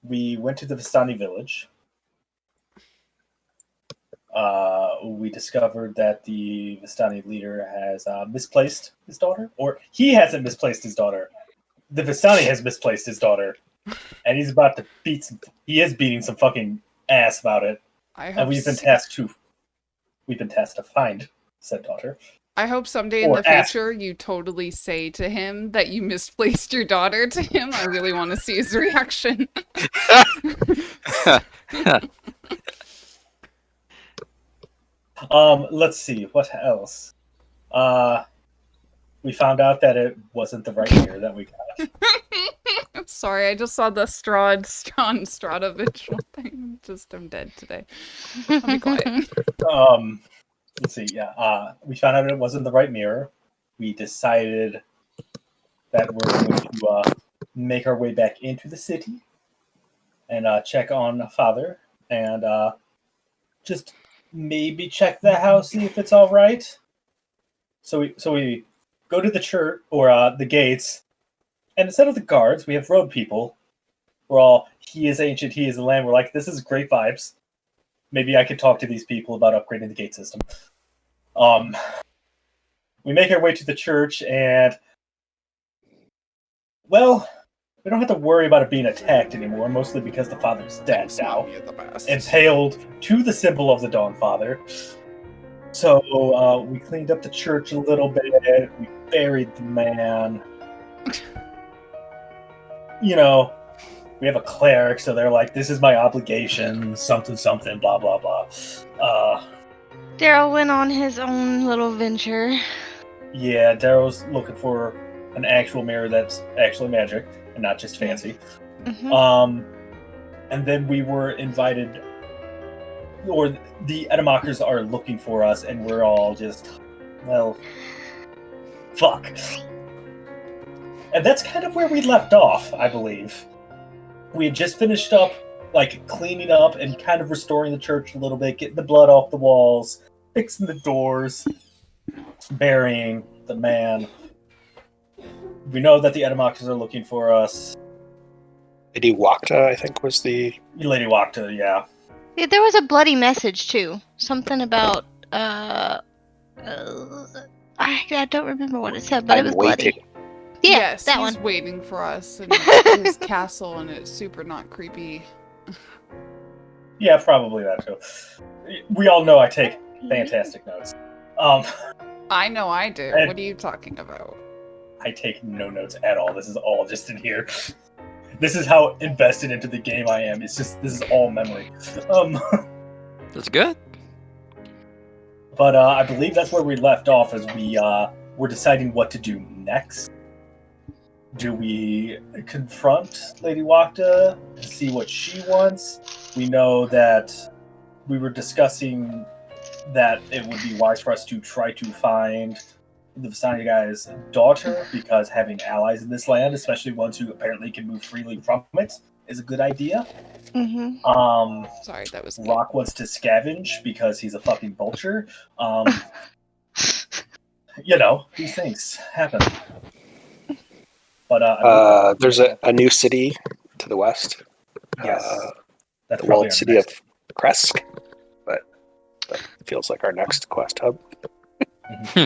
we went to the Vistani village. We discovered that the Vistani leader has misplaced his daughter, or he hasn't misplaced his daughter. The Vistani has misplaced his daughter, and he's about to he is beating some fucking ass about it. And we've been tasked to find said daughter. I hope someday in the future you totally say to him that you misplaced your daughter to him. I really want to see his reaction. Let's see, what else? We found out that it wasn't the right year that we got. I'm sorry, I just saw the Strahd visual thing. I'm dead today. I'll be quiet. Let's see, yeah. We found out it wasn't the right mirror. We decided that we're going to make our way back into the city and check on Father and just maybe check the house, see if it's all right. So we go to the church or the gates, and instead of the guards, we have road people. We're all, he is ancient, he is the land. We're like, this is great vibes. Maybe I could talk to these people about upgrading the gate system. We make our way to the church, and well, we don't have to worry about it being attacked anymore, mostly because the Father's dead now, impaled to the symbol of the Dawn Father. So we cleaned up the church a little bit. We buried the man. You know, we have a cleric, so they're like, this is my obligation, something, something, blah, blah, blah. Daryl went on his own little venture. Yeah, Daryl's looking for an actual mirror that's actually magic and not just fancy. Mm-hmm. And then we were invited, or the Edamakers are looking for us, and we're all just, well, fuck. And that's kind of where we left off, I believe. We had just finished up, like, cleaning up and kind of restoring the church a little bit, getting the blood off the walls, fixing the doors, burying the man. We know that the Edamakers are looking for us. Lady Wakta, I think, was the... Lady Wakta, yeah. Yeah, there was a bloody message, too. Something about, I don't remember what it said, but it was waiting. bloody. Yeah, yes, that he's one. waiting for us in his castle, and it's super not creepy. Yeah, probably that too. We all know I take fantastic notes. I know I do. What are you talking about? I take no notes at all. This is all just in here. This is how invested into the game I am. It's just, this is all memory. That's good. But I believe that's where we left off as we were deciding what to do next. Do we confront Lady Wakta and see what she wants? We know that we were discussing that it would be wise for us to try to find the Vistani guy's daughter, because having allies in this land, especially ones who apparently can move freely from it, is a good idea. Mm-hmm. Sorry, that was Rock wants to scavenge because he's a fucking vulture. You know, these things happen. But there's a new city to the west. Yes, that's the walled city of Kresk, but that feels like our next quest hub. Mm-hmm.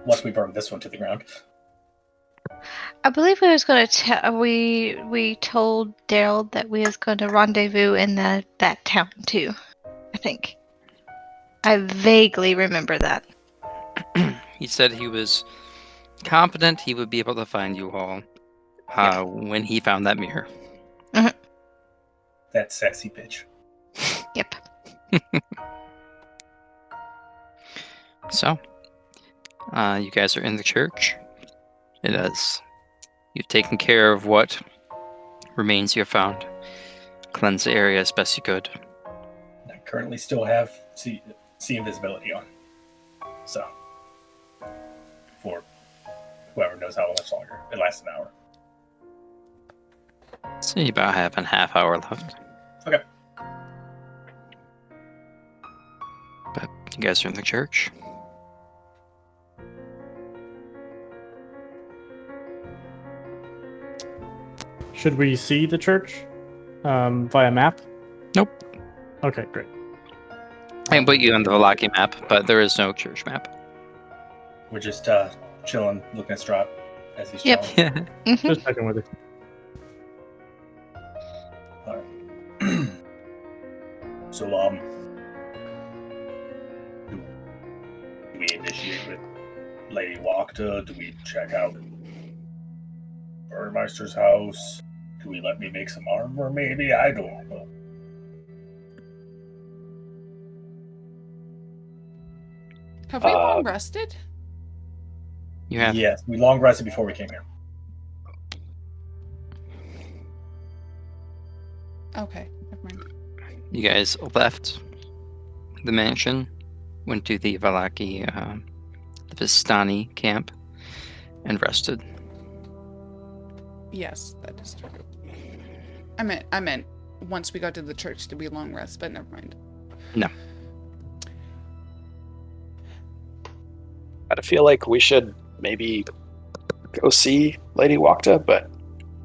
Once we burn this one to the ground. I believe we was going to we told Daryl that we was going to rendezvous in that town too. I think. I vaguely remember that. He said he was confident he would be able to find you all when he found that mirror. Mm-hmm. That sassy bitch. Yep. So, you guys are in the church. It is. You've taken care of what remains you have found. Cleanse the area as best you could. I currently still have see invisibility on. So, for whoever knows how much longer. It lasts an hour. See, about half hour left. Okay. But you guys are in the church. Should we see the church? Via map? Nope. Okay, great. I can put you on the Valaki map, but there is no church map. We're just chilling, looking at Strahd as he's Yep. chilling. Yeah. Just checking with you. So, do we initiate with Lady Wakta? Do we check out Burmeister's house? Do we let me make some armor? Maybe, I don't know. Have we long rested? You have. Yes, we long rested before we came here. Okay, never mind. You guys left the mansion, went to the Valaki, the Vistani camp, and rested. Yes, that is true. I meant once we got to the church, did we long rest? But never mind. No. I feel like we should maybe go see Lady Wakta, but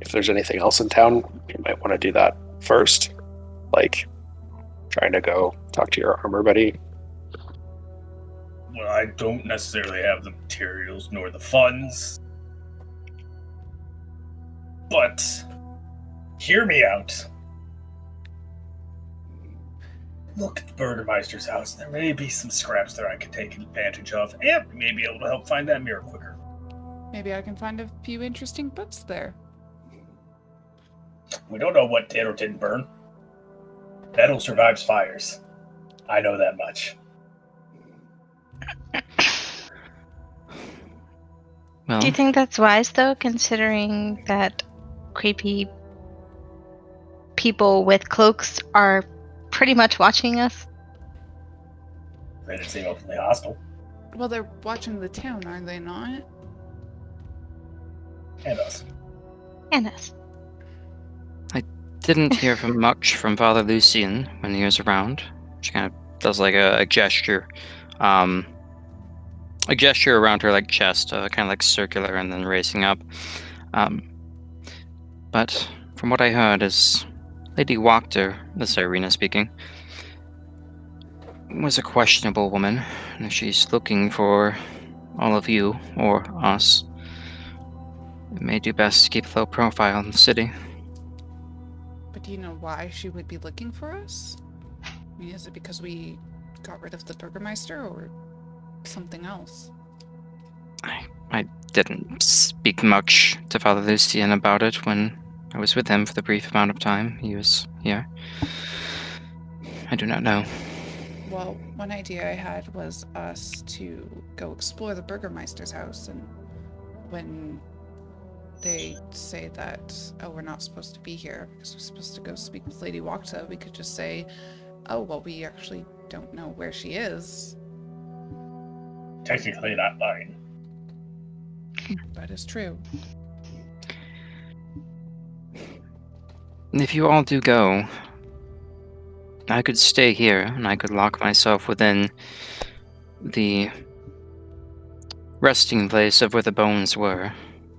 if there's anything else in town, you might want to do that first. Like trying to go talk to your armor buddy. Well, I don't necessarily have the materials nor the funds. But hear me out. Look at the Burgermeister's house. There may be some scraps there I could take advantage of, and we may be able to help find that mirror quicker. Maybe I can find a few interesting books there. We don't know what did or didn't burn. Metal survives fires. I know that much. Well, Do you think that's wise, though, considering that creepy people with cloaks are pretty much watching us? They didn't seem openly hostile. Well, they're watching the town, are they not? And us. And us. didn't hear much from Father Lucian when he was around. She kind of does like a gesture. A gesture around her like chest, kind of like circular and then racing up. But from what I heard is Lady Wakta, this is Irina speaking, was a questionable woman. And if she's looking for all of you or us, it may do best to keep low profile in the city. But do you know why she would be looking for us? I mean, is it because we got rid of the Burgermeister or something else? I didn't speak much to Father Lucian about it when I was with him for the brief amount of time he was here. I do not know. Well, one idea I had was us to go explore the Burgermeister's house, and when they say that, oh, we're not supposed to be here because we're supposed to go speak with Lady Wakta, we could just say, oh, well, we actually don't know where she is. Technically not lying. That is true. If you all do go, I could stay here and I could lock myself within the resting place of where the bones were,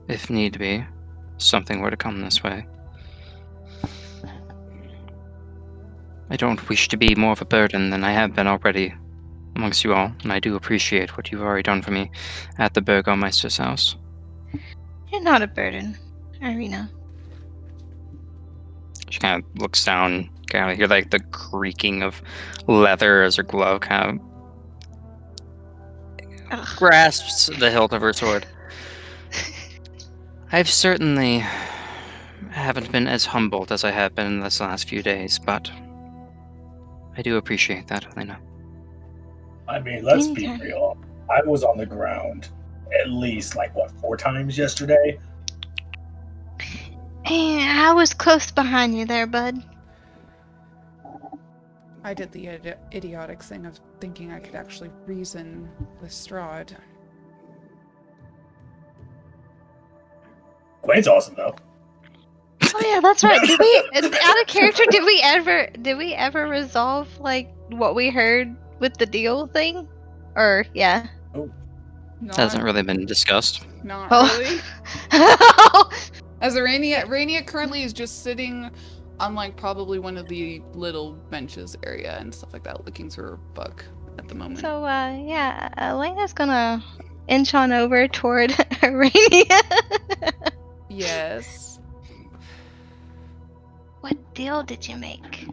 if need be. Something were to come this way. I don't wish to be more of a burden than I have been already amongst you all, and I do appreciate what you've already done for me at the Burgomeister's house. You're not a burden, Irina. She kind of looks down, kind of hear like the creaking of leather as her glove kind of grasps the hilt of her sword. I've certainly haven't been as humbled as I have been in this last few days, but I do appreciate that, Elena. I mean, let's be real. I was on the ground at least, 4 times yesterday? I was close behind you there, bud. I did the idiotic thing of thinking I could actually reason with Strahd. Gwain's awesome, though. Oh yeah, that's right. Did we, out of character, did we ever resolve what we heard with the deal thing? Or yeah. Not, Hasn't really been discussed. Not Oh. really. As Aranea currently is just sitting on like probably one of the little benches area and stuff like that, looking through her book at the moment. So, yeah, Elena's gonna inch on over toward Aranea. Yes. What deal did you make?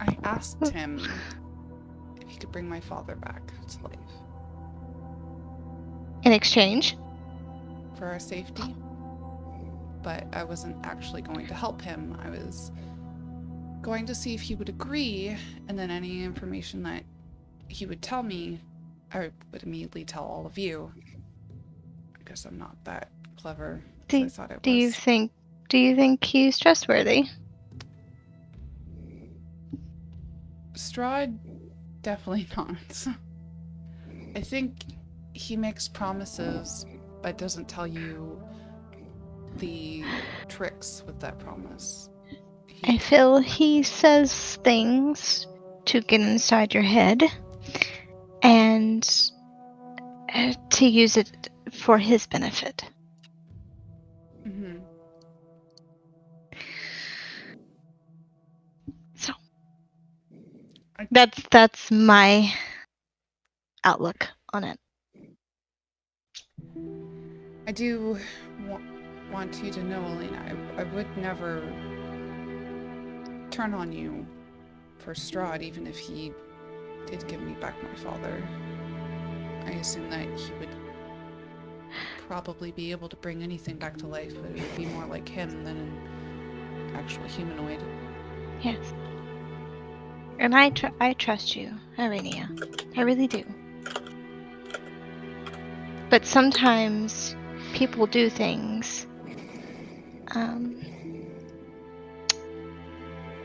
I asked him if he could bring my father back to life. In exchange? For our safety. But I wasn't actually going to help him. I was going to see if he would agree, and then any information that he would tell me, I would immediately tell all of you. I guess I'm not that clever as I thought I was. Do you think he's trustworthy? Strahd, definitely not. I think he makes promises, but doesn't tell you the tricks with that promise. I feel he says things to get inside your head and to use it for his benefit. Mm-hmm. So that's my outlook on it. I do want you to know, Elena, I would never turn on you for Strahd, even if he did give me back my father. I assume that he would probably be able to bring anything back to life, but it would be more like him than an actual humanoid. Yes. And I trust you, Aranea. I really do. But sometimes people do things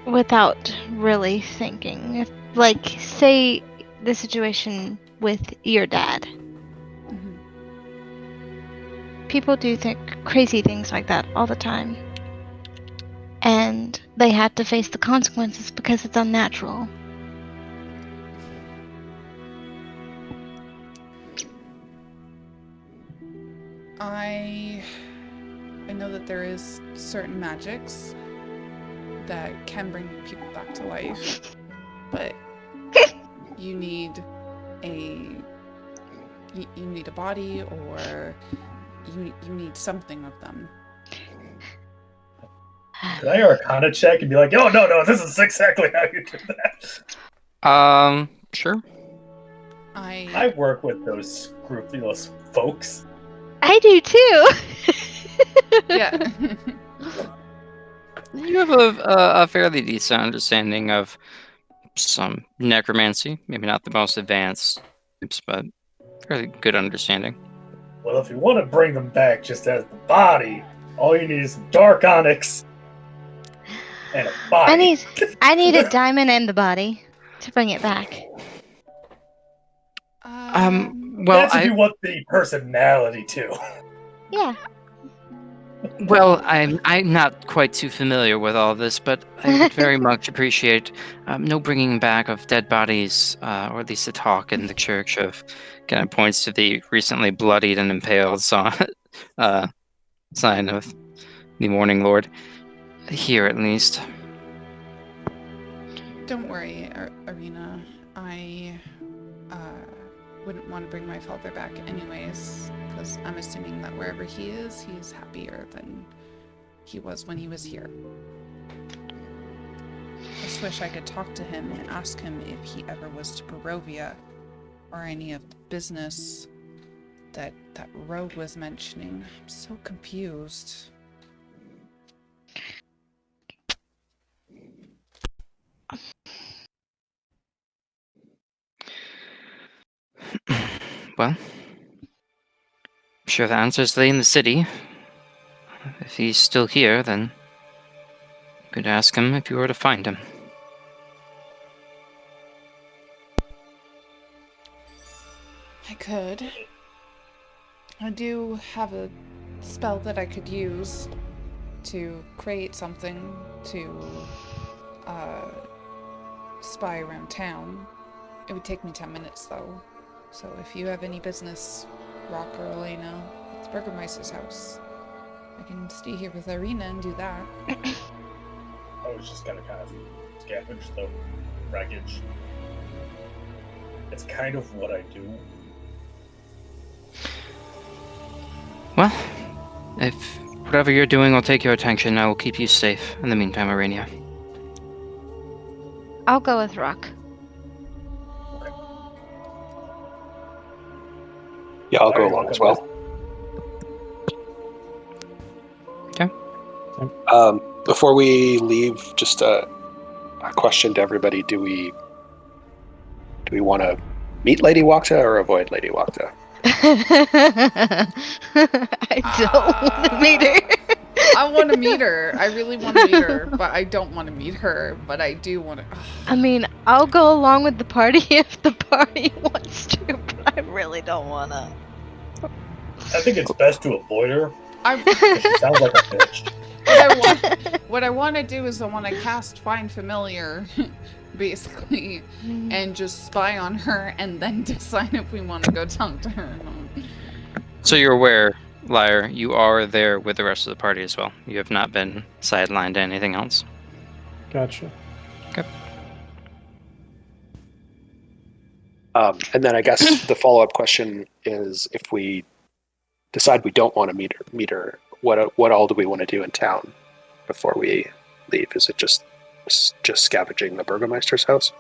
without really thinking. Like, say the situation with your dad. Mm-hmm. People do crazy things like that all the time. And they have to face the consequences because it's unnatural. I know that there is certain magics that can bring people back to life, but you need a body, or you need something of them. Could I Arcana check and be like, oh no, this is exactly how you do that? Sure. I work with those scrupulous folks. I do too. yeah. You have a fairly decent understanding of some necromancy. Maybe not the most advanced, but fairly good understanding. Well, if you want to bring them back just as the body, all you need is some dark onyx and a body. I need a diamond and the body to bring it back. Well, that's if you want the personality too. Yeah. Well, I'm not quite too familiar with all this, but I would very much appreciate no bringing back of dead bodies, or at least a talk in the church of kind of points to the recently bloodied and impaled sign of the Morning Lord. Here, at least. Don't worry, Arena. I wouldn't want to bring my father back anyways, because I'm assuming that wherever he is, he's happier than he was when he was here. I just wish I could talk to him and ask him if he ever was to Barovia, or any of the business that Rogue was mentioning. I'm so confused. Well, I'm sure the answers lay in the city. If he's still here, then you could ask him if you were to find him. I could. I do have a spell that I could use to create something to spy around town. It would take me 10 minutes though. So if you have any business, Rock or Elena, it's Burgermeister's house. I can stay here with Arena and do that. I was just gonna kind of scavenge the wreckage. It's kind of what I do. Well, if whatever you're doing will take your attention, I will keep you safe in the meantime, Aranea. I'll go with Rock. Okay. Yeah, I'll go Alright, along look as at well. Okay. Before we leave, just a question to everybody: Do we want to meet Lady Wakta or avoid Lady Wakta? I don't want to meet her. I want to meet her. I really want to meet her, but I don't want to meet her. But I do want to. I mean, I'll go along with the party if the party wants to, but I really don't want to. I think it's best to avoid her. She sounds like a bitch. What I want to do is I want to cast Find Familiar, basically, and just spy on her, and then decide if we want to go talk to her or not. So you're aware, Lyre, you are there with the rest of the party as well. You have not been sidelined to anything else. Gotcha. Okay. And then I guess the follow-up question is: if we decide we don't want to meet her, what all do we want to do in town before we leave? Is it just scavenging the Burgomeister's house?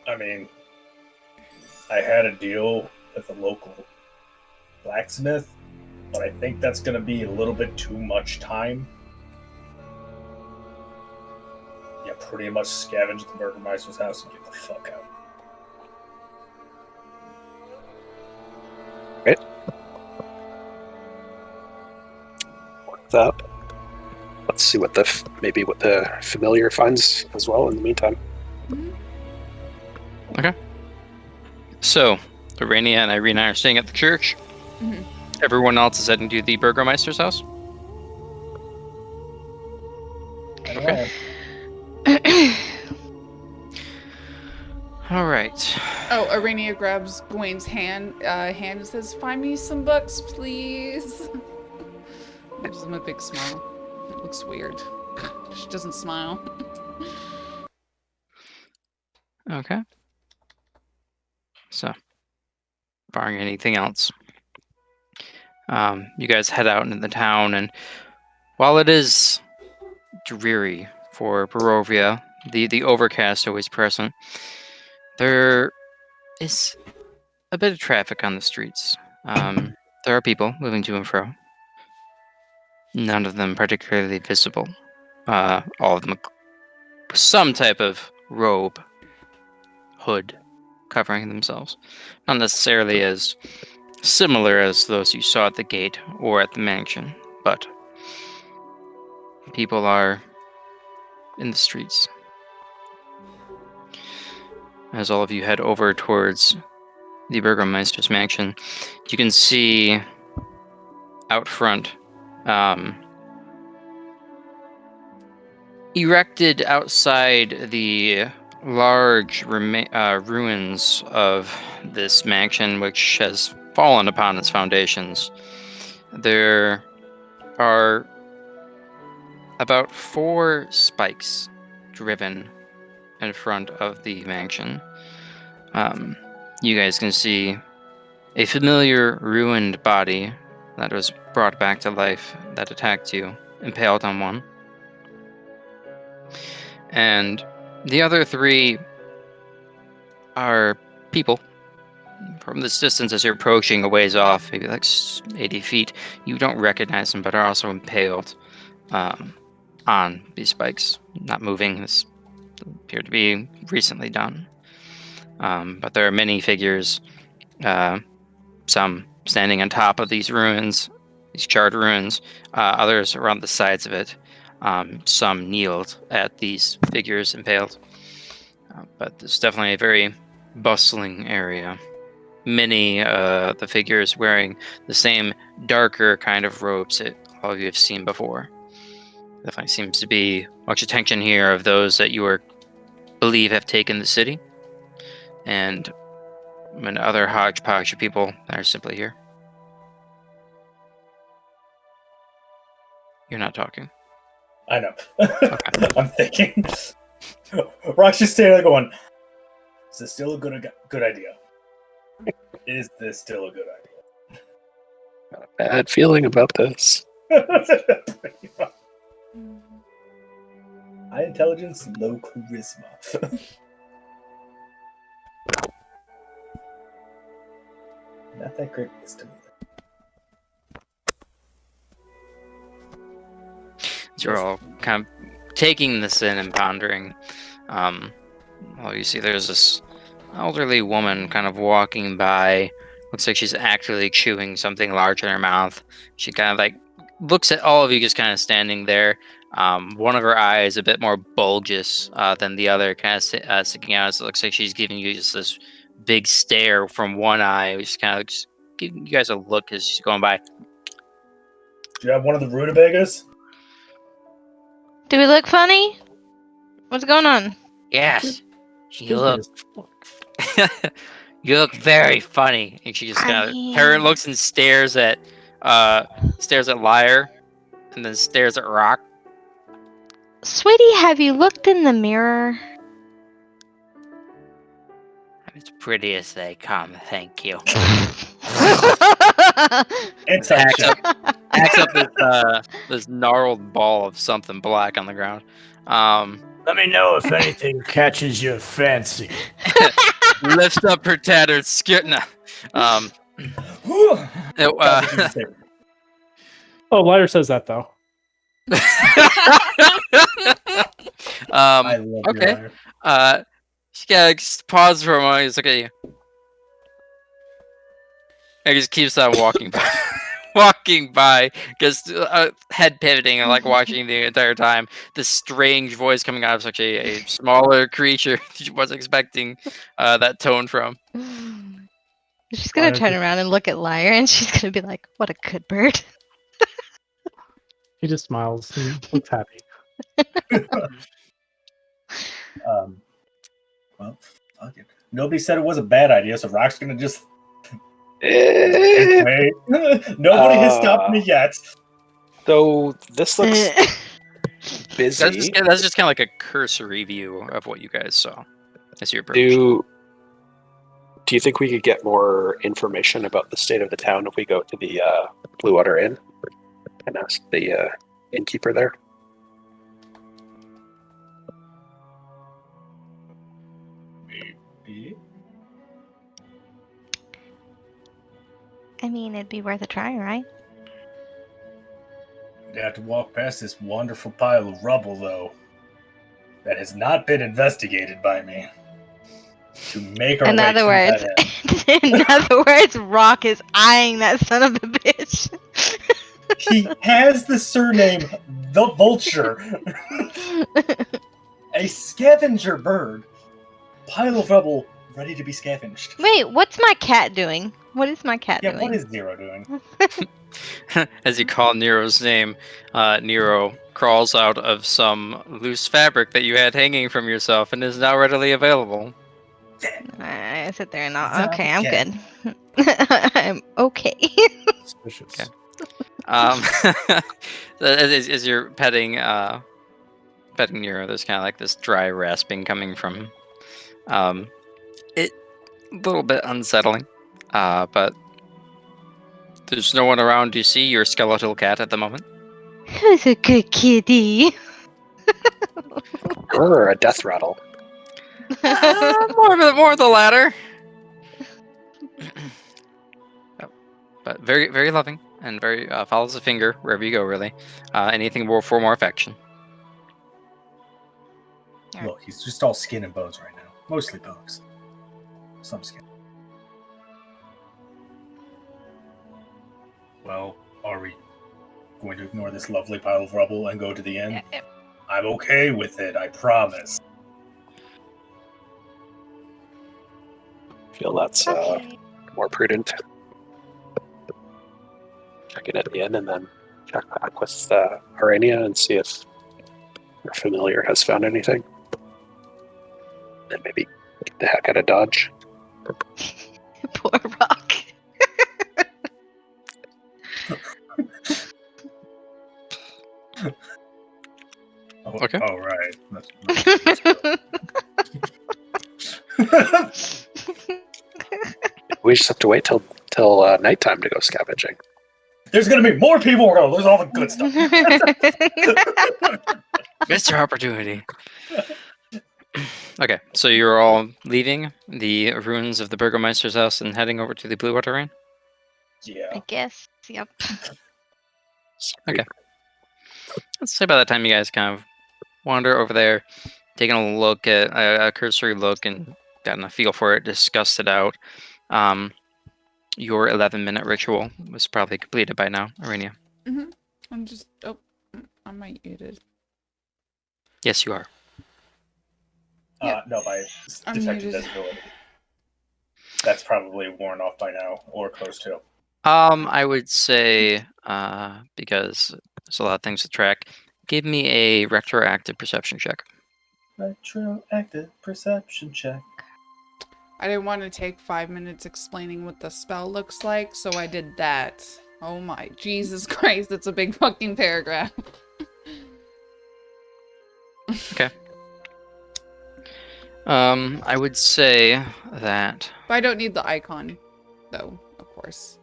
I mean, I had a deal with a local blacksmith, but I think that's going to be a little bit too much time. Yeah, pretty much scavenge the Burgomeister's house and get the fuck out. Right. That. Let's see what the familiar finds as well in the meantime. Okay. So, Aranea and Irina are staying at the church. Mm-hmm. Everyone else is heading to the Burgomeister's house. Okay. All right. Oh, Aranea grabs Gawain's hand and says, "Find me some books, please." Gives him a big smile. It looks weird. She doesn't smile. Okay. So, barring anything else, you guys head out into the town, and while it is dreary for Barovia, the overcast always present, there is a bit of traffic on the streets. There are people moving to and fro. None of them particularly visible. All of them with some type of robe, hood, covering themselves. Not necessarily as similar as those you saw at the gate or at the mansion, but people are in the streets. As all of you head over towards the Burgomeister's mansion, you can see out front, erected outside the large ruins of this mansion, which has fallen upon its foundations, there are about 4 spikes driven in front of the mansion. You guys can see a familiar ruined body that was brought back to life that attacked you, impaled on one. And the other 3 are people. From this distance, as you're approaching a ways off, maybe like 80 feet, you don't recognize them, but are also impaled on these spikes, not moving. This appeared to be recently done. But there are many figures, some standing on top of these ruins, these charred ruins, others around the sides of it. Some kneeled at these figures impaled. But it's definitely a very bustling area. Many the figures wearing the same darker kind of robes that all of you have seen before. Definitely seems to be much attention here of those that you believe have taken the city, and other hodgepodge of people that are simply here. You're not talking. I know. Okay. I'm thinking. Rock's just standing there going, is this still a good idea? Is this still a good idea? Got a bad feeling about this. High intelligence, low charisma. Not that great wisdom. You're all kind of taking this in and pondering. Well, you see there's this elderly woman kind of walking by. Looks like she's actually chewing something large in her mouth. She kind of like looks at all of you just kind of standing there. One of her eyes a bit more bulbous than the other, kind of sticking out. So it looks like she's giving you just this big stare from one eye, just kind of just giving you guys a look as she's going by. Do you have one of the rutabagas? Do we look funny? What's going on? Yes, you Excuse look. me. You look very funny. And she just kind of turns, looks, and stares at Lyre, and then stares at Rock. Sweetie, have you looked in the mirror? I'm as pretty as they come, thank you. Insight check. Hacks up this gnarled ball of something black on the ground. Let me know if anything catches your fancy. Lifts up her tattered skin. Oh, Lyre says that though. I love okay. you, She gotta pause for a moment. He's look at you. And just keeps on walking by. Walking by, just head pivoting and like watching the entire time. This strange voice coming out of such a smaller creature she wasn't expecting that tone from. She's gonna turn around and look at Lyre, and she's gonna be like, "What a good bird." He just smiles and looks happy. Well, fuck it. Nobody said it was a bad idea, so Rock's gonna just. Eh, Nobody has stopped me yet. Though this looks busy. That's just kind of like a cursory view of what you guys saw as you approached. Do you think we could get more information about the state of the town if we go to the Blue Water Inn and ask the innkeeper there? Maybe. I mean, it'd be worth a try, right? We'd have to walk past this wonderful pile of rubble, though, that has not been investigated by me. To make our In other words, Rock is eyeing that son of a bitch. He has the surname the Vulture. A scavenger bird. Pile of rubble ready to be scavenged. Wait, what's my cat doing? What is my cat Yeah, doing? what is Nero doing? As you call Nero's name, Nero crawls out of some loose fabric that you had hanging from yourself and is now readily available. I sit there and Okay. I'm good. I'm okay. Suspicious. Okay. As you're petting Nero, there's kind of like this dry rasping coming from him. It a little bit unsettling, but there's no one around to see your skeletal cat at the moment. Who's a good kitty? Or a death rattle. More of the latter. But very, very loving and very follows the finger wherever you go. Really, anything for more affection. Look, he's just all skin and bones right now. Mostly bones. Some skin. Well, are we going to ignore this lovely pile of rubble and go to the inn? Yeah. I'm okay with it, I promise. I feel that's Okay. more prudent. Check in at the inn and then check back with Aranea and see if our familiar has found anything. And maybe get the heck out of Dodge. Poor Rock. Okay. Oh, right. We just have to wait till nighttime to go scavenging. There's gonna be more people. We're gonna lose all the good stuff. Mr. Opportunity. Okay, so you're all leaving the ruins of the Burgomeister's house and heading over to the Blue Water Inn? Yeah. I guess. Yep. Okay. Let's say by the time you guys kind of wander over there, taking a look at a cursory look and gotten a feel for it, discussed it out, your 11-minute ritual was probably completed by now, Aranea. Mm-hmm. I'm just... Oh, I'm muted. Yes, you are. No, by I'm detected muted. visibility. That's probably worn off by now, or close to. I would say, because there's a lot of things to track, give me a retroactive perception check. Retroactive perception check. I didn't want to take 5 minutes explaining what the spell looks like, so I did that. Oh my, Jesus Christ, that's a big fucking paragraph. Okay. I would say that... But I don't need the icon, though, of course.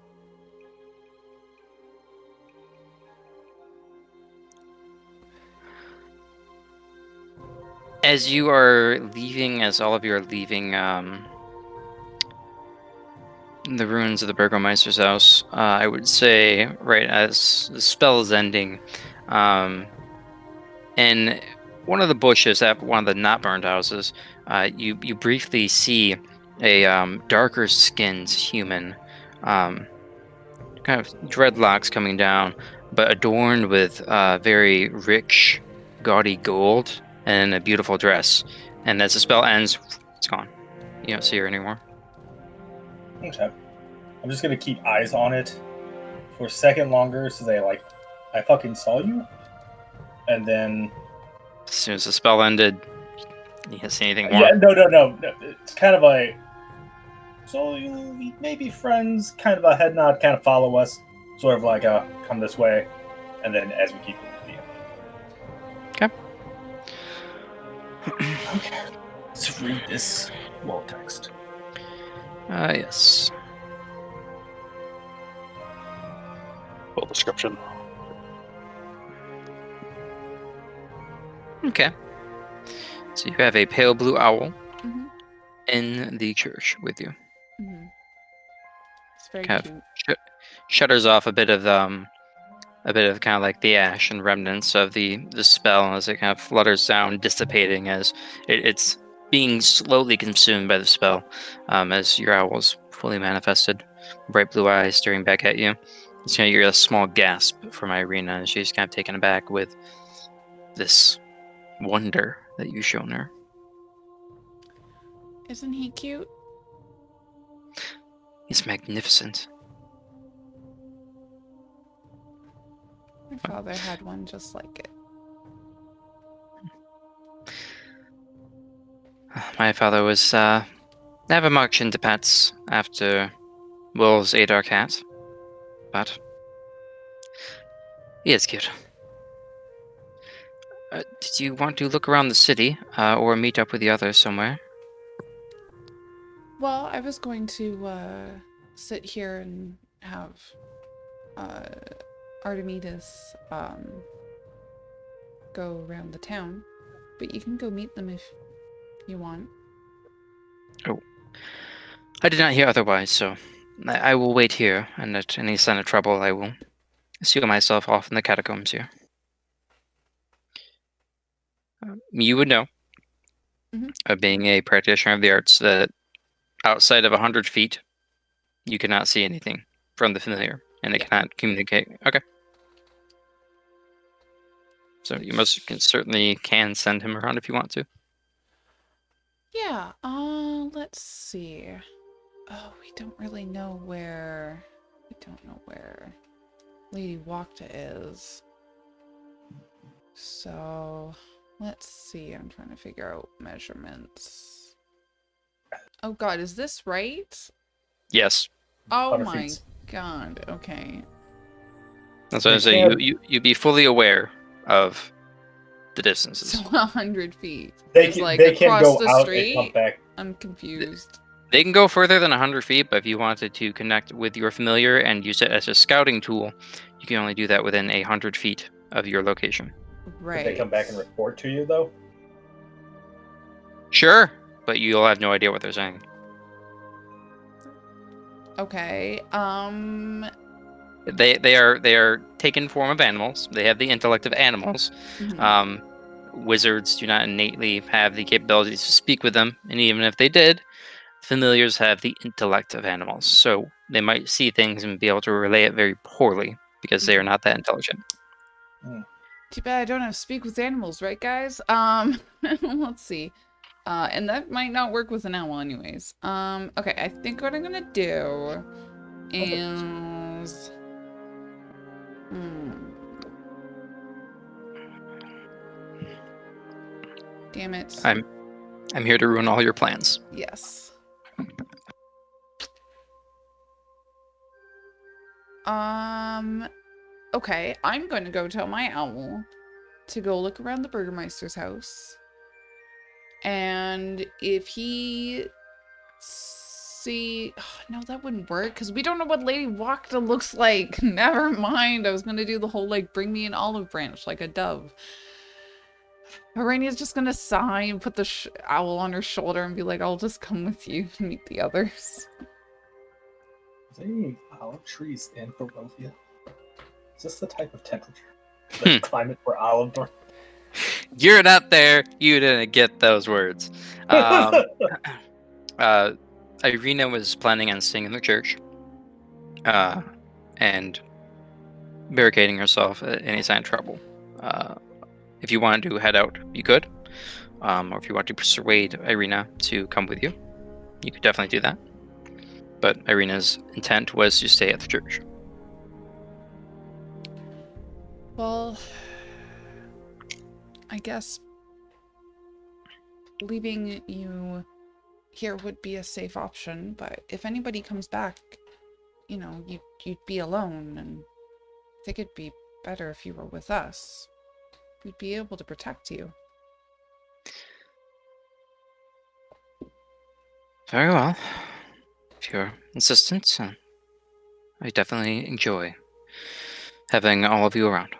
As you are leaving, as all of you are leaving the ruins of the Burgomeister's house, I would say, right as the spell is ending, in one of the bushes at one of the not burned houses, you briefly see a darker skinned human, kind of dreadlocks coming down, but adorned with very rich, gaudy gold and a beautiful dress. And as the spell ends, it's gone. You don't see her anymore. Okay. I'm just gonna keep eyes on it for a second longer so they I fucking saw you. And then As soon as the spell ended, you didn't see anything more. yeah, no. It's kind of like, so you may be friends, kind of a head nod, kind of follow us, sort of like come this way, and then as we keep going to the end. Okay. Okay. Let's read this wall text. Yes. Full description. Okay. So you have a pale blue owl Mm-hmm. in the church with you. Mm-hmm. It's very Kind cute. of shutters off a bit of kind of like the ash and remnants of the spell as it kind of flutters down, dissipating as it's being slowly consumed by the spell, as your owl is fully manifested, bright blue eyes staring back at you. So you hear a small gasp from Irina, and she's kind of taken aback with this wonder that you've shown her. Isn't he cute? He's magnificent. My father had one just like it. My father was never much into pets after Will's ate our cat, but he is cute. Did you want to look around the city or meet up with the others somewhere? Well, I was going to sit here and have Artemides go around the town, but you can go meet them if you want. Oh, I did not hear otherwise, so I will wait here, and at any sign of trouble I will seal myself off in the catacombs here. You would know, being a practitioner of the arts, that outside of 100 feet, you cannot see anything from the familiar, and it cannot communicate. Okay. So you certainly can send him around if you want to. Yeah, let's see. Oh, we don't really know where... We don't know where Lady Wakta is. So, let's see. I'm trying to figure out measurements. Oh god, is this right? Yes. Oh 100 my feet. god, okay. That's what I was saying. You'd be fully aware of the distances. So 100 feet. They It's can, like they can across go the out street. and come back. I'm confused. They can go further than 100 feet, but if you wanted to connect with your familiar and use it as a scouting tool, you can only do that within 100 feet of your location. Right. Could they come back and report to you, though? Sure, but you'll have no idea what they're saying. Okay. They are taken form of animals. They have the intellect of animals. Mhm. Wizards do not innately have the capabilities to speak with them, and even if they did, familiars have the intellect of animals. So they might see things and be able to relay it very poorly because they are not that intelligent. Too bad I don't have speak with animals, right, guys? Let's see. And that might not work with an owl anyways. Okay, I think what I'm gonna do is... Damn it. I'm here to ruin all your plans. Yes. Okay, I'm going to go tell my owl to go look around the Burgermeister's house. And if he see... Oh, no, that wouldn't work, because we don't know what Lady Wakta looks like. Never mind. I was going to do the whole, like, bring me an olive branch like a dove. Arenea's just going to sigh and put the owl on her shoulder and be like, I'll just come with you to meet the others. Are there any olive trees in Barovia? Is this the type of temperature? The climate for olive? You're not there. You didn't get those words. Irina was planning on staying in the church and barricading herself at any sign of trouble. If you wanted to head out, you could. Or if you want to persuade Irina to come with you, you could definitely do that. But Irina's intent was to stay at the church. Well, I guess leaving you here would be a safe option, but if anybody comes back, you know, you'd be alone, and I think it'd be better if you were with us. We'd be able to protect you. Very well. If you're insistent, I definitely enjoy having all of you around.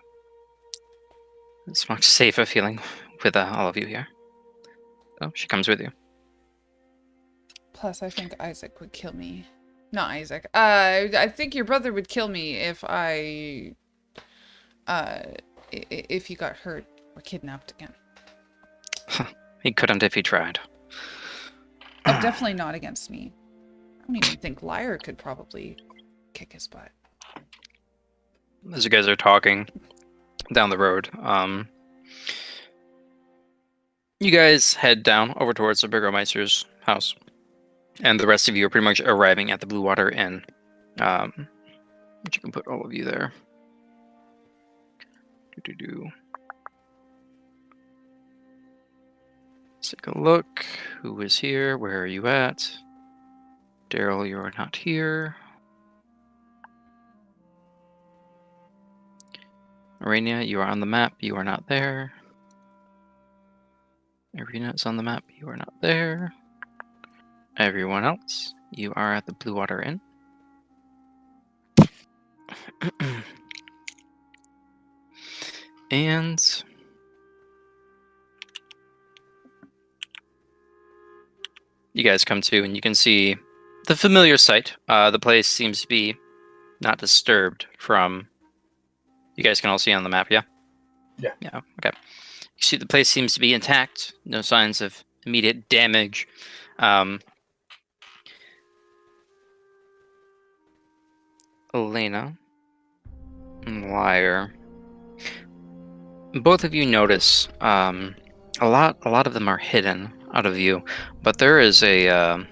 It's much safer feeling with all of you here. So she comes with you. Plus, I think Isaac would kill me. Not Isaac. I think your brother would kill me if if you got hurt or kidnapped again. He couldn't if he tried. Oh, definitely not against me. I don't even think Lyre could probably kick his butt. As you guys are talking down the road, you guys head down over towards the Burgermeister's house. And the rest of you are pretty much arriving at the Blue Water Inn. Which you can put all of you there. Let's take a look. Who is here? Where are you at? Daryl, you are not here. Aranea, you are on the map. You are not there. Irina is on the map. You are not there. Everyone else, you are at the Blue Water Inn. And you guys come to, and you can see the familiar sight. The place seems to be not disturbed from... You guys can all see on the map, yeah? Yeah. Yeah, okay. You see the place seems to be intact. No signs of immediate damage. Elena and Lyre. Both of you notice a lot of them are hidden out of view, but there is a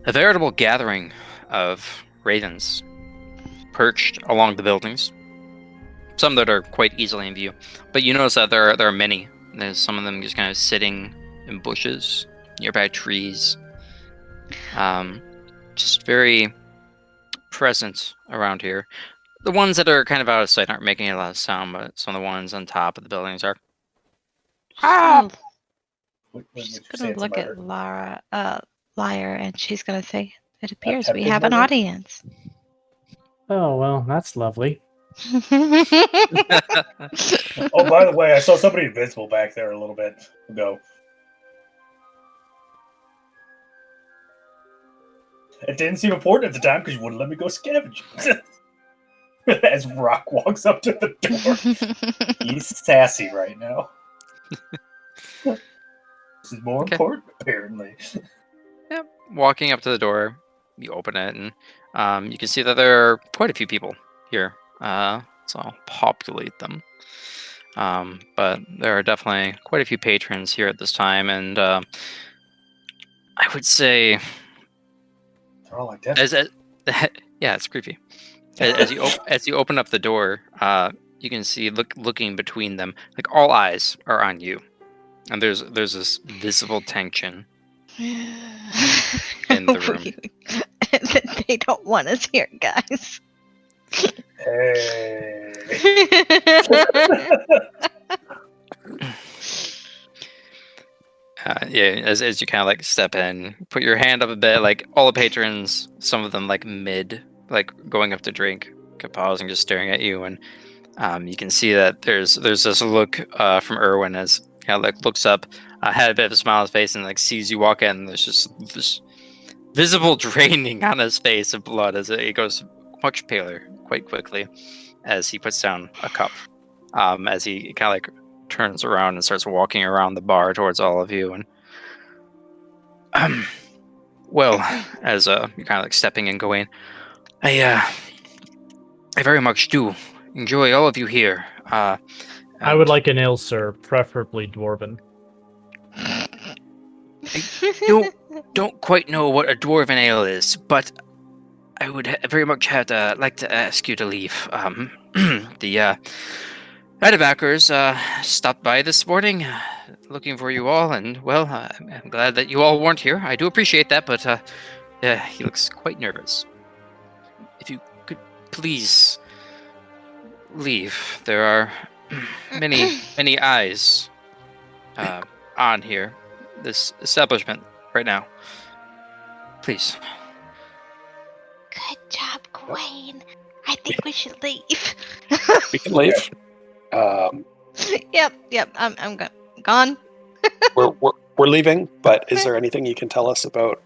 veritable gathering of ravens perched along the buildings. Some that are quite easily in view, but you notice that there are many. There's some of them just kind of sitting in bushes, nearby trees. Just very present around here. The ones that are kind of out of sight aren't making a lot of sound, but some of the ones on top of the buildings are. Ah! Would She's you say gonna it's a look at murder? Lyre, and she's gonna say, "It appears we Attempted have an murder? audience." Oh, well, that's lovely. Oh, by the way, I saw somebody invisible back there a little bit ago. It didn't seem important at the time because you wouldn't let me go scavenge. As Rock walks up to the door. He's sassy right now. This is more important, apparently. Yep. Walking up to the door, you open it, and you can see that there are quite a few people here. So I'll populate them. But there are definitely quite a few patrons here at this time, and I would say, They're all like that. yeah, it's creepy. As you open up the door, you can see looking between them, like all eyes are on you, and there's this visible tension in the room. They don't want us here, guys. Hey. Yeah, as you kind of like step in, put your hand up a bit, like all the patrons, some of them like mid, like going up to drink, pausing, just staring at you, and you can see that there's this look from Erwin as kind of like looks up, had a bit of a smile on his face, and like sees you walk in. And there's just this visible draining on his face of blood as it goes much paler quite quickly as he puts down a cup. As he kind of like turns around and starts walking around the bar towards all of you, and well, as you're kind of like stepping in, going, I very much do enjoy all of you here. I would like an ale, sir, preferably dwarven. I don't quite know what a dwarven ale is, but I would very much like to ask you to leave. The Medevackers stopped by this morning, looking for you all, and well, I'm glad that you all weren't here. I do appreciate that, but he looks quite nervous. If you could please leave, there are many eyes on here, this establishment right now. Please. Good job, Gowain. I think we should leave. We can leave. Yep. I'm gone. we're leaving, but is there anything you can tell us about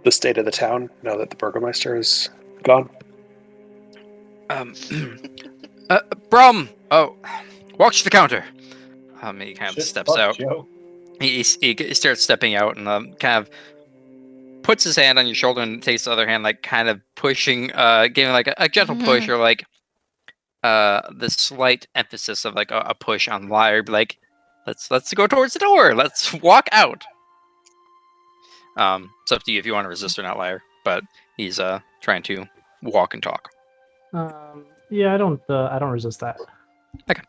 the state of the town now that the Burgermeister is gone? Brum! Oh, watch the counter. He kind of Shit, steps fuck, out. Joe. He starts stepping out and kind of puts his hand on your shoulder and takes the other hand, like kind of pushing, giving like a gentle push, or like the slight emphasis of like a push on Lyre. Like, let's go towards the door. Let's walk out. It's up to you if you want to resist or not, Lyre. But he's trying to walk and talk. Yeah, I don't resist that. Okay.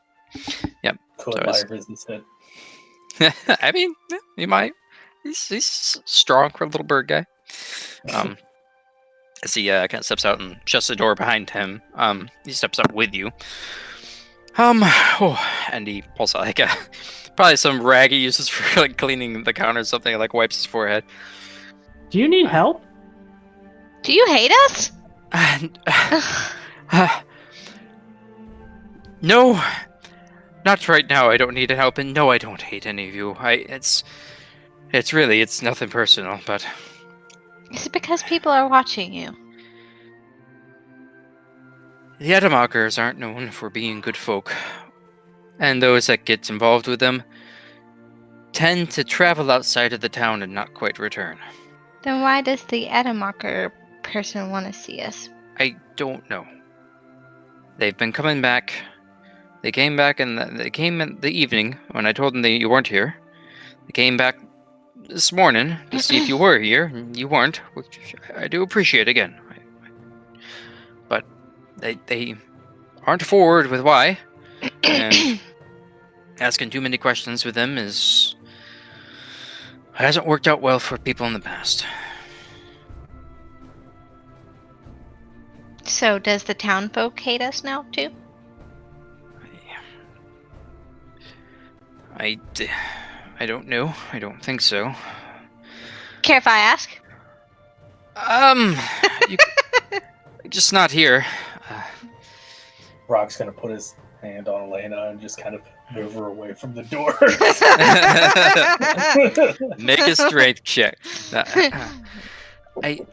Yep. Could So Lyre resist it? I mean, yeah, he might. He's strong for a little bird guy. As he kind of steps out and shuts the door behind him, he steps up with you. And he pulls out like probably some rag he uses for like cleaning the counter or something. Like wipes his forehead. Do you need help? Do you hate us? No, not right now. I don't need help, and no, I don't hate any of you. It's nothing personal, but Is it because people are watching you? the Edamakers aren't known for being good folk, and those that get involved with them tend to travel outside of the town and not quite return. Then why does the Edamaker person want to see us? I don't know. They've been coming back. They came back and they came in the evening when I told them that you weren't here. They came back this morning to see if you were here, and you weren't, which I do appreciate again. But they aren't forward with why, and asking too many questions with them hasn't worked out well for people in the past. So does the town folk hate us now too? I don't know. I don't think so. Care if I ask? You, just not here. Brock's gonna put his hand on Elena and just kind of move her away from the door. Make a strength check. I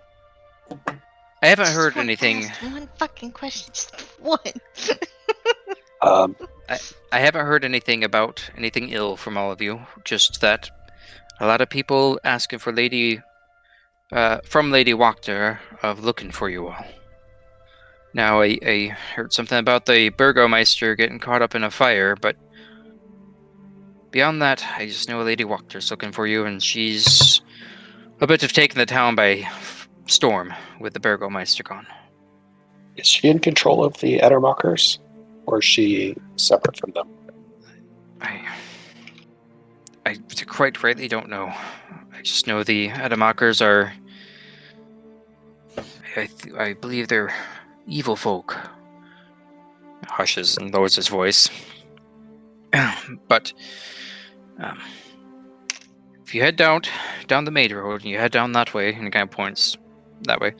haven't heard anything. One fucking question, just one. I haven't heard anything about anything ill from all of you. Just that a lot of people asking for from Lady Wachter of looking for you all. Now, I heard something about the Burgomeister getting caught up in a fire, but beyond that, I just know Lady Wachter's looking for you, and she's a bit of taking the town by storm with the Burgomeister gone. Is she in control of the Ettermockers, or is she separate from them? I quite rightly don't know. I just know the Ettermockers are... I believe they're evil folk. Hushes and lowers his voice. But if you head down the main road and you head down that way, and it kind of points that way,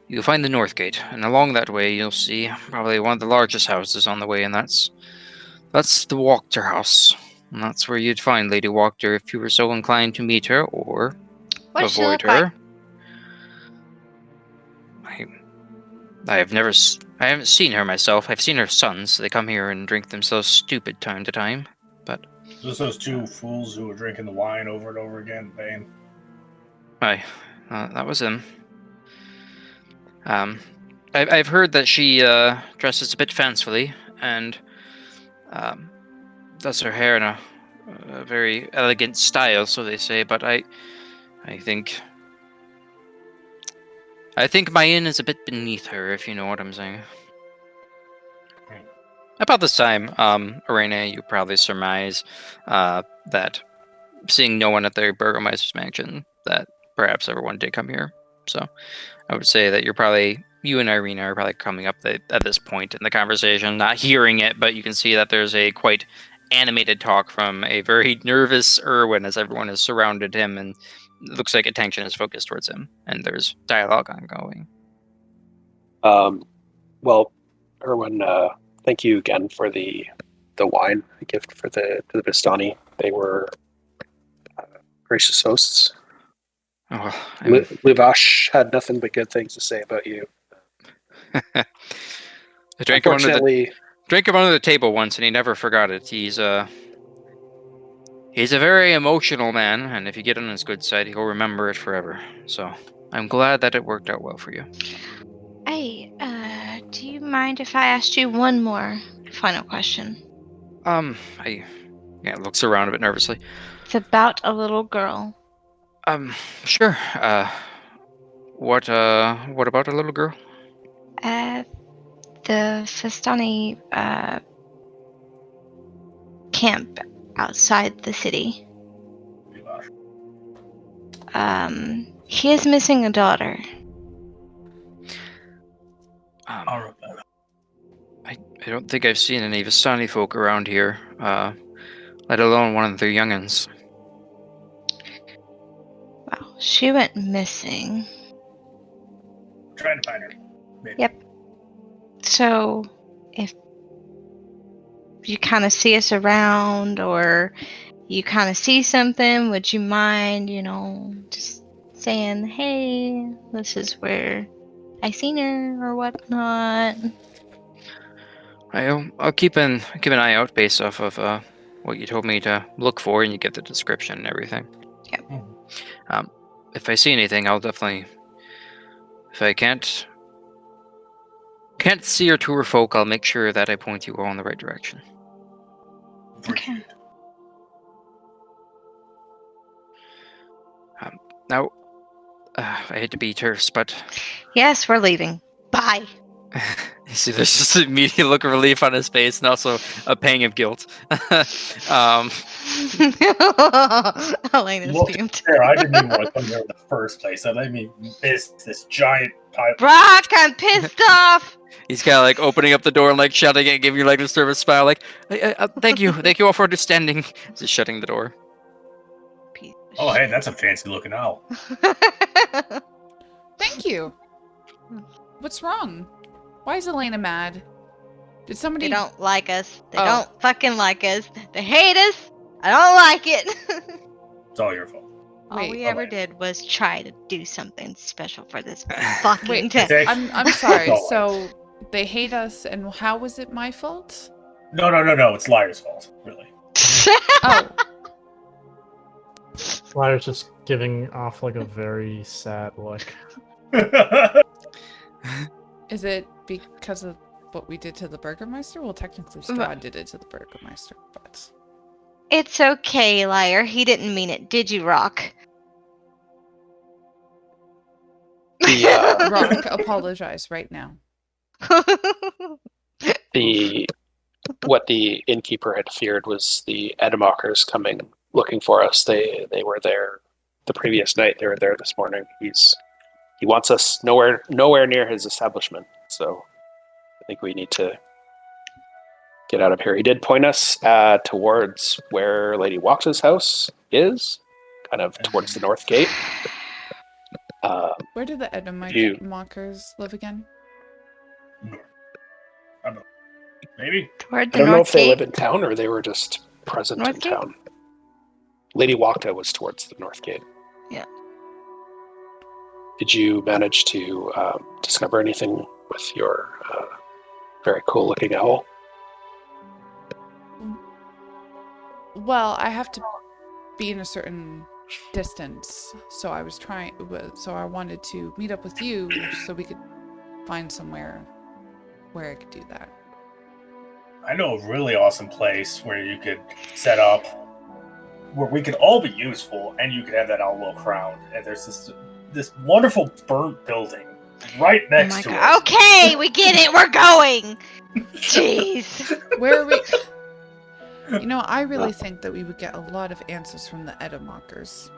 you'll find the north gate, and along that way you'll see probably one of the largest houses on the way, and that's the Wachter house, and that's where you'd find Lady Wachter if you were so inclined to meet her or avoid her. I haven't seen her myself. I've seen her sons. They come here and drink themselves stupid time to time, but... Just those two fools who were drinking the wine over and over again, Bane. Aye, that was him. I've heard that she dresses a bit fancifully and does her hair in a very elegant style, so they say. But I think my inn is a bit beneath her, if you know what I'm saying. About this time, Aranea, you probably surmise that seeing no one at the Burgomeister's mansion, that perhaps everyone did come here. So I would say that you and Irina are probably coming up at this point in the conversation, not hearing it, but you can see that there's a quite animated talk from a very nervous Erwin as everyone has surrounded him, and it looks like attention is focused towards him, and there's dialogue ongoing. Well, Erwin, thank you again for the wine, the gift for the Vistani. They were gracious hosts. Oh, Livash had nothing but good things to say about you. I drank him under the table once, and he never forgot it. He's a very emotional man, and if you get on his good side, he'll remember it forever. So I'm glad that it worked out well for you. Hey, do you mind if I asked you one more final question? Looks around a bit nervously. It's about a little girl. Sure. What about a little girl? The Vistani camp outside the city. He is missing a daughter. I don't think I've seen any Vistani folk around here, let alone one of their young'uns. Well, she went missing. I'm trying to find her. Maybe. Yep. So, if you kind of see us around, or you kind of see something, would you mind, just saying, hey, this is where I seen her, or whatnot? I'll keep an eye out based off of what you told me to look for, and you get the description and everything. Yep. If I see anything, I'll definitely. If I can't see her to her folk, I'll make sure that I point you all in the right direction. Okay. Now, I hate to be terse, but Yes, we're leaving. Bye. You see, there's just an immediate look of relief on his face, and also a pang of guilt. Elena's Look fumed. there, I didn't even want to come here in the first place. That made me miss this giant pile. Brock, I'm pissed off. He's kind of like opening up the door and like shutting it, giving you like this nervous smile, like, "Thank you all for understanding." Just shutting the door. Oh, hey, that's a fancy looking owl. Thank you. What's wrong? Why is Elena mad? Did somebody? They don't like us. They Oh. don't fucking like us. They hate us. I don't like it. It's all your fault. All Wait, we ever okay. did was try to do something special for this fucking Wait, town. I'm sorry. Go So they hate us, and how was it my fault? No. It's Lyre's fault, really. Oh, Lyre's just giving off like a very sad look. is it because of what we did to the Burgermeister? Well, technically, Strahd did it to the Burgermeister, but It's okay, Lyre. He didn't mean it. Did you, Rock? The Rock, apologize right now. what the innkeeper had feared was the Edamokers coming looking for us. They were there the previous night. They were there this morning. He wants us nowhere near his establishment. So I think we need to get out of here. He did point us towards where Lady Wax's house is, kind of towards the north gate. Where do the Edomite You- mockers live again? Maybe. Toward I the don't know north if they gate. live in town or they were just present North in gate? town. Lady Wakta was towards the north gate. Yeah. Did you manage to discover anything with your very cool looking owl? Well, I have to be in a certain distance, so I wanted to meet up with you so we could find somewhere where I could do that. I know a really awesome place where you could set up, where we could all be useful, and you could have that owl look around. And there's this wonderful burnt building right Oh next my to God. it. Okay, we get it. We're going. Jeez. Where are we? You know, I really think that we would get a lot of answers from the Edomokers.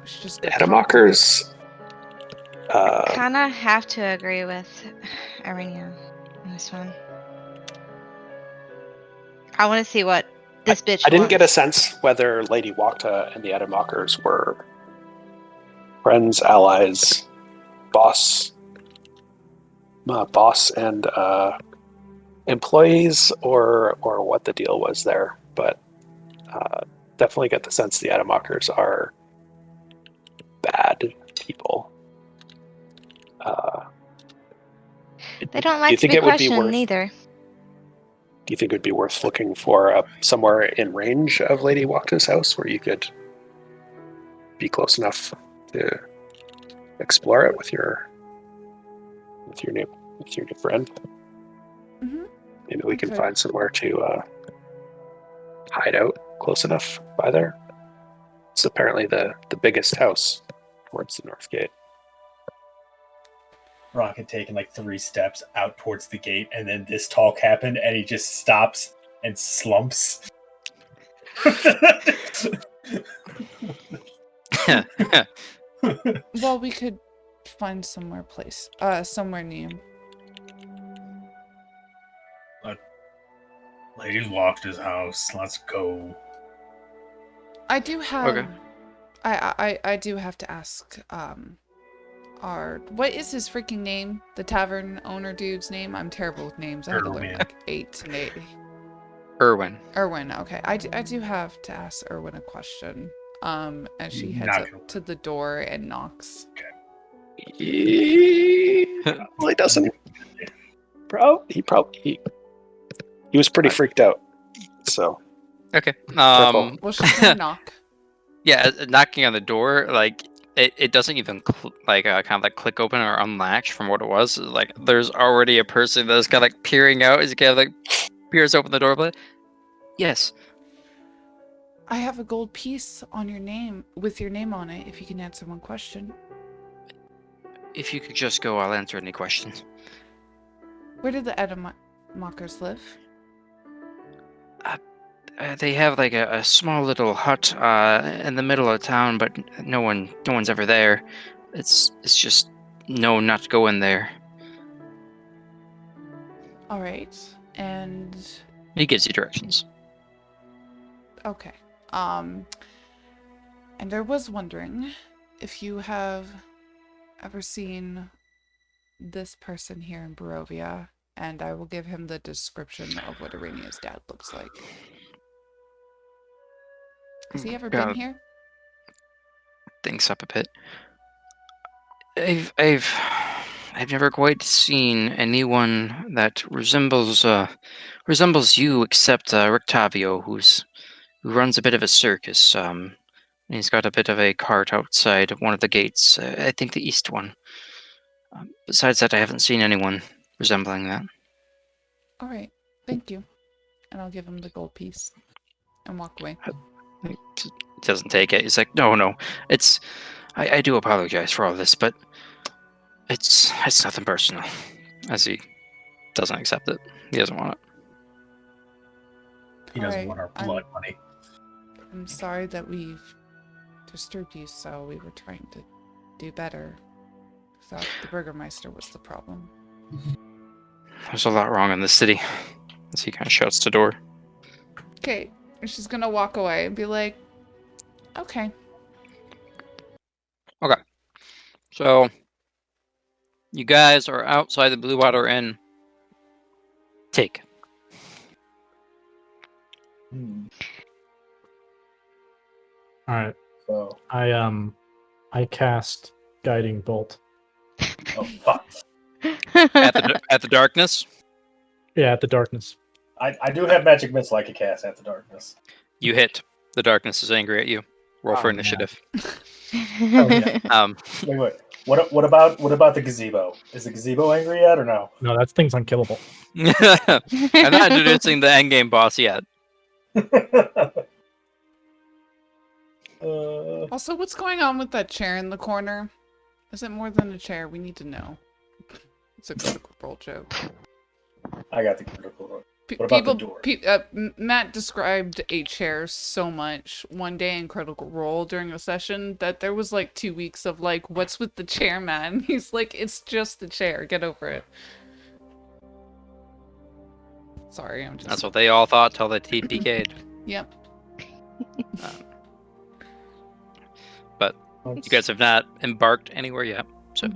We should just The go talk to them. Edamokers. Kind of have to agree with Aranea on this one. I want to see what this bitch I didn't get a wants. sense whether Lady Wakta and the Edamokers were friends, allies, boss and employees, or what the deal was there. But definitely get the sense the Edamokers are bad people. They don't do like you to think be it would be questioned worth? either. Do you think it would be worth looking for somewhere in range of Lady Wakta's house where you could be close enough to explore it with your new friend? Mhm. Maybe we can Okay. find somewhere to hide out close enough by there. It's apparently the biggest house towards the north gate. Rock had taken like 3 steps out towards the gate, and then this talk happened, and he just stops and slumps. Well, we could find somewhere new. Lady walked his house. Let's go. I do have. Okay. I do have to ask. What is his freaking name? The tavern owner dude's name? I'm terrible with names. I had to learn Erwin. like 8 and 8. Erwin. Erwin. Okay. I do have to ask Erwin a question. As she heads Knock. up to the door and knocks. He probably doesn't. He was pretty freaked out. So Okay. Careful. Well, she's gonna knock. Yeah, knocking on the door, like it doesn't even kind of like click open or unlatch from what it was. Like there's already a person that's kind of like peering out as he kind of like peers open the door. But yes, I have a gold piece on your name with your name on it. If you can answer one question. if you could just go, I'll answer any questions. Where did the Edamockers live? They have like a small little hut in the middle of town, but no one's ever there. It's just known not to go in there. All right, and He gives you directions. okay. And I was wondering if you have ever seen this person here in Barovia, and I will give him the description of what Arenea's dad looks like. Has he ever been here? Thinks up a bit. I've never quite seen anyone that resembles you except Rictavio, who runs a bit of a circus. He's got a bit of a cart outside one of the gates. I think the east one. Besides that, I haven't seen anyone resembling that. All right, thank you. And I'll give him the gold piece and walk away. He doesn't take it. He's like, no. It's. I do apologize for all this, but it's nothing personal. As he doesn't accept it. He doesn't want it. He doesn't want our blood money. I'm sorry that we've disturbed you, so we were trying to do better. Thought the Burgermeister was the problem. There's a lot wrong in this city. As he kind of shuts the door. Okay, she's gonna walk away and be like, okay. Okay. So, you guys are outside the Blue Water Inn. Take. All right. So I cast Guiding Bolt. oh fuck. At the darkness. Yeah, at the darkness. I do have magic missile I can cast at the darkness. You hit. The darkness is angry at you. Roll for initiative. Oh, yeah. Wait. What about the gazebo? Is the gazebo angry yet or no? No, that thing's unkillable. I'm not introducing the endgame boss yet. Also, what's going on with that chair in the corner? Is it more than a chair? We need to know. It's a critical role joke. I got the critical role. What about the door? Matt described a chair so much one day in Critical Role during a session that there was like 2 weeks of like, what's with the chair, man? He's like, it's just the chair. Get over it. Sorry, I'm just... That's what they all thought till they TPK'd. Yep. But you guys have not embarked anywhere yet, so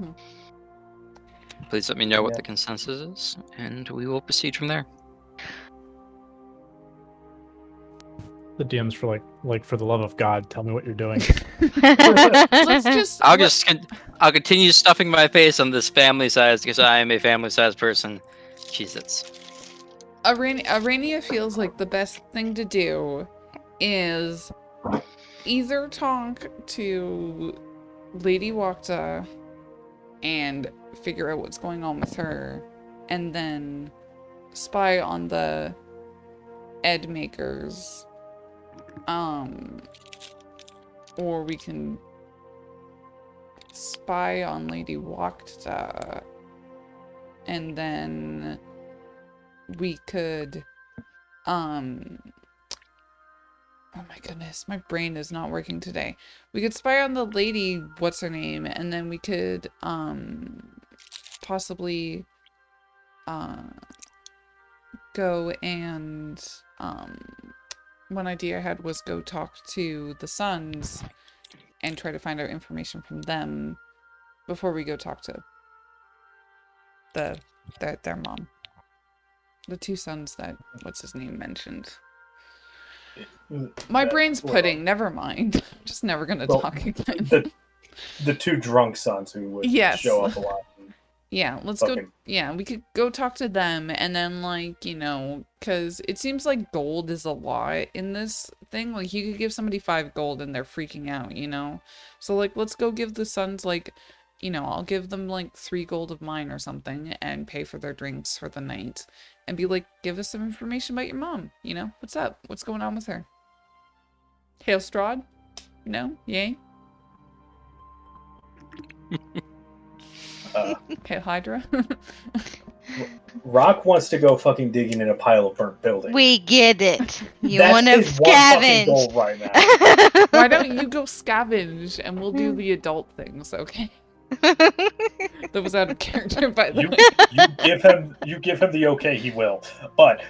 please let me know what the consensus is, and we will proceed from there. The DM's for like for the love of God, tell me what you're doing. I'll continue stuffing my face on this family size because I am a family sized person. Jesus. Aranea feels like the best thing to do is either talk to Lady Wakta and figure out what's going on with her, and then spy on the Ed makers. Or we can spy on Lady Wakta, and then we could, oh my goodness, my brain is not working today. We could spy on the lady, what's her name, and then we could, possibly, go and, one idea I had was go talk to the sons and try to find out information from them before we go talk to their mom. The two sons that what's his name mentioned. My brain's pudding. Never mind. I'm just never gonna talk again. The two drunk sons who would show up a lot. Yeah, let's go. Yeah, we could go talk to them, and then, like, you know, because it seems like gold is a lot in this thing. Like, you could give somebody 5 gold and they're freaking out, you know? So, like, let's go give the sons, like, you know, I'll give them, like, 3 gold of mine or something and pay for their drinks for the night. And be like, give us some information about your mom, you know? What's up? What's going on with her? Hail Strahd? No? Yay? Hey, Hydra. Rock wants to go fucking digging in a pile of burnt buildings. We get it. You That's want to his one fucking scavenge. goal right now. Why don't you go scavenge and we'll do the adult things, okay? That was out of character, by the way. You give him the okay, he will. But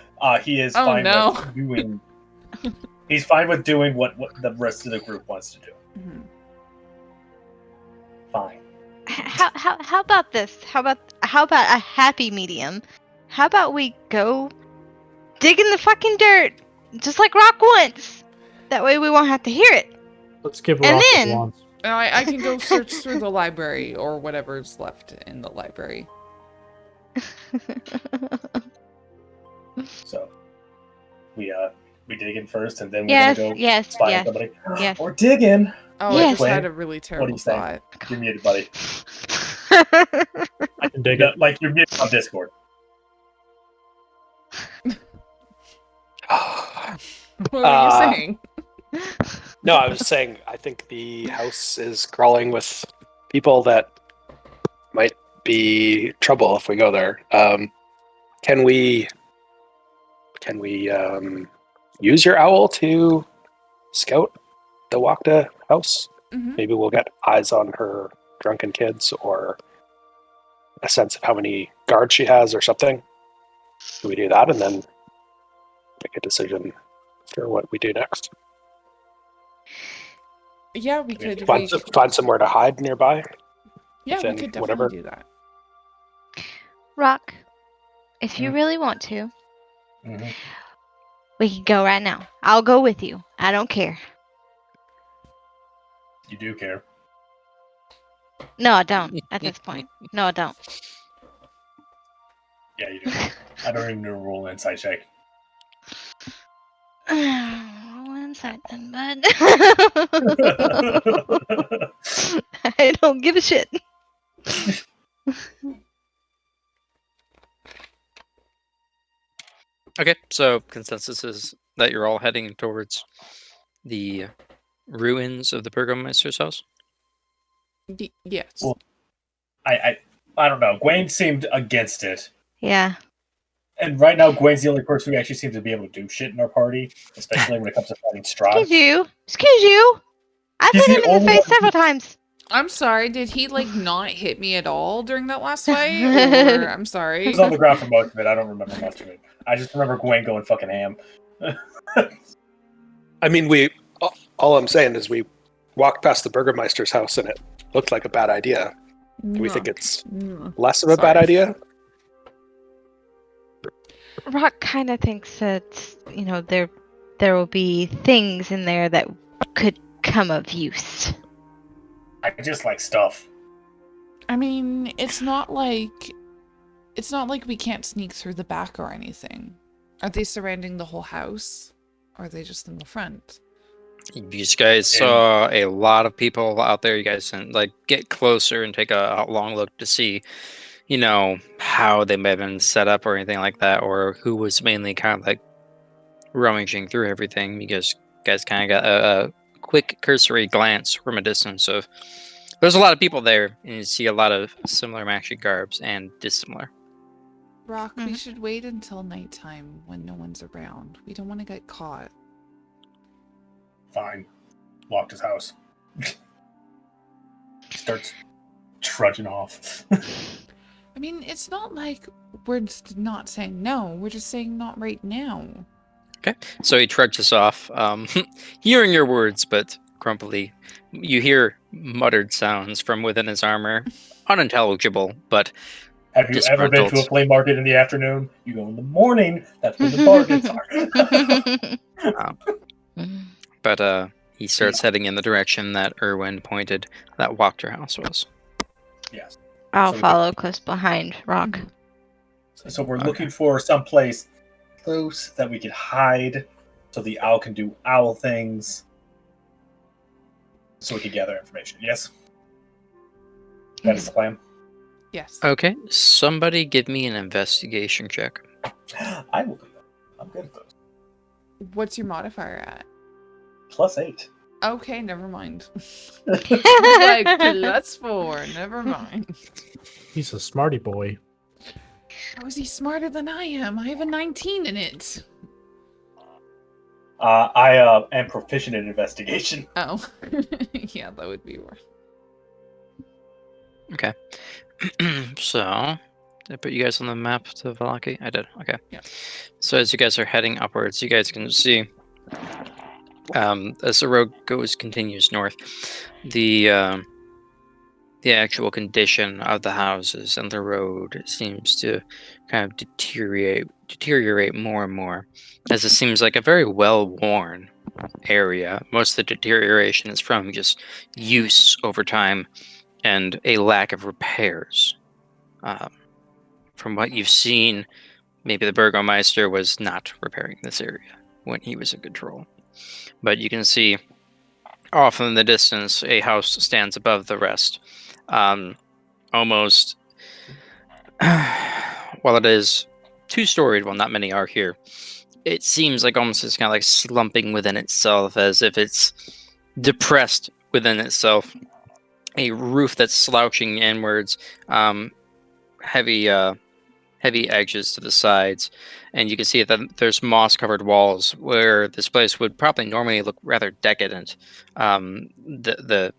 he is fine with doing. He's fine with doing what the rest of the group wants to do. Mm-hmm. Fine. How about this? How about a happy medium? How about we go dig in the fucking dirt, just like Rock wants? That way we won't have to hear it. Let's give And Rock then- what he wants. I can go search through the library or whatever's left in the library. So we dig in first, and then we're Yes, gonna go yes, spy on yes, somebody. yes. Or dig in. Oh, Yes. I just had a really What do terrible you think? thought. You're muted, buddy. I can dig it. Like you're muted on Discord. What are you saying? No, I was saying I think the house is crawling with people that might be trouble if we go there. Can we use your owl to scout the Wakta house? Mm-hmm. Maybe we'll get eyes on her drunken kids or a sense of how many guards she has or something. Can we do that and then make a decision for what we do next? Yeah, we could. Find somewhere to hide nearby. Yeah, we within could definitely whatever. do that. Rock, if you really want to, Mm-hmm. we can go right now. I'll go with you. I don't care. You do care. No, I don't. At this point, no, I don't. Yeah, you do. I don't even know a roll insight check. Roll insight then, bud. I don't give a shit. Okay, so consensus is that you're all heading towards the ruins of the Burgomeister's house? Yes. Well, I don't know. Gawain seemed against it. Yeah. And right now, Gwen's the only person who actually seems to be able to do shit in our party, especially when it comes to fighting Strahd. Excuse you. Excuse you. I've He's hit the him in the only face one- several times. I'm sorry, did he not hit me at all during that last fight? Or I'm He sorry. was on the ground for most of it. I don't remember much of it. I just remember Gwen going fucking ham. I mean, all I'm saying is we walked past the Burgermeister's house and it looked like a bad idea. Do we think it's less of a bad Sorry. idea? Rock kind of thinks that, there will be things in there that could come of use. I just like stuff. I mean, it's not like we can't sneak through the back or anything. Are they surrounding the whole house? Or are they just in the front? You guys saw a lot of people out there. You guys can get closer and take a long look to see, how they may have been set up or anything like that, or who was mainly kind of rummaging through everything. You guys kind of got a quick cursory glance from a distance of there's a lot of people there, and you see a lot of similar magic garbs and dissimilar. Rock, we should wait until nighttime when no one's around. We don't want to get caught. Fine. Locked his house. Starts trudging off. I mean, it's not like we're just not saying no. We're just saying not right now. Okay, so he trudges off, hearing your words, but grumpily. You hear muttered sounds from within his armor. Unintelligible, but Have you ever been to a flea market in the afternoon? You go in the morning. That's when the bargains are. But he starts heading in the direction that Erwin pointed that Wachter house was. Yes. I'll So we follow close behind Rock. So we're looking for some place close that we could hide, so the owl can do owl things, so we can gather information. Yes, that is the plan. Yes. Okay, somebody give me an investigation check. I will do that. I'm good at those. What's your modifier at? +8. Okay, never mind. Like, +4, never mind. He's a smarty boy. How is he smarter than I am? I have a 19 in it. I am proficient in investigation. Oh. Yeah, that would be worse. Okay. So, did I put you guys on the map to Valaki? I did. Okay. Yeah. So as you guys are heading upwards, you guys can see, as the road continues north, the actual condition of the houses and the road seems to kind of deteriorate more and more, as it seems like a very well-worn area. Most of the deterioration is from just use over time and a lack of repairs. From what you've seen, maybe the Burgomeister was not repairing this area when he was in control. But you can see off in the distance, a house stands above the rest. Almost, while it is two-storied, well, not many are here, it seems like almost it's kind of like slumping within itself, as if it's depressed within itself. A roof that's slouching inwards, heavy edges to the sides, and you can see that there's moss-covered walls where this place would probably normally look rather decadent. The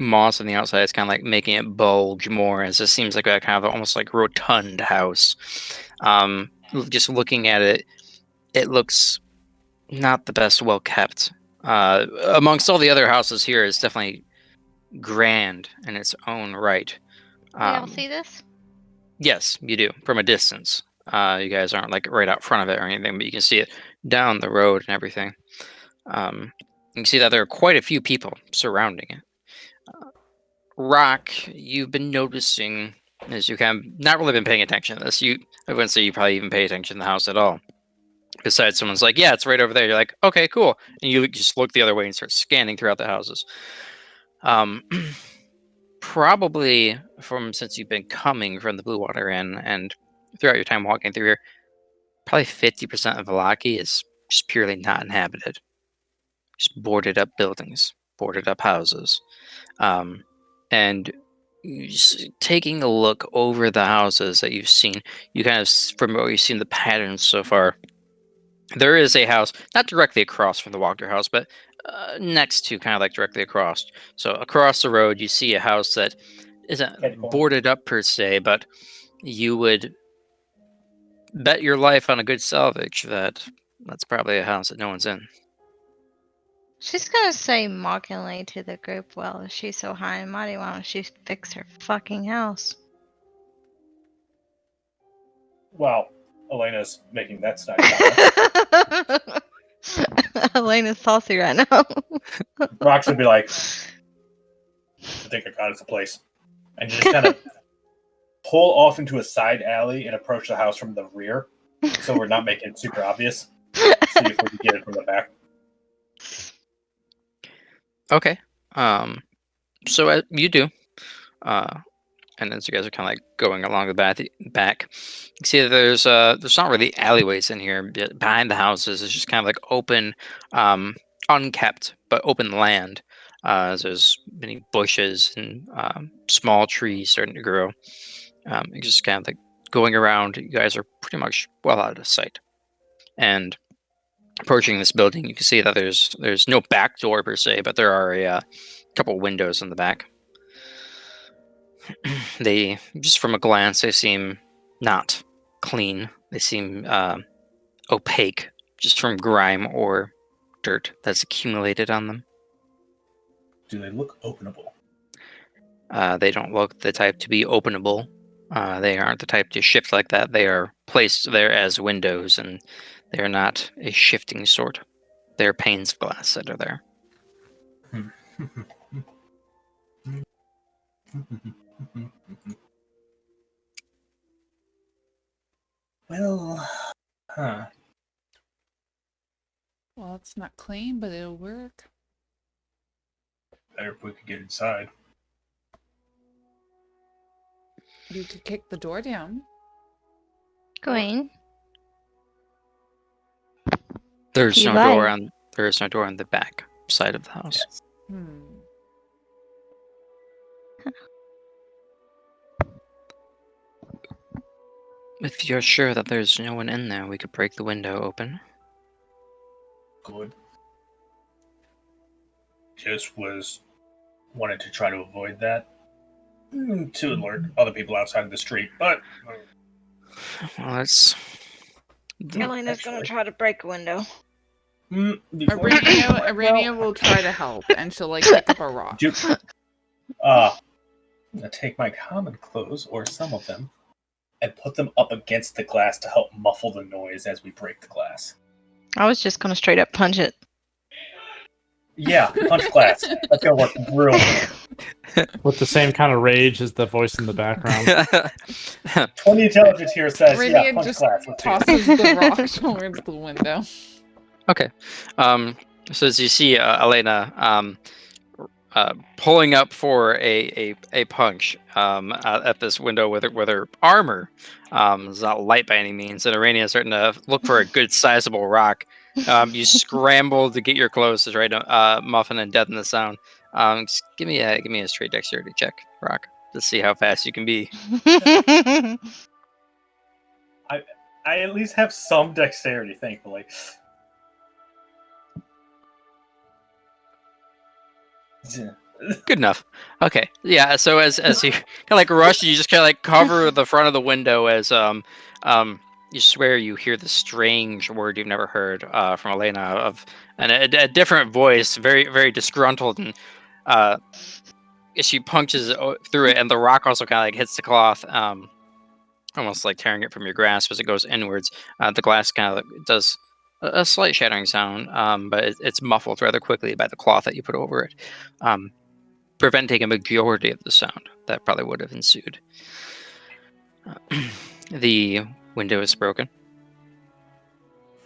moss on the outside is kind of like making it bulge more, as it seems like a kind of almost like rotund house. Just looking at it, it looks not the best well kept. Amongst all the other houses here, it's definitely grand in its own right. We all see this? Yes, you do, from a distance. You guys aren't like right out front of it or anything, but you can see it down the road and everything. You can see that there are quite a few people surrounding it. Rock, you've been noticing, as you kind of not really been paying attention to this. I wouldn't say you probably even pay attention to the house at all. Besides, someone's like, "Yeah, it's right over there." You're like, "Okay, cool," and you just look the other way and start scanning throughout the houses. Probably since you've been coming from the Blue Water Inn and throughout your time walking through here, probably 50% of Valaki is just purely not inhabited. Just boarded up buildings, boarded up houses. And just taking a look over the houses that you've seen, you kind of, from what you've seen, the patterns so far, there is a house, not directly across from the Walker house, but next to, kind of like directly across. So across the road, you see a house that isn't boarded up per se, but you would bet your life on a good salvage that's probably a house that no one's in. She's gonna say mockingly to the group, well, if she's so high and mighty, why don't she fix her fucking house? Well, Elena's making that snide comment. Elena's saucy right now. Rox would be like, I think I got us a place. And just kind of pull off into a side alley and approach the house from the rear, so we're not making it super obvious. See if we can get it from the back. Okay. So you do. And as you guys are kind of like going along the back, you can see that there's not really alleyways in here. Behind the houses, it's just kind of like open, unkept but open land. There's many bushes and small trees starting to grow. It's just kind of like going around. You guys are pretty much well out of sight. And approaching this building, you can see that there's no back door per se, but there are a couple windows in the back. They, just from a glance, they seem not clean. They seem opaque, just from grime or dirt that's accumulated on them. Do they look openable? They don't look the type to be openable. They aren't the type to shift like that. They are placed there as windows, and they are not a shifting sort. They are panes of glass that are there. Well, Well, it's not clean, but it'll work. better if we could get inside. You could kick the door down. Gawain. There's no door on the back. side of the house. Yes. If you're sure that there's no one in there, we could break the window open. Good. Just wanted to try to avoid that. To alert other people outside of the street, but Well, it's... Elena's gonna try to break a window. Aranea will try to help, and she'll pick up a rock. I'm gonna take my common clothes, or some of them, and put them up against the glass to help muffle the noise as we break the glass. I was just gonna straight up punch it. Yeah, punch glass. That's gonna work real good. With the same kind of rage as the voice in the background. 20 intelligence here says, Aranea punch just glass. tosses the rock towards the window. Okay. So as you see Elena pulling up for a punch at this window with her armor, it's not light by any means, and Aranea is starting to look for a good sizable rock. You scramble to get your clothes to try to muffin and deaden the sound. Just give me a straight dexterity check, Rock, to see how fast you can be. I at least have some dexterity, thankfully. Good enough. Okay. Yeah. So as you kind of rush, you just kind of cover the front of the window as you swear you hear the strange word you've never heard from Elena of a different voice, very very disgruntled, and she punches through it, and the rock also kind of hits the cloth, almost tearing it from your grasp as it goes inwards. The glass kind of does a slight shattering sound, but it's muffled rather quickly by the cloth that you put over it, preventing a majority of the sound that probably would have ensued. The window is broken,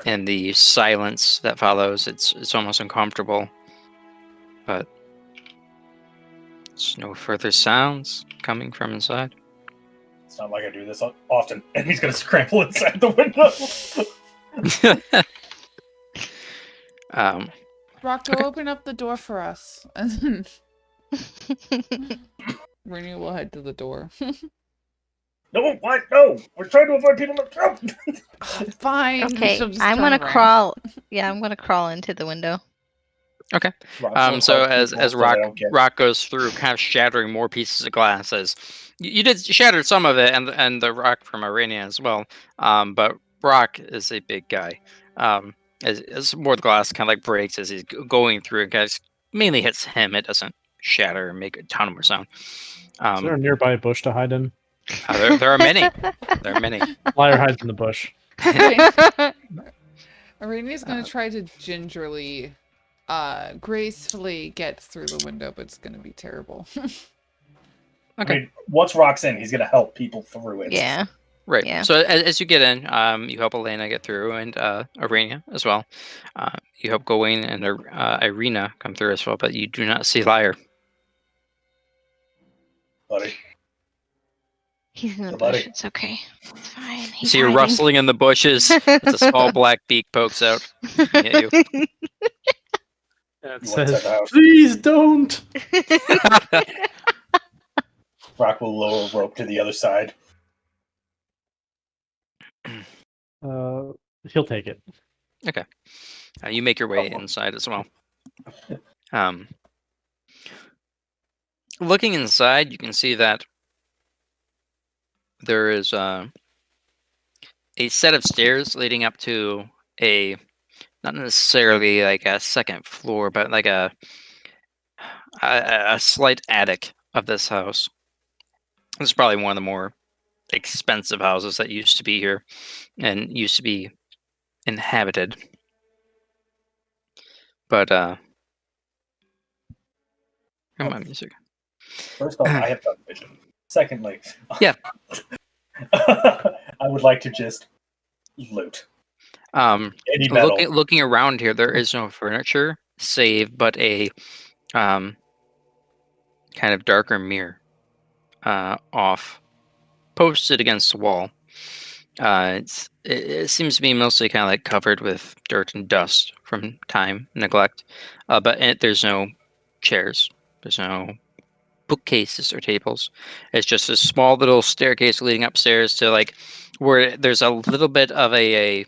and the silence that follows, it's almost uncomfortable, but there's no further sounds coming from inside. It's not like I do this often, and he's gonna scramble inside the window. Rock, go open up the door for us. And Rainier will head to the door. No, what? No! We're trying to avoid people. Fine. Okay, I'm gonna crawl. Yeah, I'm gonna crawl into the window. Okay. So as Rock goes through, kind of shattering more pieces of glass, as you shattered some of it, and the rock from Aranea as well. But Rock is a big guy. As more of the glass kind of breaks as he's going through, it guys mainly hits him. It doesn't shatter and make a ton more sound. Is there a nearby bush to hide in? There are many. There are many. Lyre hides in the bush. Arena's gonna try to gingerly, gracefully get through the window, but it's gonna be terrible. Okay. I mean, once Rock's in, he's gonna help people through it. Yeah. Right. Yeah. So as you get in, you help Elena get through, and Aranea as well. You help Gowain and Irina come through as well, but you do not see Lyre. Buddy. He's in the Buddy. bush. It's okay. It's fine. You He's see her hiding. rustling in the bushes. It's a small black beak pokes out. At you. It You says, want to the house? please don't! Rock will lower a rope to the other side. He'll take it. Okay. You make your way inside as well. Looking inside, you can see that there is a set of stairs leading up to not necessarily like a second floor, but like a slight attic of this house. This is probably one of the more expensive houses that used to be here and used to be inhabited. But come on, music. First off, I have dark vision. Secondly, Yeah. I would like to just loot. Any metal. Looking around here, there is no furniture save but a kind of darker mirror posted against the wall. It seems to be mostly kind of like covered with dirt and dust from time neglect, but there's no chairs, there's no bookcases or tables. It's just a small little staircase leading upstairs to like where there's a little bit of a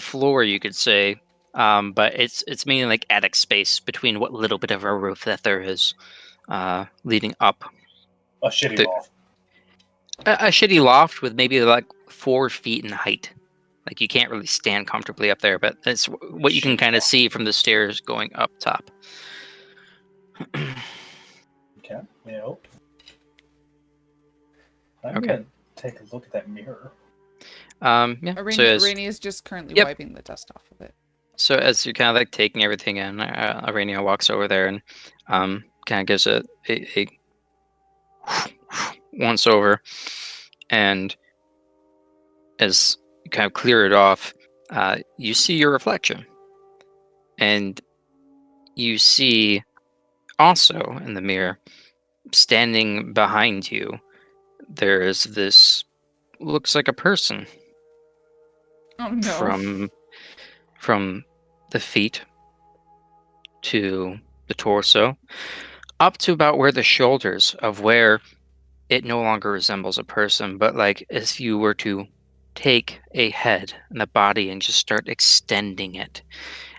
floor, you could say, but it's mainly like attic space between what little bit of a roof that there is, leading up. A shitty The- loft. a shitty loft with maybe like 4 feet in height. Like you can't really stand comfortably up there, but that's what you can kind of see from the stairs going up top. Okay. Yep. I'm Okay. gonna take a look at that mirror. Yeah. Aranea is just currently Yep. wiping the dust off of it. So as you're kind of like taking everything in, Aranea walks over there and kind of gives a once over, and as you kind of clear it off, you see your reflection, and you see also in the mirror, standing behind you, there is this looks like a person Oh no. from the feet to the torso, up to about where the shoulders of where it no longer resembles a person, but like if you were to take a head and a body and just start extending it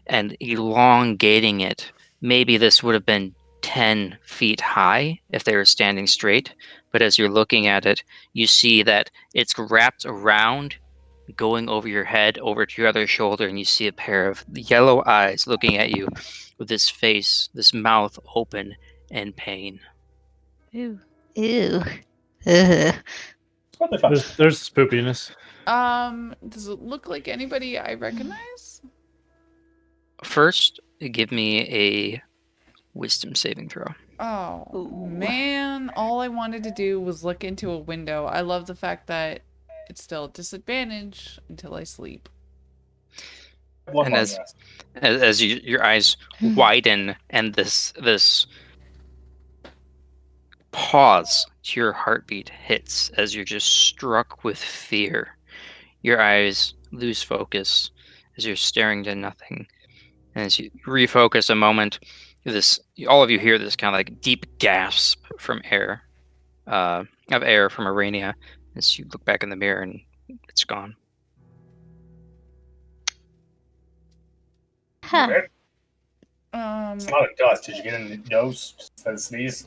and elongating it, maybe this would have been 10 feet high if they were standing straight. But as you're looking at it, you see that it's wrapped around, going over your head, over to your other shoulder, and you see a pair of yellow eyes looking at you with this face, this mouth open in pain. Ew. Ew. Ugh. It's probably fine. There's spoopiness. Does it look like anybody I recognize? First, give me a wisdom saving throw. Oh, Ooh. man. All I wanted to do was look into a window. I love the fact that it's still a disadvantage until I sleep. One And more, as yes. your eyes widen and this pause to your heartbeat hits as you're just struck with fear. Your eyes lose focus as you're staring to nothing. And as you refocus a moment, all of you hear this kind of like deep gasp from air from Aranea as you look back in the mirror and it's gone. Huh. Okay. It's not a dust. Did you get in the nose? Instead of sneeze?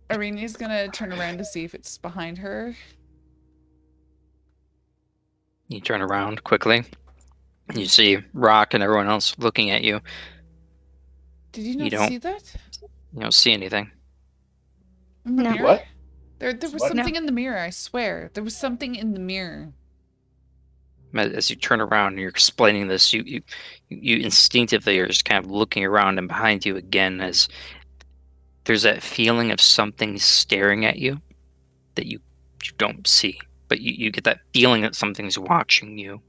Arena's gonna turn around to see if it's behind her. You turn around quickly. You see Rock and everyone else looking at you. Did you not don't- see that? You don't see anything. In the No. mirror? What? There was What? something in the mirror, I swear. There was something in the mirror. As you turn around and you're explaining this, you instinctively are just kind of looking around and behind you again as there's that feeling of something staring at you that you don't see, but you get that feeling that something's watching you.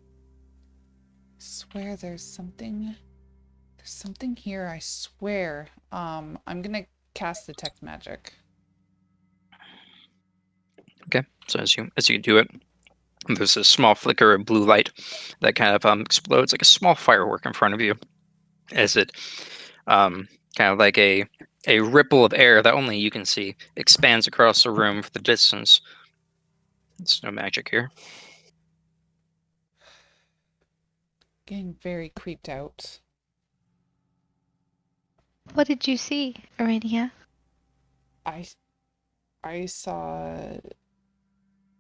I swear there's something here, I swear. I'm gonna cast Detect Magic. Okay, so as you do it, there's a small flicker of blue light that kind of explodes like a small firework in front of you, as it kind of like a ripple of air that only you can see expands across the room for the distance. There's no magic here. Getting very creeped out. What did you see, Aranea? I saw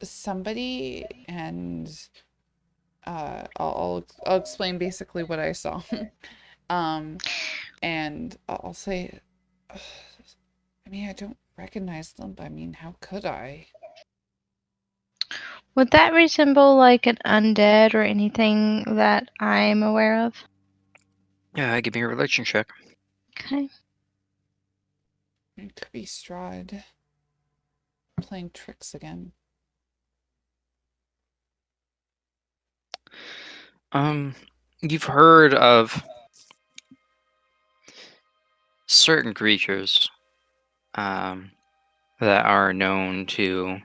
somebody, and I'll explain basically what I saw. And I'll say, I mean, I don't recognize them, but I mean, how could I? Would that resemble like an undead or anything that I'm aware of? Yeah, give me a religion check. Okay. It could be Strahd playing tricks again. You've heard of certain creatures that are known to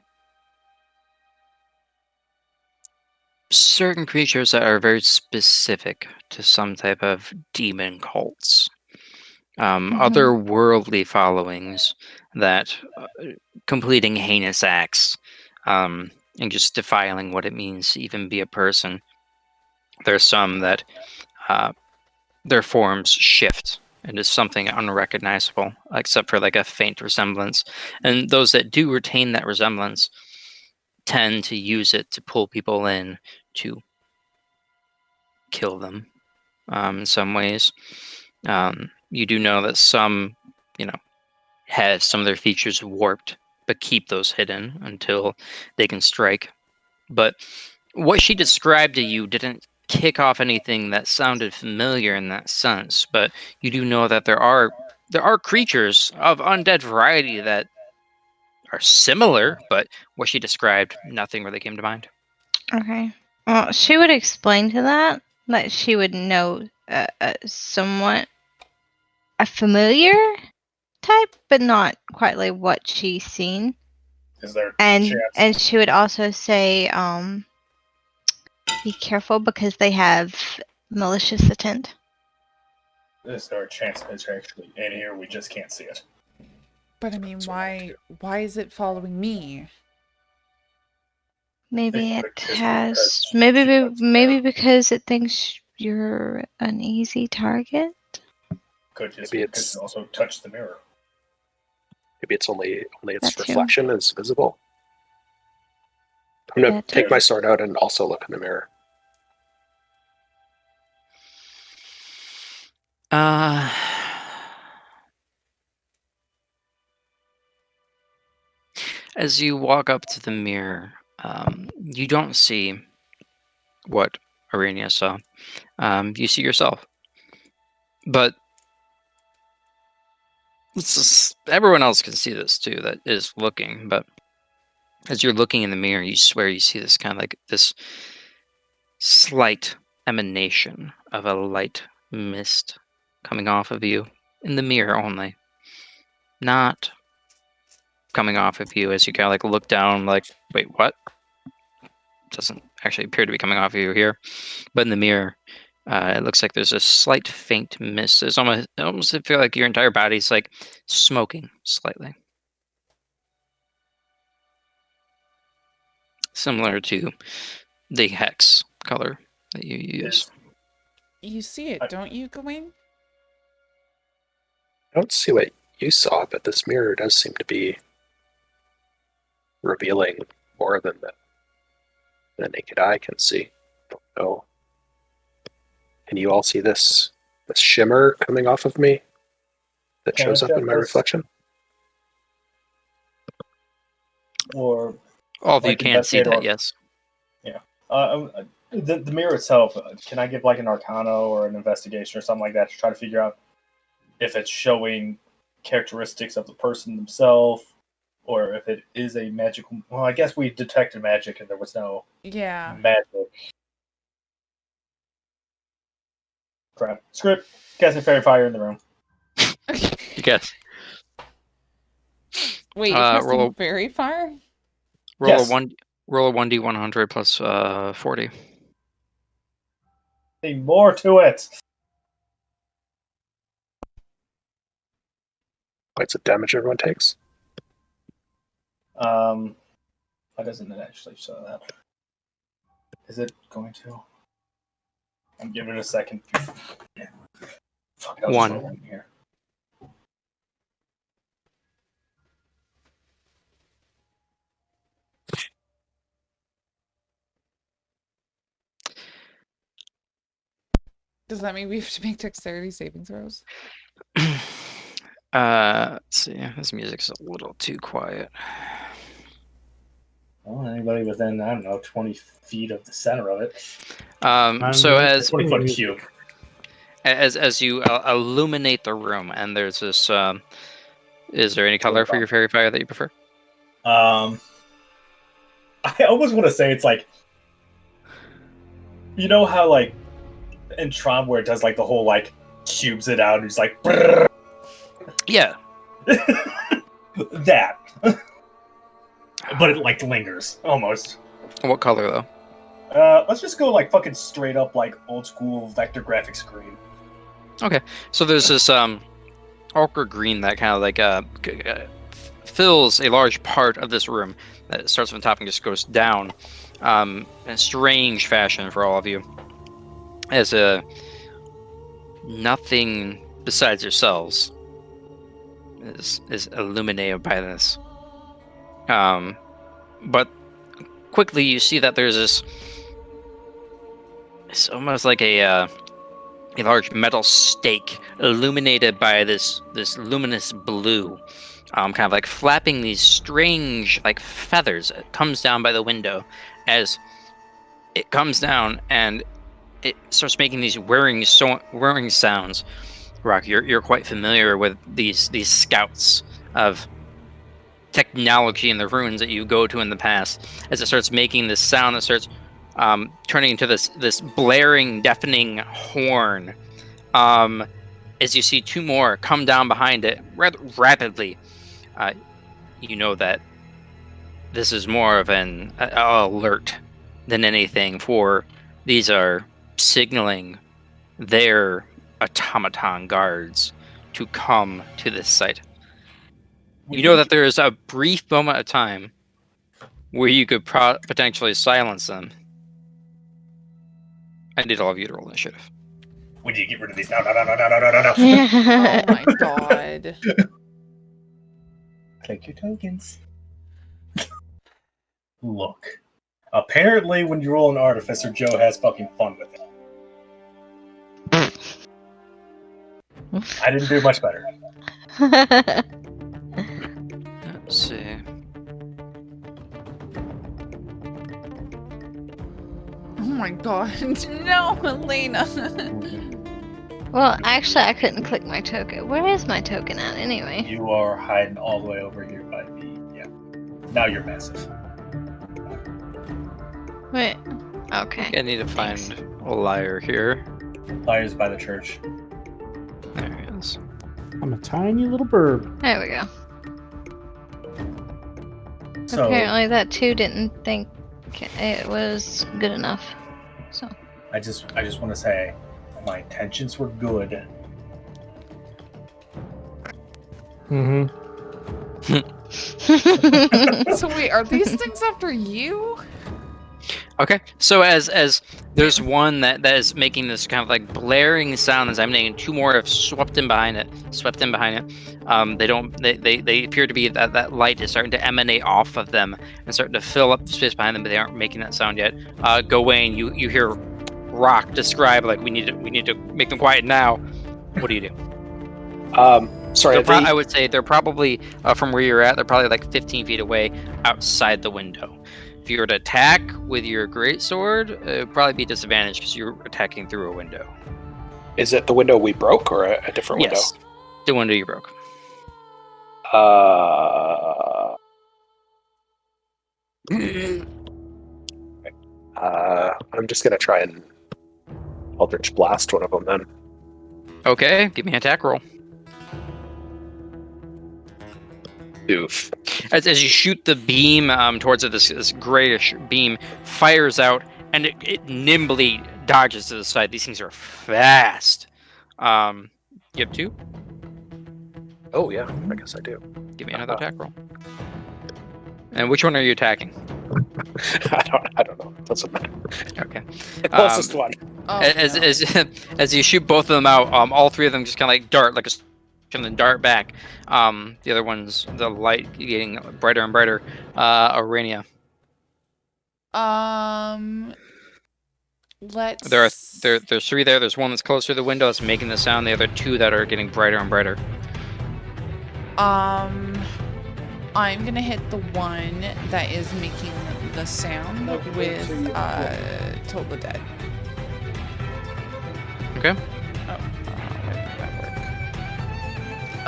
certain creatures that are very specific to some type of demon cults. Otherworldly followings that completing heinous acts and just defiling what it means to even be a person. There's some that their forms shift into something unrecognizable, except for like a faint resemblance. And those that do retain that resemblance tend to use it to pull people in to kill them in some ways. You do know that some, have some of their features warped, but keep those hidden until they can strike. But what she described to you didn't kick off anything that sounded familiar in that sense, but you do know that there are creatures of undead variety that are similar, but what she described, nothing really came to mind. Okay. Well, she would explain to that she would know somewhat a familiar type, but not quite like what she's seen. Is there and she would also say, be careful because they have malicious intent. Is there a chance it's actually in here? We just can't see it. But I mean, why is it following me? Maybe it has. Maybe because it thinks you're an easy target. Could just because it also touch the mirror. Maybe it's only its That too. reflection is visible. I'm gonna take my sword out and also look in the mirror. As you walk up to the mirror, you don't see what Aranea saw. You see yourself. But everyone else can see this too that is looking. But as you're looking in the mirror, you swear you see this kind of like this slight emanation of a light mist coming off of you in the mirror only. Not coming off of you as you kind of like look down like, wait, what? Doesn't actually appear to be coming off of you here. But in the mirror, it looks like there's a slight faint mist. It's almost feel like your entire body's like smoking slightly. Similar to the hex color that you use. You see it, don't you, Gowain? I don't see what you saw, but this mirror does seem to be revealing more than the naked eye can see. I don't know. Can you all see this shimmer coming off of me that shows up in my reflection? Or all of you can see that, yes. Yeah. The mirror itself, can I give like an arcana or an investigation or something like that to try to figure out if it's showing characteristics of the person themselves, or if it is a magical... Well, I guess we detected magic and there was no magic. Crap. Script. Casting Fairy Fire in the room. You guess. Wait, you casting Fairy Fire? Roll a 1d100 plus 40. Need more to it. What's the damage everyone takes? Why doesn't it actually show that? Is it going to? I'm giving it a second. Yeah. Fuck, I'll just roll in here. Does that mean we have to make dexterity saving throws? Let's see. This music's a little too quiet. Well, anybody within, I don't know, 20 feet of the center of it. So as 20 foot cube. As you illuminate the room, and there's this. Is there any color for your fairy fire that you prefer? I almost want to say it's like, you know how like in Tron where it does like the whole like cubes it out and it's like. Brrr. Yeah. That. But it like lingers almost. What color though? Let's just go like fucking straight up like old school vector graphics screen. Okay, so there's this ochre green that kind of like fills a large part of this room. That starts from the top and just goes down in a strange fashion for all of you. As nothing besides yourselves is illuminated by this. But quickly you see that there's this. It's almost like a large metal stake illuminated by this luminous blue, kind of like flapping these strange like feathers. It comes down by the window. As it comes down and it starts making these whirring sounds. Rock, you're quite familiar with these scouts of technology in the ruins that you go to in the past. As it starts making this sound that starts turning into this blaring, deafening horn. As you see two more come down behind it rather rapidly, you know that this is more of an alert than anything, for these are signaling their automaton guards to come to this site. You know that there is a brief moment of time where you could potentially silence them. I need all of you to roll initiative. We need to get rid of these. No. Oh my god. Take your tokens. Look. Apparently, when you roll an Artificer, Joe has fucking fun with it. I didn't do much better. Let's see. Oh my god. No, Elena. Well, actually, I couldn't click my token. Where is my token at, anyway? You are hiding all the way over here by me. Yeah. Now you're massive. Wait. Okay. I need to find a Lyre here. Lyre's by the church. There he is. I'm a tiny little bird. There we go. So, Apparently that 2 didn't think it was good enough. So. I just want to say, my intentions were good. Mm-hmm. So wait, are these things after you? Okay, so as there's one that is making this kind of like blaring sound as I'm naming, two more have swept in behind it. They appear to be that light is starting to emanate off of them and starting to fill up the space behind them, but they aren't making that sound yet. Gowain, you hear Rock describe like we need to make them quiet now. What do you do? Sorry, I would say they're probably from where you're at. They're probably like 15 feet away outside the window. If you were to attack with your greatsword, it would probably be disadvantaged because you're attacking through a window. Is it the window we broke or a different window? Yes, the window you broke. I'm just gonna try and Eldritch Blast one of them then. Okay, give me an attack roll. Oof. As you shoot the beam towards it, this grayish beam fires out, and it nimbly dodges to the side. These things are fast. You have 2? Oh yeah, I guess I do. Give me another attack roll. And which one are you attacking? I don't know. Doesn't matter. Okay. The closest one. Oh, As you shoot both of them out, all 3 of them just kind of like dart like a and then dart back. The other one's the light getting brighter and brighter. Aranea. There's 3 there. There's one that's closer to the window that's making the sound. The other 2 that are getting brighter and brighter. I'm gonna hit the one that is making the sound with Toll the Dead. Okay. Why didn't that work?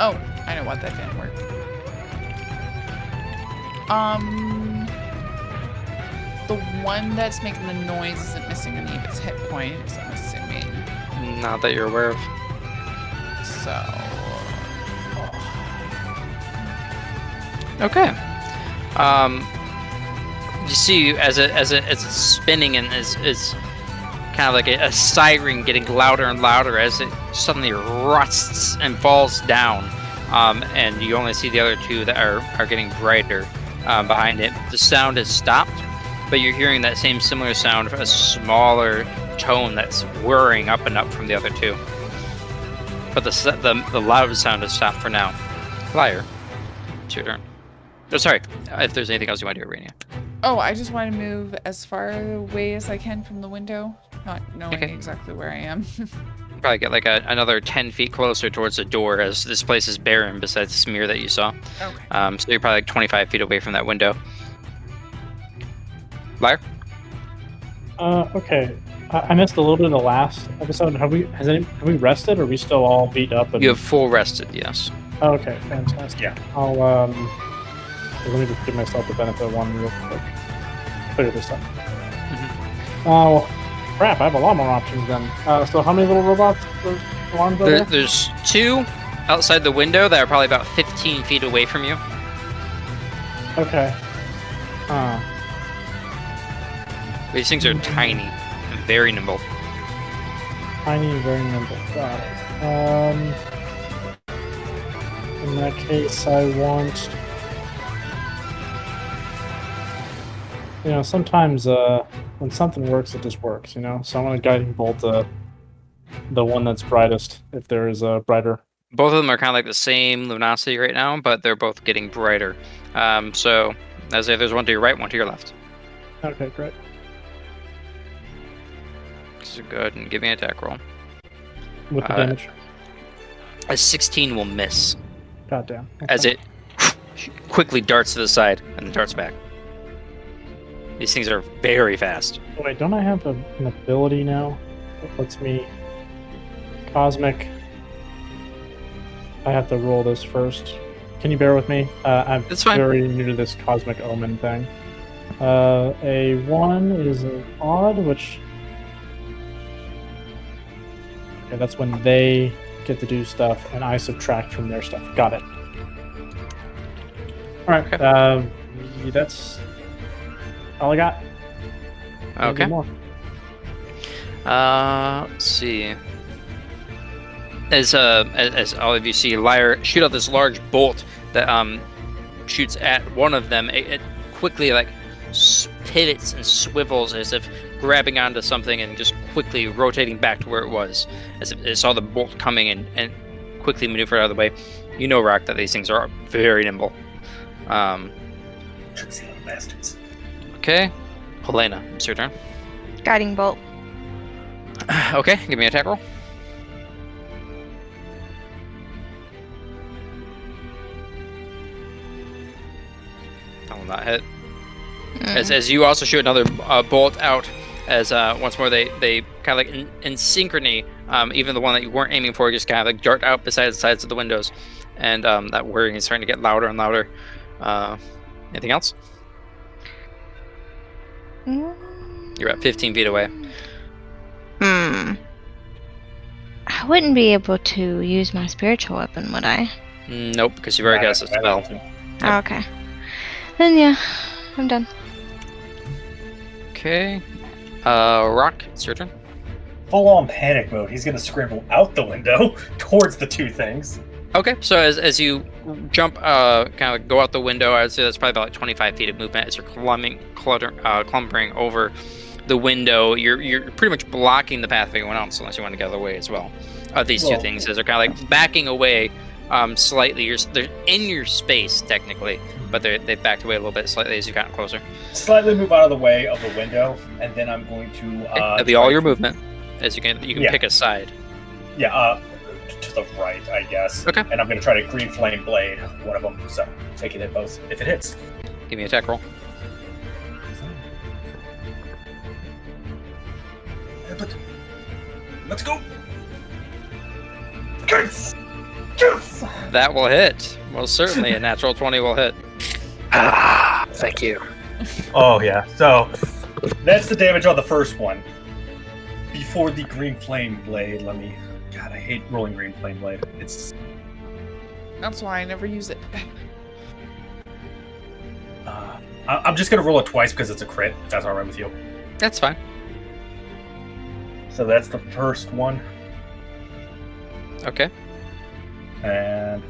Oh, I know what, that didn't work. The one that's making the noise isn't missing any of its hit points, I'm assuming. Not that you're aware of. So... Okay. you see as it's spinning and is kind of like a siren getting louder and louder as it suddenly rusts and falls down. And you only see the other two that are getting brighter behind it. The sound has stopped, but you're hearing that same similar sound of a smaller tone that's whirring up and up from the other two. But the loud sound has stopped for now. Lyre, it's your turn. Oh, sorry. If there's anything else you want to do, Aranea. Oh, I just want to move as far away as I can from the window, not knowing exactly where I am. Probably get like another 10 feet closer towards the door, as this place is barren besides the smear that you saw. Okay. So you're probably like 25 feet away from that window. Lyre? Okay. I missed a little bit of the last episode. Have we rested, or are we still all beat up? You have full rested, yes. Oh, okay, fantastic. Yeah. I'll let me just give myself the benefit of one real quick. Clear this up. Oh, crap! I have a lot more options then. So how many little robots alarms are there? There's two outside the window that are probably about 15 feet away from you. Okay. These things are tiny and very nimble. Tiny and very nimble. Got it. In that case, I want... sometimes when something works, it just works, So I'm going to guiding bolt the one that's brightest, if there is a brighter. Both of them are kind of like the same luminosity right now, but they're both getting brighter. So, as if there's one to your right, one to your left. Okay, great. So go ahead and give me an attack roll. With the damage? A 16 will miss. Goddamn. Okay. As it quickly darts to the side and then darts back. These things are very fast. Wait, don't I have an ability now that lets me... Cosmic... I have to roll this first. Can you bear with me? I'm very new to this Cosmic Omen thing. A 1 is an odd, which... Okay, that's when they get to do stuff, and I subtract from their stuff. Got it. Alright, Okay. That's all I got. Okay. More. Let's see. As all of you see, Lyre shoot out this large bolt that shoots at one of them. It quickly pivots and swivels as if grabbing onto something and just quickly rotating back to where it was, as if it saw the bolt coming and quickly maneuvered out of the way. You know, Rock, that these things are very nimble. Tricksy little bastards. Okay, Elena, it's your turn. Guiding bolt. Okay, give me an attack roll. That will not hit. As you also shoot another bolt out, as once more they kind of like in synchrony, even the one that you weren't aiming for just kind of like dart out beside the sides of the windows, and that whirring is starting to get louder and louder. Anything else? You're at 15 feet away. I wouldn't be able to use my spiritual weapon, would I? Nope, because you've already cast a spell. Oh, okay. Then yeah, I'm done. Okay. Rock, it's your turn. Full on panic mode. He's gonna scramble out the window towards the two things. Okay, so as you jump, kind of go out the window, I'd say that's probably about 25 feet of movement as you're clumpering over the window. You're pretty much blocking the path of anyone else, unless you want to get out of the way as well. These two things, as they're kind of like backing away slightly. They're in your space technically, but they've backed away a little bit slightly as you've gotten closer. Slightly move out of the way of the window, and then I'm going to. That'll be all your movement, as you can pick a side. Yeah, to the right, I guess. Okay. And I'm going to try to green flame blade one of them, so take it hit both if it hits. Give me an attack roll. But let's go. Yes! That will hit. Most certainly, a natural 20 will hit. Thank you. Oh yeah. So that's the damage on the first one. Before the green flame blade, God, I hate rolling green flame blade. That's why I never use it. I'm just gonna roll it twice because it's a crit. If that's all right with you. That's fine. So that's the first one. Okay. And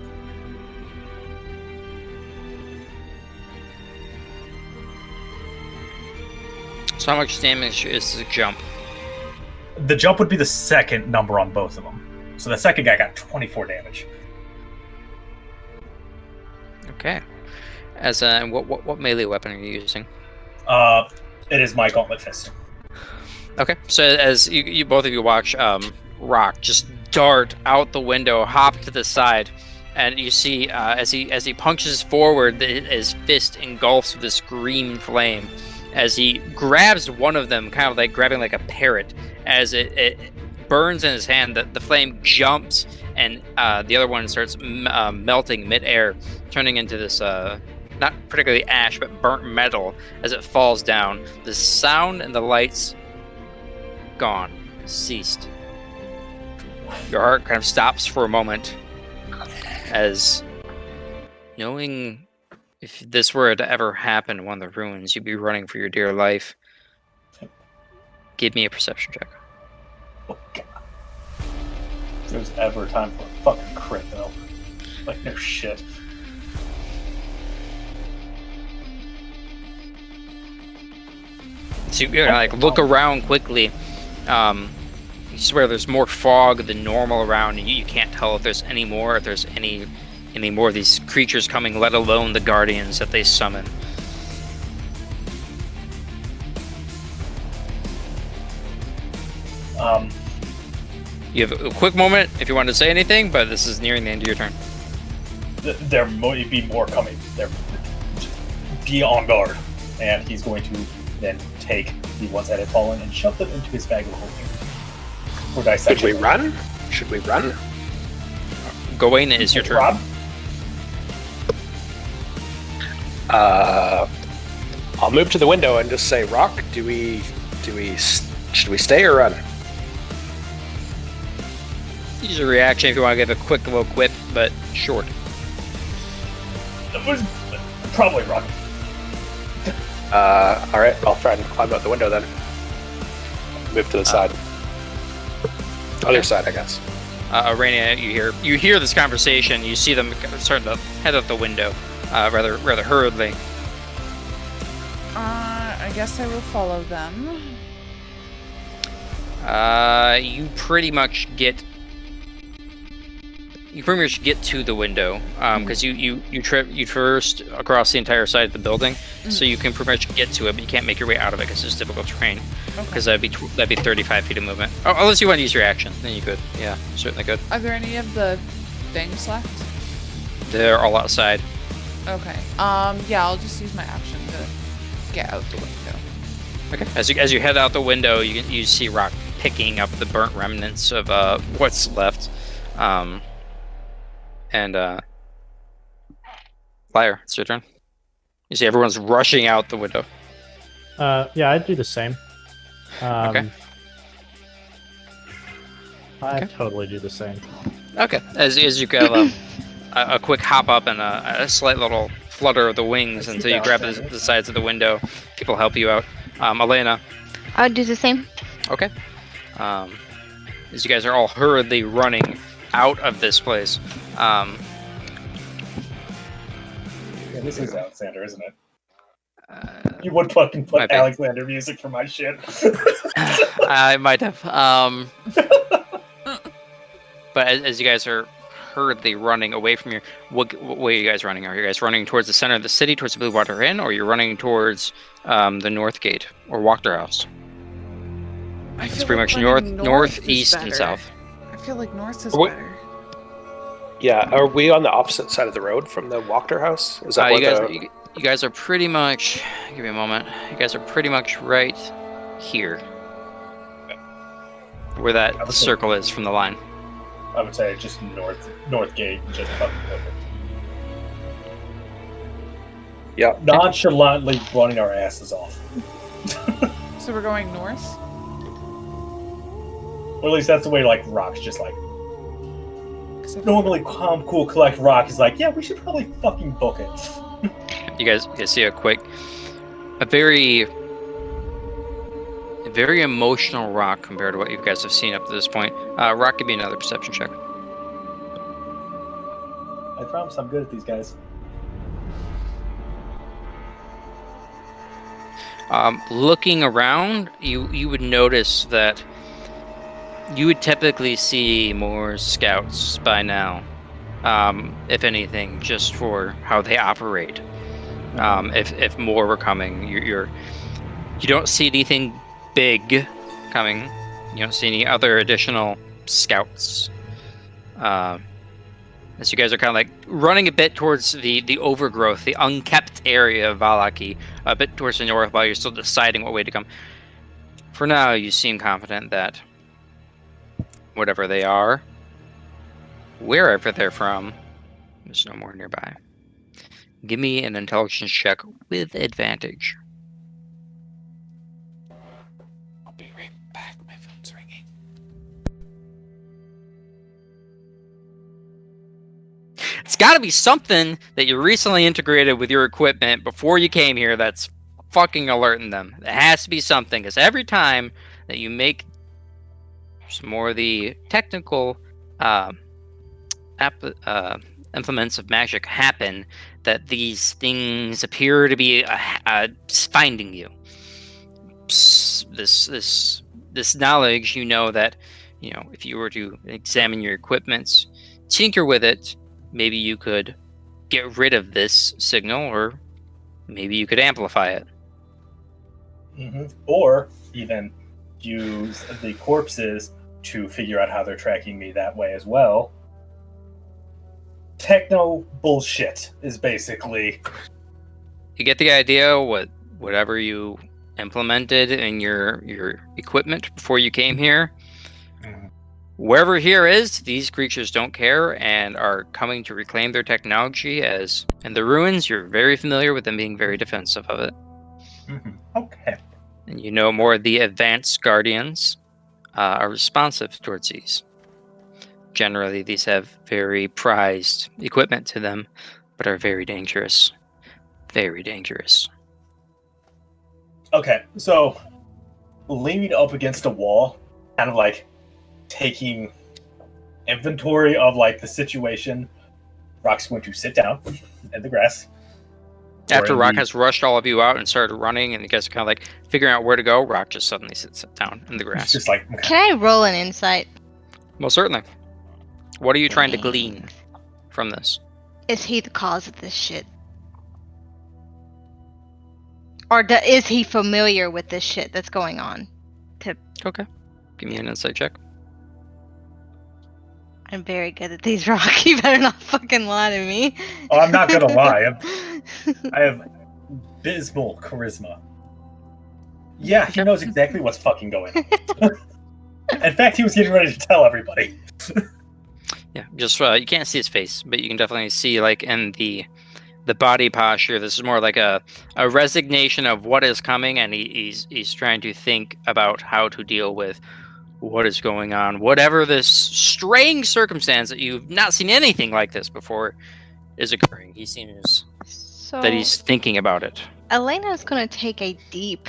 so how much damage is the jump? the jump would be the second number on both of them. So the second guy got 24 damage. Okay. As what melee weapon are you using? It is my Gauntlet Fist. Okay. So as you both of you watch Rock just dart out the window, hop to the side, and you see as he punches forward, his fist engulfs this green flame. As he grabs one of them, kind of like grabbing like a parrot, as it burns in his hand, the flame jumps, and the other one starts melting midair, turning into this not particularly ash, but burnt metal as it falls down. The sound and the lights gone, ceased. Your heart kind of stops for a moment, as knowing if this were to ever happen in one of the ruins, you'd be running for your dear life. Give me a perception check. Oh, God. If there's ever a time for a fucking crit, though. Like, no shit. So you like look around quickly. You swear there's more fog than normal around, and you can't tell if there's any more, if there's any more of these creatures coming, let alone the guardians that they summon. You have a quick moment if you want to say anything, but this is nearing the end of your turn. There might be more coming. Be on guard. And he's going to then take the ones that had fallen and shove them into his bag of holding. For dissection. Should we run? Should we run? Gowain, it is your turn. Rob? I'll move to the window and just say, Rock, should we stay or run? Use a reaction if you want to give a quick little quip, but short. It was probably run. Alright, I'll try and climb out the window then. Move to the side. Other side, I guess. Aranea, you hear this conversation. You see them starting to head out the window, rather hurriedly. I guess I will follow them. You pretty much get to the window because you traversed across the entire side of the building, so you can pretty much get to it, but you can't make your way out of it because it's difficult terrain. Because that'd be 35 feet of movement. Oh, unless you want to use your action, then you could. Yeah, certainly could. Are there any of the things left? They're all outside. Okay. Yeah, I'll just use my action to get out the window. Okay. As you head out the window, you see Rock picking up the burnt remnants of what's left. And Lyre, it's your turn. You see everyone's rushing out the window. Yeah, I'd do the same. Okay. I'd totally do the same. Okay. As you go, a quick hop up and a slight little flutter of the wings until you grab the sides of the window. People help you out. Elena. I would do the same. Okay. As you guys are all hurriedly running out of this place. Yeah, this is Alexander, isn't it? You would fucking put Alexander music for my shit. I might have. But as you guys are hurriedly running away from what way are you guys running? Are you guys running towards the center of the city, towards the Blue Water Inn, or are you running towards the North Gate or Wachter House? It's pretty much north, east, and south. I feel like north is better. Yeah, are we on the opposite side of the road from the Wachter House? Is that you guys are pretty much. Give me a moment. You guys are pretty much right here, where that circle is from the line. I would say just north gate, just fucking perfect. Yeah. Nonchalantly running our asses off. So we're going north? Or at least that's the way, like, Rock's just like... Normally, calm, cool, collect Rock is like, yeah, we should probably fucking book it. You guys see a quick a very emotional rock compared to what you guys have seen up to this point. Rock, give me another perception check. I promise I'm good at these guys. Looking around, you would notice that you would typically see more scouts by now, if anything, just for how they operate. If more were coming, you don't see anything big coming. You don't see any other additional scouts. As you guys are kind of like running a bit towards the overgrowth, the unkept area of Valaki, a bit towards the north while you're still deciding what way to come. For now, you seem confident that whatever they are, wherever they're from, there's no more nearby. Give me an intelligence check with advantage. I'll be right back. My phone's ringing. It's got to be something that you recently integrated with your equipment before you came here that's fucking alerting them. It has to be something, because every time that you make some more of the technical implements of magic happen, that these things appear to be finding you. This knowledge, you know that, if you were to examine your equipment, tinker with it, maybe you could get rid of this signal, or maybe you could amplify it. Mm-hmm. Or even use the corpses to figure out how they're tracking me that way as well. Techno bullshit is basically... You get the idea. Whatever you implemented in your equipment before you came here, wherever here is, these creatures don't care and are coming to reclaim their technology. As in the ruins, you're very familiar with them being very defensive of it. Okay. And you know more of the advanced guardians are responsive towards these. Generally, these have very prized equipment to them, but are very dangerous. Very dangerous. Okay, so leaning up against a wall, kind of like taking inventory of like the situation, Rock's going to sit down in the grass. After Rock has rushed all of you out and started running, and you guys are kind of like figuring out where to go, Rock just suddenly sits down in the grass. Just like, okay. Can I roll an insight? Most certainly. What are you trying to glean from this? Is he the cause of this shit? Or is he familiar with this shit that's going on? Okay. Give me an insight check. I'm very good at these, Rock. You better not fucking lie to me. Oh, I'm not gonna lie. I have abysmal charisma. Yeah, he knows exactly what's fucking going on. In fact, he was getting ready to tell everybody. Yeah, just you can't see his face, but you can definitely see, like, in the body posture, this is more like a resignation of what is coming, and he's trying to think about how to deal with what is going on. Whatever this strange circumstance that you've not seen anything like this before is occurring. He seems that he's thinking about it. Elena's going to take a deep,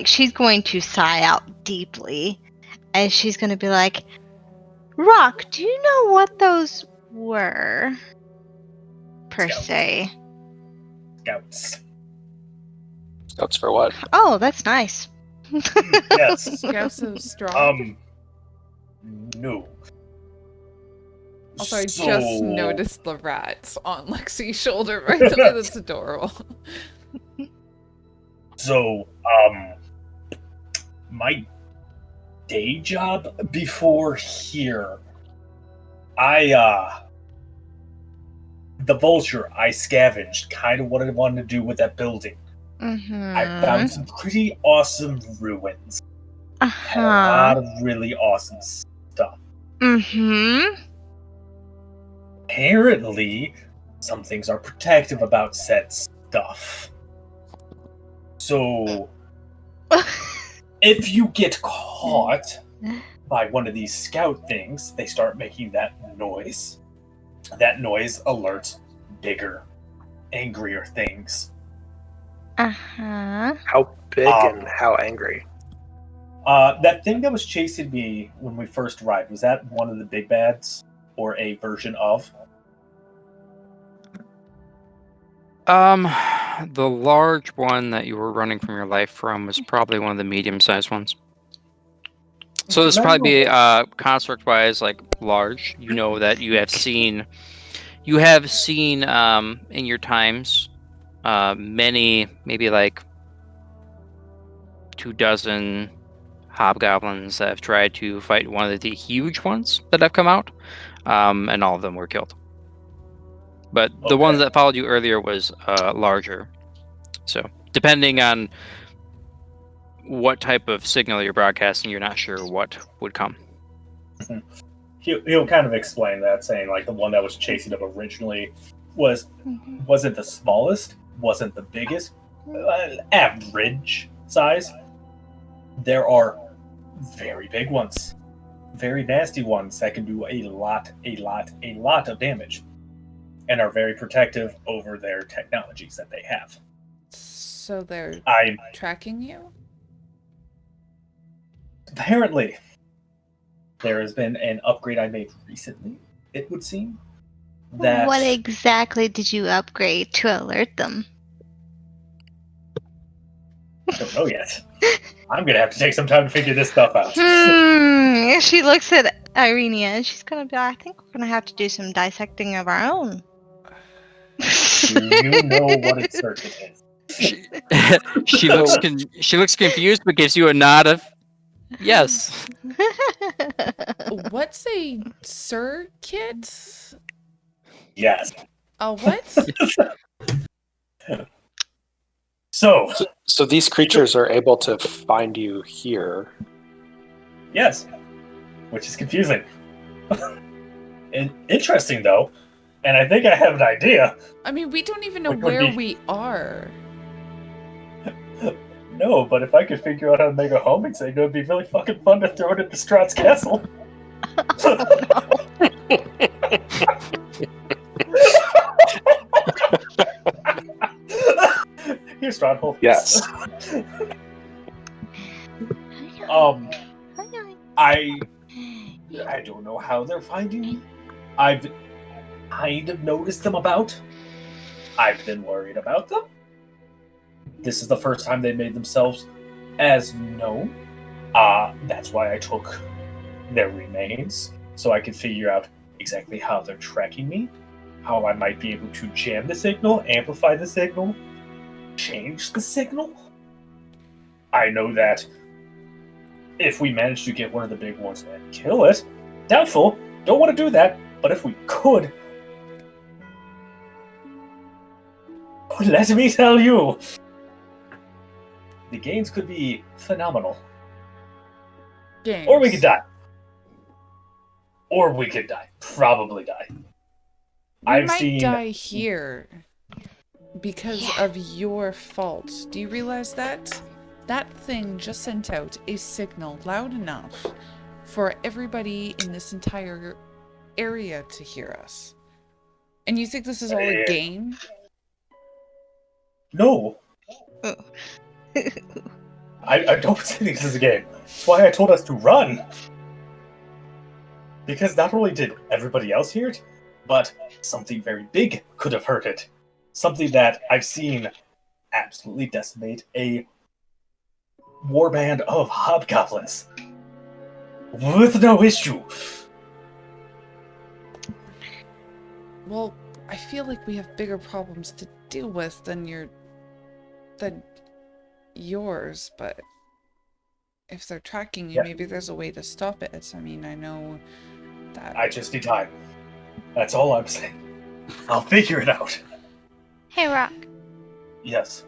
she's going to sigh out deeply, and she's going to be like, Rock, do you know what those were? Per se. Scouts. Scouts for what? Oh, that's nice. Yes. Scouts of Strahd. No. Also, I just noticed the rats on Lexi's shoulder right there. That's adorable. So, my day job before here, the vulture, I scavenged kind of what I wanted to do with that building. I found some pretty awesome ruins. Had a lot of really awesome stuff. Apparently, some things are protective about said stuff. So, if you get caught by one of these scout things, they start making that noise. That noise alerts bigger, angrier things. Uh-huh. How big and how angry? That thing that was chasing me when we first arrived, was that one of the big bads? Or a version of? The large one that you were running from your life from was probably one of the medium-sized ones. So this probably be construct-wise like large. You know that you have seen in your times many, maybe like 24 hobgoblins that have tried to fight one of the huge ones that have come out, and all of them were killed. But the one that followed you earlier was larger. So depending on what type of signal you're broadcasting, you're not sure what would come. He'll kind of explain that, saying like the one that was chasing him originally wasn't the smallest, wasn't the biggest, average size. There are very big ones, very nasty ones that can do a lot of damage, and are very protective over their technologies that they have. So they're tracking you? Apparently, there has been an upgrade I made recently, it would seem. That What exactly did you upgrade to alert them? I don't know yet. I'm going to have to take some time to figure this stuff out. She looks at Aranea and she's going to be like, I think we're going to have to do some dissecting of our own. Do you know what a circuit is? She looks confused, but gives you a nod of yes. What's a circuit? Yes. A what? So these creatures are able to find you here. Yes. Which is confusing. And interesting, though. And I think I have an idea. I mean, we don't even know where we are. No, but if I could figure out how to make a homing signal, it'd be really fucking fun to throw it into Strahd's castle. Here's Strahd, hold Yes. I don't know how they're finding me. I've kind of noticed them about. I've been worried about them. This is the first time they made themselves as known. That's why I took their remains, so I could figure out exactly how they're tracking me, how I might be able to jam the signal, amplify the signal, change the signal. I know that if we manage to get one of the big ones and kill it, doubtful, don't want to do that, but if we could, let me tell you, the gains could be phenomenal. Games. Or we could die. Or we could die. Probably die. We might die here because of your fault. Do you realize that? That thing just sent out a signal loud enough for everybody in this entire area to hear us. And you think this is all a game? No. I don't think this is a game. That's why I told us to run. Because not only did everybody else hear it, but something very big could have heard it. Something that I've seen absolutely decimate a warband of hobgoblins. With no issue. Well, I feel like we have bigger problems to deal with than yours, but if they're tracking you, maybe there's a way to stop it. I mean, I know that... I just need time. That's all I'm saying. I'll figure it out. Hey, Rock. Yes.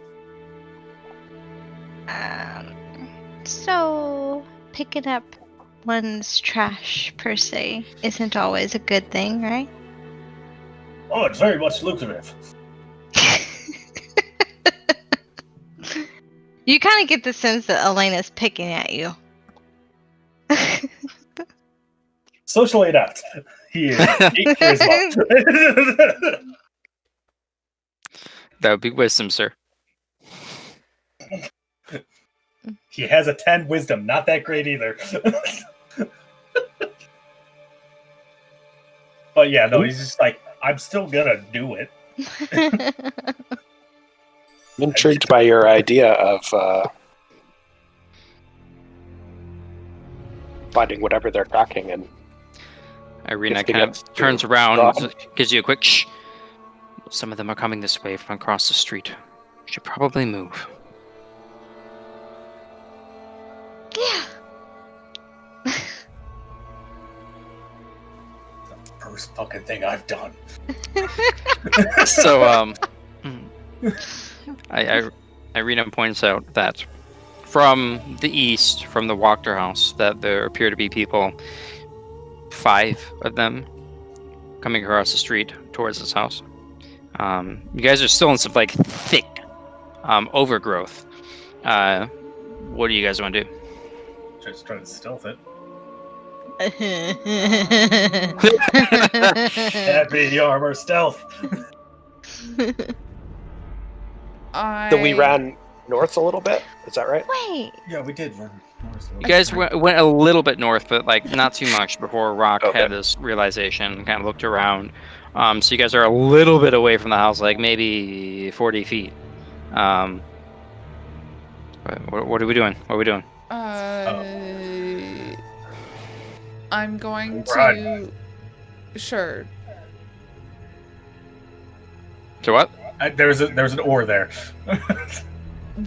So, picking up one's trash, per se, isn't always a good thing, right? Oh, it's very much lucrative. You kind of get the sense that Elena's picking at you. Socially adept. He is 8 charisma. That would be wisdom, sir. He has a 10 wisdom. Not that great either. But yeah, no, he's just like, I'm still gonna do it. I'm intrigued by your idea of finding whatever they're tracking and Arena kind of turns around, gives you a quick shh. Some of them are coming this way from across the street. You should probably move. Yeah. First fucking thing I've done. So, Irina points out that from the east, from the Wachter house, that there appear to be people, 5 of them, coming across the street towards this house. You guys are still in some like thick overgrowth. What do you guys want to do? Just try to stealth it. Heavy armor stealth. So we ran north a little bit. Is that right? Wait. Yeah, we did run north. You guys went a little bit north, but like not too much before Rock Okay. had this realization, kind of looked around. So you guys are a little bit away from the house, like maybe 40 feet. What are we doing? What are we doing? I'm going Right. to... Sure. To what? There's an ore there.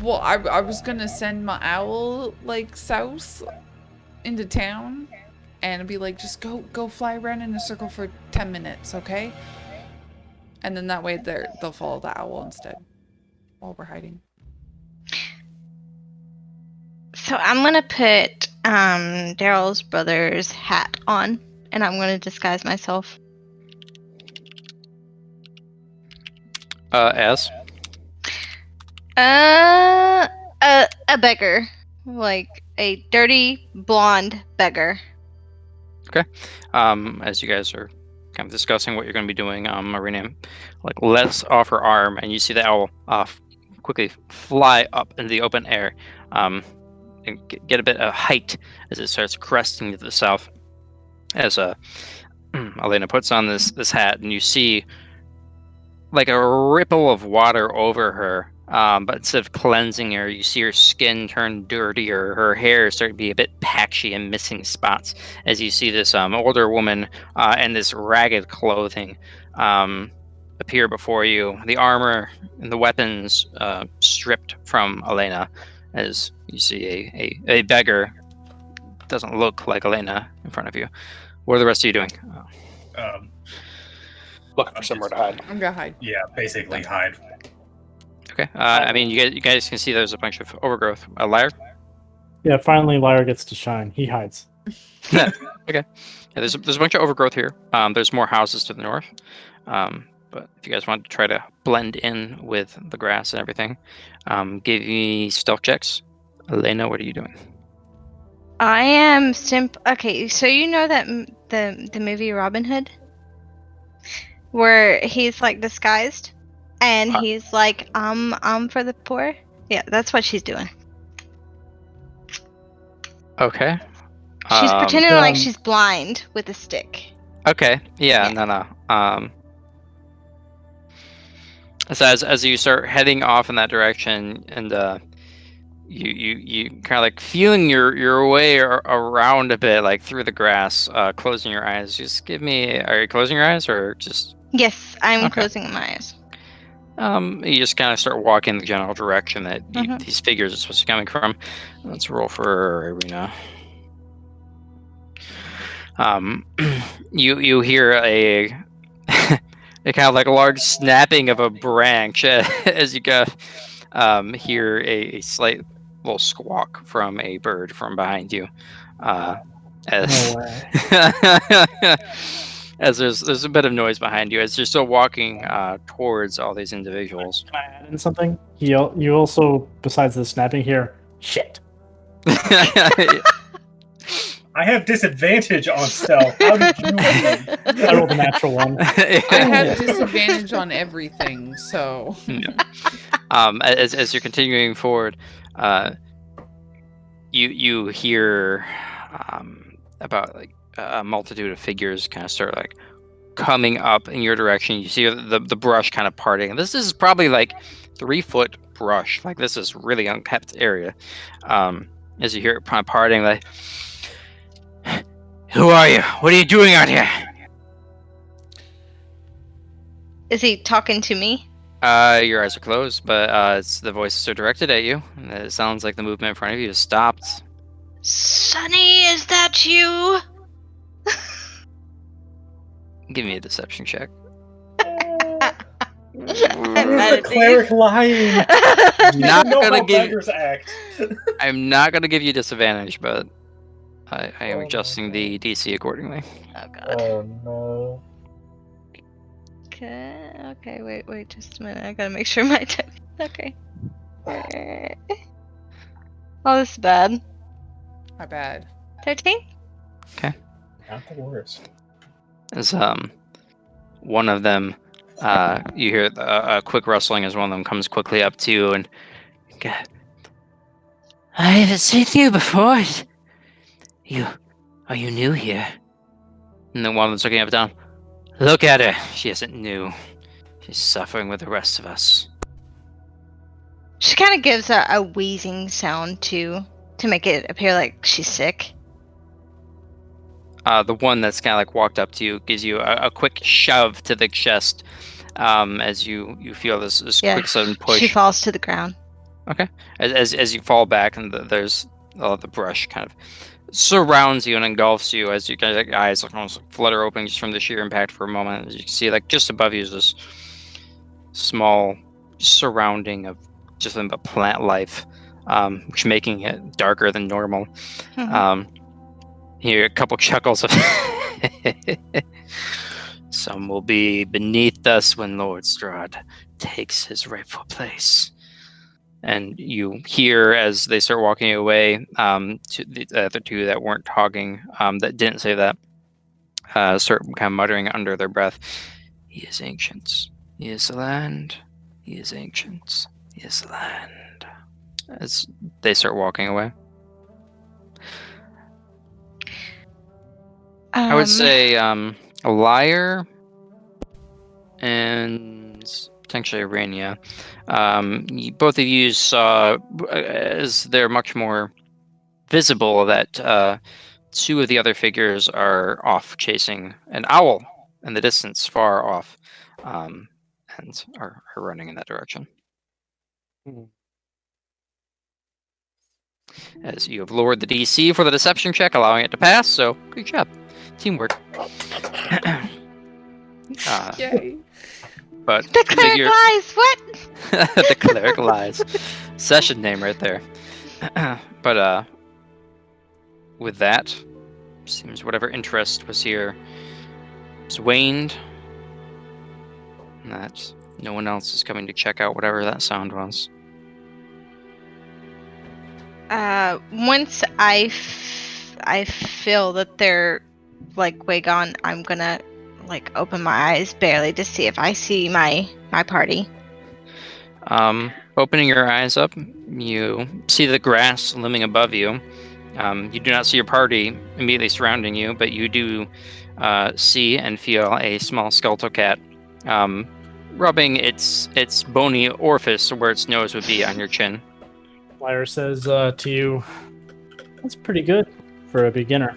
Well, I was gonna send my owl, like, south into town. And be like, just go fly around in a circle for 10 minutes, okay? And then that way they'll follow the owl instead. While we're hiding. So I'm gonna put Daryl's brother's hat on, and I'm gonna disguise myself. As? A beggar, like a dirty blonde beggar. As you guys are kind of discussing what you're going to be doing, Arena, like, lets off her arm, and you see the owl quickly fly up into the open air, and get a bit of height as it starts cresting to the south. As Elena puts on this hat, and you see like a ripple of water over her. But instead of cleansing her, you see her skin turn dirtier. Her hair start to be a bit patchy and missing spots as you see this older woman in this ragged clothing appear before you. The armor and the weapons stripped from Elena as you see a beggar. Doesn't look like Elena in front of you. What are the rest of you doing? Looking for somewhere to hide. I'm gonna hide. Yeah, basically hide. Okay. I mean, you guys can see there's a bunch of overgrowth. Lyre? Yeah, finally Lyre gets to shine. He hides. Okay. Yeah, there's a bunch of overgrowth here. There's more houses to the north. But if you guys want to try to blend in with the grass and everything, give me stealth checks. Elena, what are you doing? I am Okay, so you know that the movie Robin Hood, where he's like disguised, and he's like, I'm for the poor. Yeah, that's what she's doing. Okay. She's pretending like she's blind with a stick. Okay. Yeah. No. So as you start heading off in that direction, and you kind of like feeling your way around a bit, like through the grass, closing your eyes. Just give me. Are you closing your eyes or just? Yes, I'm closing my eyes. You just kind of start walking in the general direction that these figures are supposed to be coming from. Let's roll for Arena. You hear a kind of like a large snapping of a branch as you go hear a slight little squawk from a bird from behind you. As No way. as there's a bit of noise behind you as you're still walking towards all these individuals. Can I add in something? You also, besides the snapping here, shit. I have disadvantage on stealth. How did you win? I rolled a natural one. I have disadvantage on everything, so... As you're continuing forward, you hear about like a multitude of figures kind of start like coming up in your direction. You see the brush kind of parting. This is probably like 3-foot brush. Like this is really unkept area. As you hear it kind of parting, like, who are you? What are you doing out here? Is he talking to me? Your eyes are closed, but the voices are directed at you. And it sounds like the movement in front of you has stopped. Sonny, is that you? Give me a deception check. I'm mad at Cleric lying. Not know gonna how give. beggars act. I'm not gonna give you disadvantage, but I am adjusting no. the DC accordingly. Oh god. Oh no. Okay, wait just a minute. I gotta make sure my okay. Oh, this is bad. My bad. 13? Okay. Not the worst. As one of them, you hear a quick rustling as one of them comes quickly up to you and. God, I haven't seen you before. Are you new here? And then one of them's looking up and down. Look at her. She isn't new. She's suffering with the rest of us. She kind of gives a wheezing sound too, to make it appear like she's sick. The one that's kind of like walked up to you gives you a quick shove to the chest as you feel this quick sudden push. She falls to the ground. Okay. As you fall back and there's the brush kind of surrounds you and engulfs you as you guys like, eyes almost flutter open just from the sheer impact for a moment. As you can see, like just above you is this small surrounding of just the plant life, which making it darker than normal. Mm-hmm. Hear a couple chuckles of some will be beneath us when Lord Strahd takes his rightful place. And you hear as they start walking away, to the other two that weren't talking, that didn't say that, start kind of muttering under their breath, "He is ancient. He is the land. He is ancient. He is the land." As they start walking away. I would say Lyre and potentially Aranea. Both of you saw, as they're much more visible, that two of the other figures are off chasing an owl in the distance, far off, and are running in that direction. As you have lowered the DC for the deception check, allowing it to pass, so good job. Teamwork. Yay. But The cleric lies! What? the cleric lies. Session name right there. But with that, seems whatever interest was here has waned. And that no one else is coming to check out whatever that sound was. Once I feel that they're like way gone, I'm gonna like open my eyes barely to see if I see my party. Opening your eyes up, you see the grass looming above you. You do not see your party immediately surrounding you, but you do see and feel a small skeletal cat rubbing its bony orifice where its nose would be on your chin. Lyre says to you, "That's pretty good for a beginner."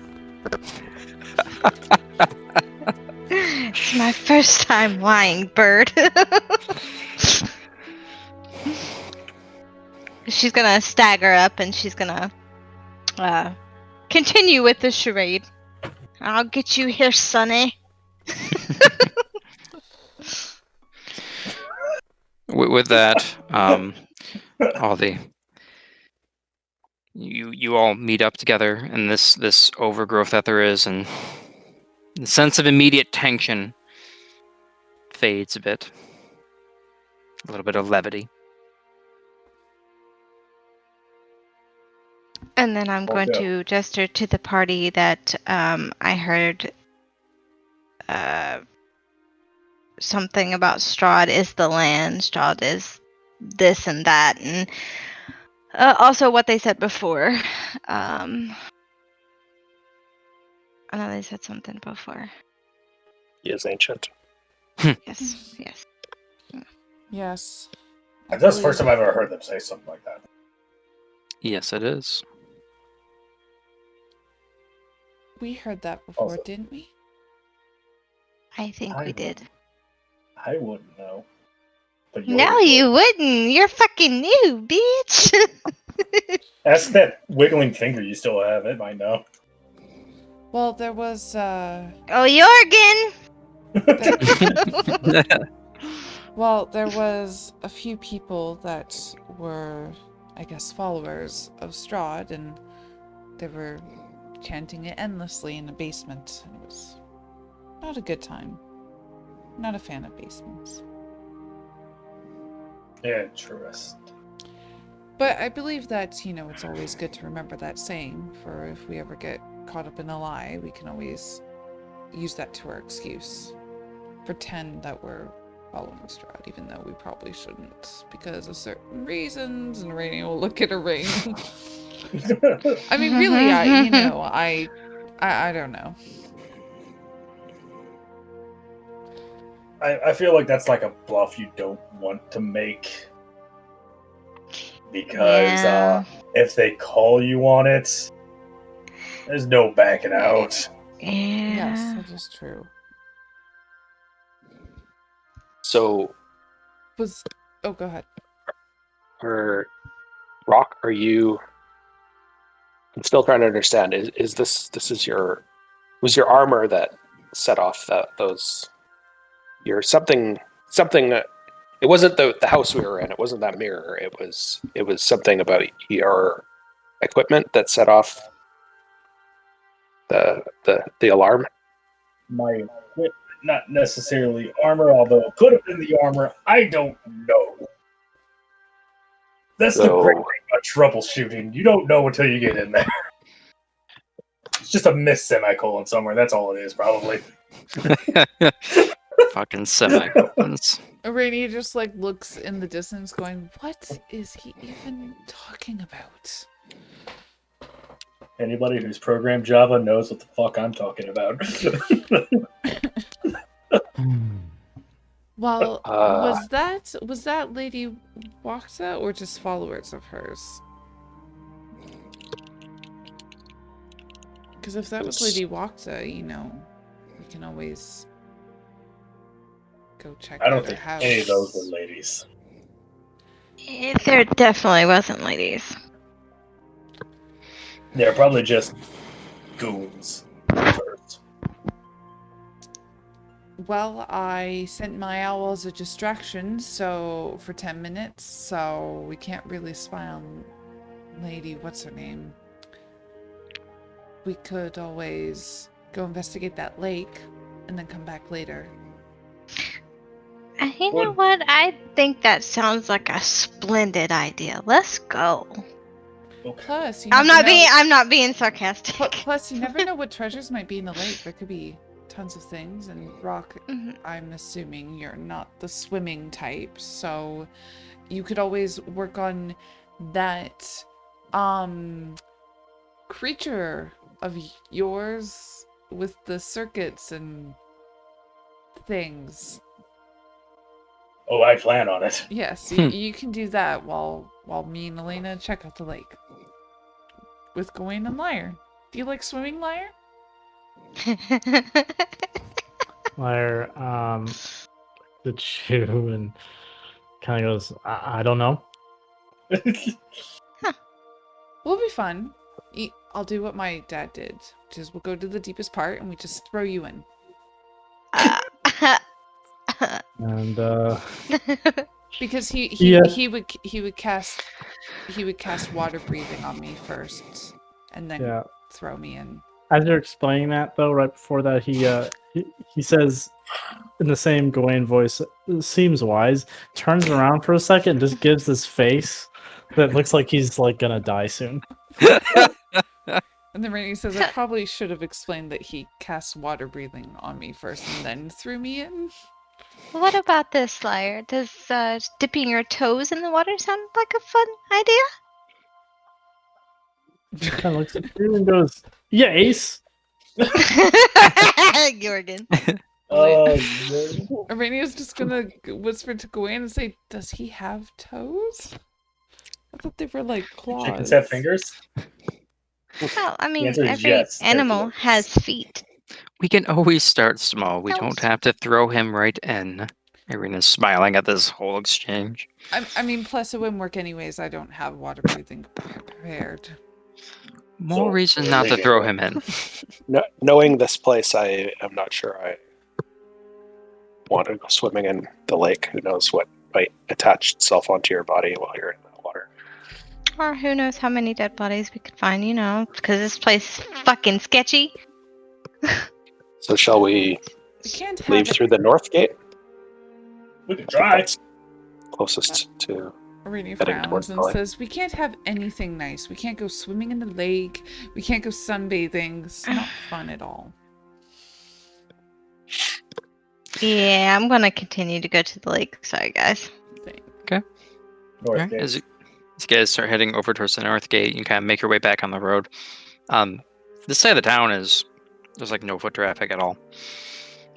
It's my first time lying, bird. She's gonna stagger up and she's gonna continue with the charade. I'll get you here, Sonny. With that, all the you all meet up together in this overgrowth that there is, and the sense of immediate tension fades a bit. A little bit of levity. And then I'm going to gesture to the party that I heard something about Strahd is the land, Strahd is this and that, and Also, what they said before. I know they said something before. He is ancient. Yes, yes. Yes. That's the first time I've ever heard them say something like that. Yes, it is. We heard that before, Also- didn't we? I think we did. I wouldn't know. But No, Yoda you would. wouldn't. You're fucking new, bitch. Ask that wiggling finger you still have. It might know. Well, there was Oh, Jorgen. well, there was a few people that were, I guess, followers of Strahd, and they were chanting it endlessly in a basement. It was not a good time. Not a fan of basements. Interesting. But I believe that, it's always good to remember that saying, for if we ever get caught up in a lie, we can always use that to our excuse. Pretend that we're following Strahd, even though we probably shouldn't, because of certain reasons, and Aranea will look at a ring. I mean, really, I don't know. I feel like that's like a bluff you don't want to make. Because if they call you on it, there's no backing out. Yeah. Yes, that is true. So, Oh, go ahead. Rock, are you? I'm still trying to understand. Is this was your armor that set off those? Your something. It wasn't the house we were in. It wasn't that mirror. It was something about your equipment that set off the alarm. My equipment, not necessarily armor, although it could have been the armor. I don't know. That's the great thing about troubleshooting. You don't know until you get in there. It's just a missed semicolon somewhere. That's all it is, probably. Fucking semicolons. Aranea just looks in the distance going, what is he even talking about? Anybody who's programmed Java knows what the fuck I'm talking about. Well, was that Lady Waxa or just followers of hers? Because if that was Lady Waxa, we can always go check I don't out her think house. any of those were ladies. There definitely wasn't ladies. They're probably just goons first. Well, I sent my owl as a distraction, for 10 minutes, so we can't really spy on Lady what's-her-name. We could always go investigate that lake, and then come back later. You know what? I think that sounds like a splendid idea. Let's go. Okay. Plus, I'm not being sarcastic. Plus, you never know what treasures might be in the lake. There could be tons of things, and Rock, I'm assuming you're not the swimming type, so you could always work on that creature of yours with the circuits and things. Oh, I plan on it. Yes, you can do that while me and Elena check out the lake. With Gowain and Lyre. Do you like swimming, Lyre? Lyre, the chew and kind of goes, I don't know. Will be fun. I'll do what my dad did, which is we'll go to the deepest part and we just throw you in. And Because he would cast water breathing on me first, and then throw me in. As you're explaining that, though, right before that, he says in the same Gowain voice, "Seems wise." Turns around for a second, and just gives this face that looks like he's gonna die soon. And then Rainy says, "I probably should have explained that he cast water breathing on me first, and then threw me in." What about this, Lyre? Does dipping your toes in the water sound like a fun idea? Kind of looks at you and goes, "Yeah, Ace." Jorgen. Arena's just gonna whisper to Gowain and say, "Does he have toes? I thought they were like claws." Chickens have fingers? Well, I mean, answer is every yes, they're animal glorious. has feet. We can always start small. We don't have to throw him right in. Arena's smiling at this whole exchange. I mean, plus it wouldn't work anyways. I don't have water breathing prepared. More So, reason we're not to leaving, throw right? him in. Knowing this place, I am not sure I want to go swimming in the lake. Who knows what might attach itself onto your body while you're in the water. Or who knows how many dead bodies we could find, because this place is fucking sketchy. So shall we We can't leave have through the north gate? We could I think try. that's closest to Arena heading frowns towards and the lake. says, "We can't have anything nice. We can't go swimming in the lake. We can't go sunbathing. It's not fun at all." Yeah, I'm gonna continue to go to the lake. Sorry, guys. North Alright, gate. as you guys start heading over towards the north gate, you kind of make your way back on the road. This side of the town there's like no foot traffic at all.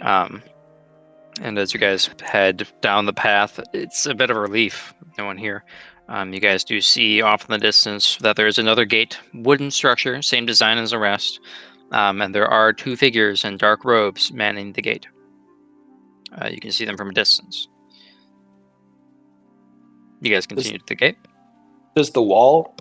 And as you guys head down the path, it's a bit of a relief. No one here. You guys do see off in the distance that there is another gate, wooden structure, same design as the rest. And there are two figures in dark robes manning the gate. You can see them from a distance. You guys continue to the gate. Does the wall,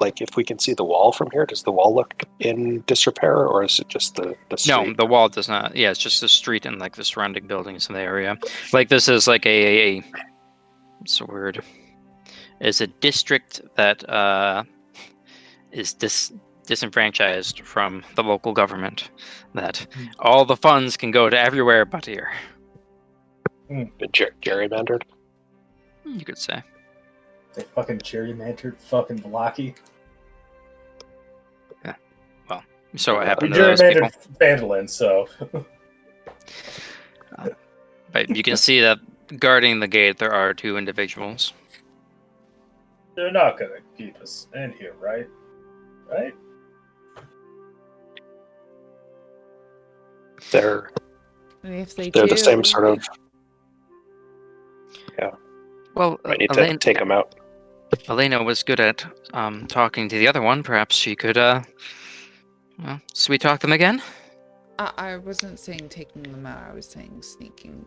like if we can see the wall from here, does the wall look in disrepair, or is it just the street? No, the wall does not. Yeah, it's just the street and like the surrounding buildings in the area. Like this is like a what's the word? Is a district that is disenfranchised from the local government. That all the funds can go to everywhere but here. Gerrymandered? You could say. They fucking gerrymandered fucking Valaki. Yeah. Well, so what We happened to those people? gerrymandered Vandalin, so. But you can see that guarding the gate there are two individuals. They're not gonna keep us in here, right? Right? They're And if they the do, same sort of. Well, I need to take them out. Elena was good at talking to the other one. Perhaps she could, sweet talk them again? I wasn't saying taking them out. I was saying sneaking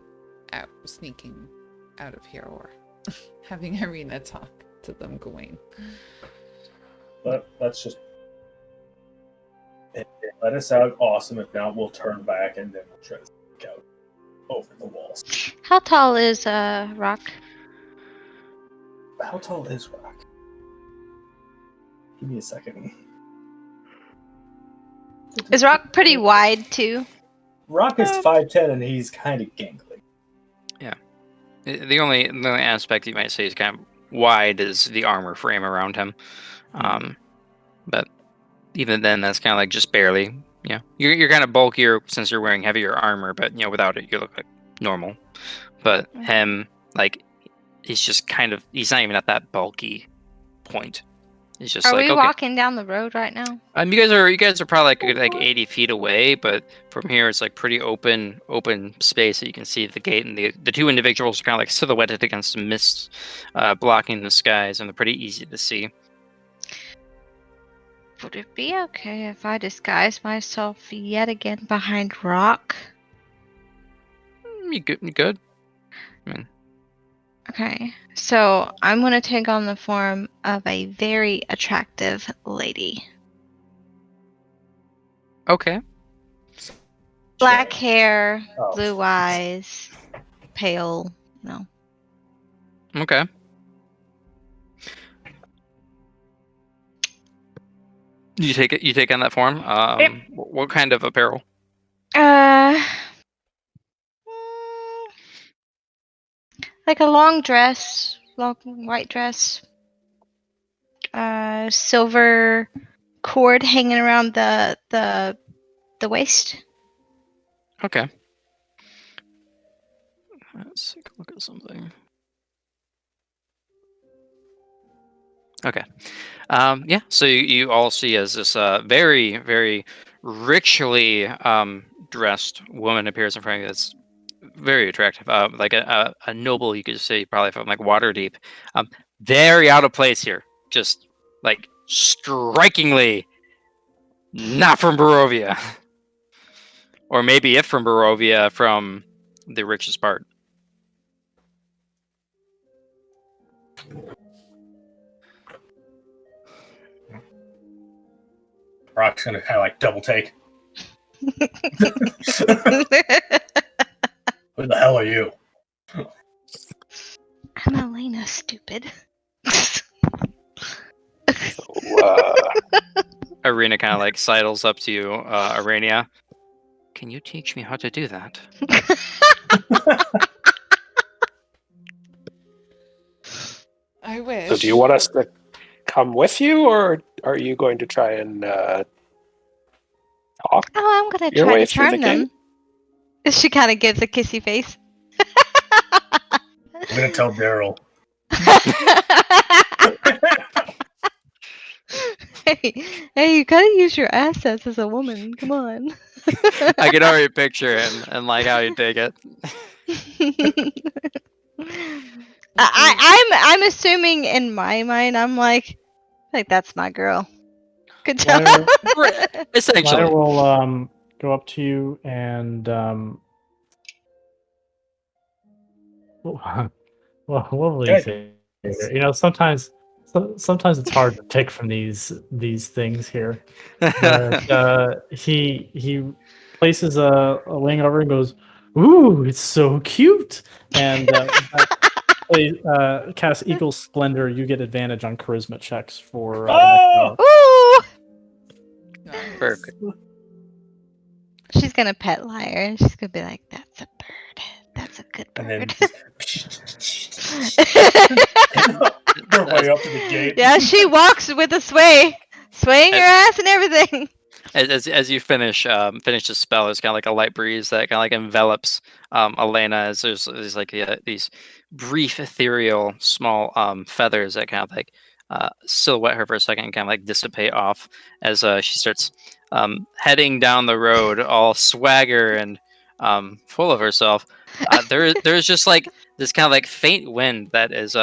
out of here, or having Arena talk to them, Gowain. But let's just. If they let us out, awesome. If not, we'll turn back and then we'll try to sneak out over the walls. How tall is Rock? How tall is Rock? Give me a second. Is Rock pretty wide too? Rock is 5'10" and he's kind of gangly. Yeah. The only aspect you might say is kind of wide is the armor frame around him. But even then, that's kind of like just barely. Yeah, you're kind of bulkier since you're wearing heavier armor, but without it, you look like normal. But him, like, he's not even at that bulky point. It's just Are like, we okay. walking down the road right now? You guys are probably like 80 feet away, but from here it's like pretty open space that you can see the gate, and the two individuals are kind of like silhouetted against the mist, blocking the skies, and they're pretty easy to see. Would it be okay if I disguise myself yet again behind Rock? You good? I mean, Okay, so I'm gonna take on the form of a very attractive lady. okay. Black hair, Oh. blue eyes, pale. No. Okay. You take on that form. Yep. What kind of apparel? Like a long dress, long white dress. Silver cord hanging around the waist. Okay. Let's take a look at something. Okay. Yeah. So you all see as this very, very richly dressed woman appears in front of you. That's very attractive. Like a noble, you could say, probably from like Waterdeep. Very out of place here. Just like strikingly not from Barovia. Or maybe if from Barovia, from the richest part. Rock's gonna kind of like double take. Who the hell are you? I'm Elena, stupid. Arena kind of like sidles up to you, Aranea. Can you teach me how to do that? I wish. So do you want us to come with you, or are you going to try and talk? Oh, I'm gonna Your try way to through the charm them. She kind of gives a kissy face. I'm gonna tell Daryl. hey, you gotta use your assets as a woman. Come on. I can already picture him and like how you take it. I'm assuming in my mind, I'm like that's my girl. Good job. Essentially. Lyre will go up to you and well, what will he say? You know, sometimes it's hard to pick from these things here. But he places a wing over and goes, "Ooh, it's so cute!" And cast Eagle Splendor. You get advantage on charisma checks for. Ooh. Nice. Perfect. She's gonna pet Lyre and she's gonna be like, "That's a bird. That's a good And then bird." her way up to the gate. Yeah, she walks with a swaying her ass and everything. As you finish the spell, there's kind of like a light breeze that kind of like envelops Elena. As there's like these brief ethereal small feathers that kind of like silhouette her for a second and kind of like dissipate off as she starts heading down the road, all swagger and full of herself. There's just like this kind of like faint wind that is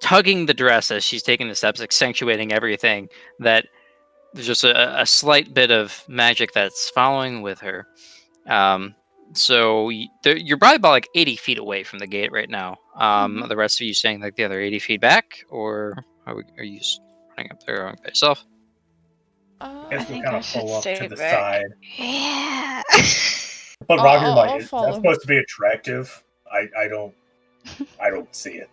tugging the dress as she's taking the steps, accentuating everything. That there's just a slight bit of magic that's following with her. So you're probably about like 80 feet away from the gate right now. The rest of you staying like the other 80 feet back, or are you just running up there by yourself? I I guess we'll think kind I of should pull up stay to the back. side. Yeah. But Roger, I'll like, is that follow. supposed to be attractive? I don't see it.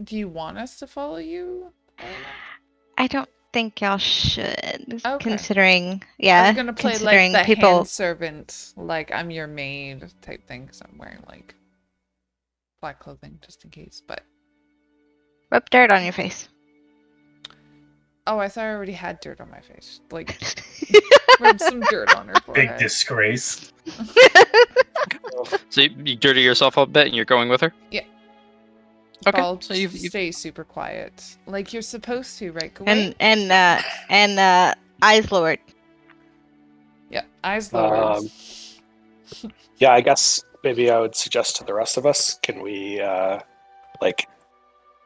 Do you want us to follow you? I don't think y'all should, Okay. considering, I was gonna play like considering the people. hand servant, like I'm your maid type thing, because I'm wearing like black clothing just in case. But Rub dirt on your face. oh, I thought I already had dirt on my face. Like rub some dirt on her forehead. Big disgrace. So you dirty yourself a bit, and you're going with her. Yeah. Okay. I'll So you've stay super quiet, like you're supposed to, right? Gowain? And eyes lowered. Yeah, eyes lowered. Yeah, I guess maybe I would suggest to the rest of us, can we like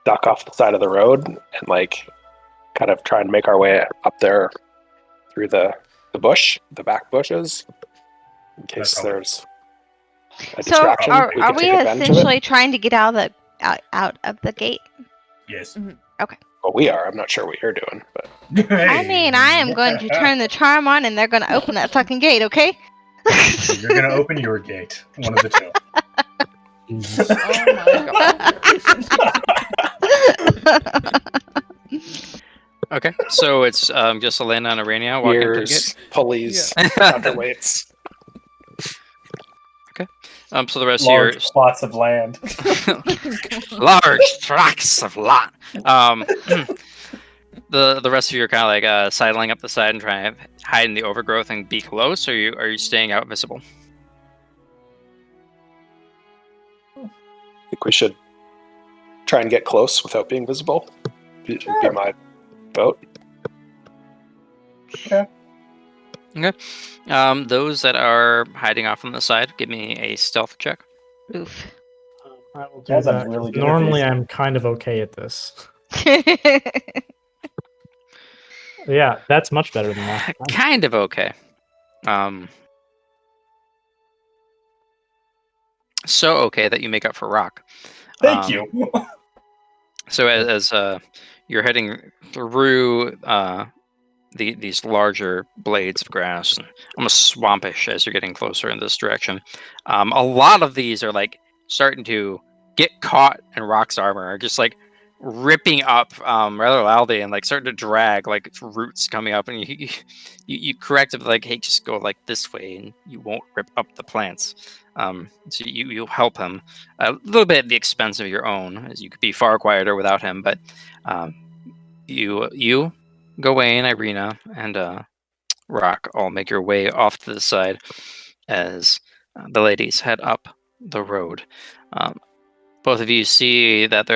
duck off the side of the road and like kind of try and make our way up there through the back bushes, in case there's a So distraction. are can we take advantage of it. essentially trying to get out of the gate? Yes. Well, we are. I'm not sure what you're doing, but I mean, I am going to turn the charm on, and they're going to open that fucking gate. Okay. You're gonna open your gate. One of the two. Oh my god. Okay. So it's just Elena and Aranea walking through the gate. gears, pulleys, counterweights. So the rest Large of your plots of land. large tracts of land. The rest of you are kind of like sidling up the side and trying to hide in the overgrowth and be close, or are you staying out visible? I think we should try and get close without being visible. be my vote. Okay. Okay. Those that are hiding off on the side, give me a stealth check. Oof. I will do Guys, I'm that. really good at Normally, these. I'm kind of okay at this. Yeah, that's much better than last time. Kind of okay. So okay that you make up for rock. Thank you. So as you're heading through these larger blades of grass, and almost swampish as you're getting closer in this direction, a lot of these are like starting to get caught in Rock's armor, just like ripping up rather loudly and like starting to drag like its roots coming up, and you correct it like, hey, just go like this way and you won't rip up the plants. So you'll help him a little bit at the expense of your own, as you could be far quieter without him, but you Gowain, Irina, and Rock all make your way off to the side as the ladies head up the road. Both of you see that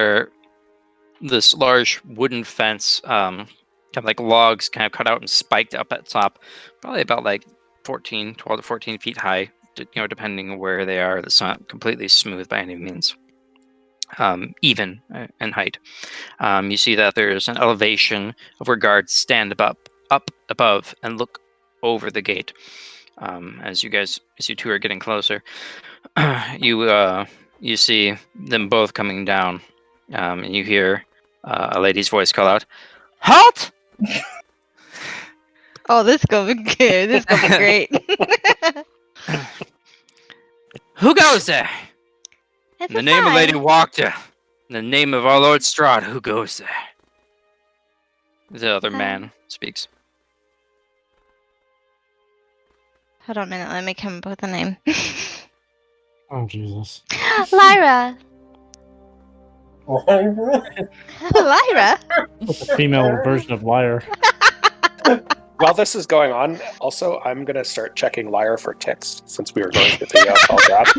this large wooden fence, kind of like logs kind of cut out and spiked up at top, probably about like 12 to 14 feet high, depending on where they are. It's not completely smooth by any means. Even in height. You see that there's an elevation of where guards stand up above and look over the gate. As you two are getting closer, you see them both coming down, and you hear a lady's voice call out, "Halt!" Oh, this is gonna be good. This is gonna be great. Who goes there? It's In the a name of sign. Lady Walker, in the name of our Lord Strahd, who goes there? The other man speaks. Hold on a minute. Let me come up with a name. Oh, Jesus. Lyra. Lyra. It's a female version of Lyre. While this is going on, also, I'm going to start checking Lyre for ticks, since we were going through the tall grass.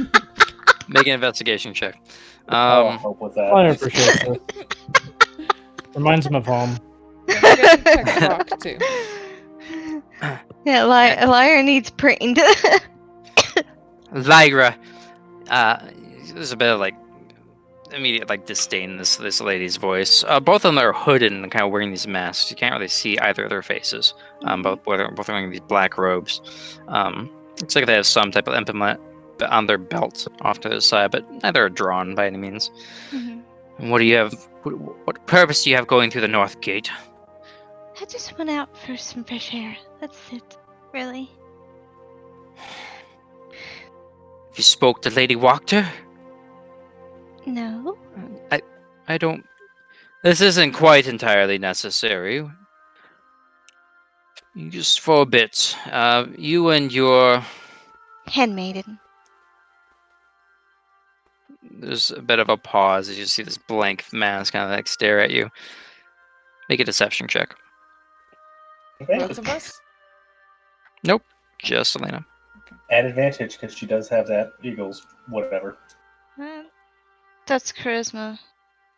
Make an investigation check. I'll help with that. Lyre appreciates it. Reminds him of home. Don't forget to text Rock too. Yeah, Lyra needs prained. Lyra. There's a bit of like immediate like disdain in this lady's voice. Both of them are hooded and kind of wearing these masks. You can't really see either of their faces. Both wearing these black robes. Looks like they have some type of implement on their belt off to the side, but neither are drawn by any means. Mhm. And what do you have? What purpose do you have going through the north gate? I just went out for some fresh air. That's it, really. You spoke to Lady Walker? No. I don't. This isn't quite entirely necessary. Just for a bit. You and your. Handmaiden. There's a bit of a pause as you see this blank mask kind of like stare at you. Make a deception check. Both of us? Just Elena. At advantage, because she does have that Eagles, whatever. That's charisma,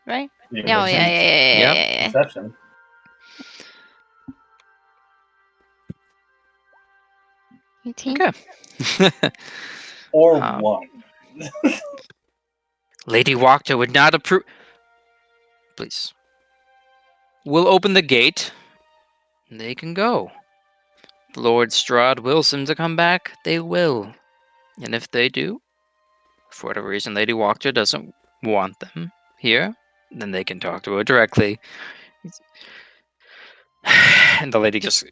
right? Eagles Oh, yeah. Deception. Okay. Or one. Lady Walker would not approve. Please. We'll open the gate. And they can go. If Lord Strahd wills them to come back, they will. And if they do, for whatever reason Lady Walker doesn't want them here, then they can talk to her directly. And the lady just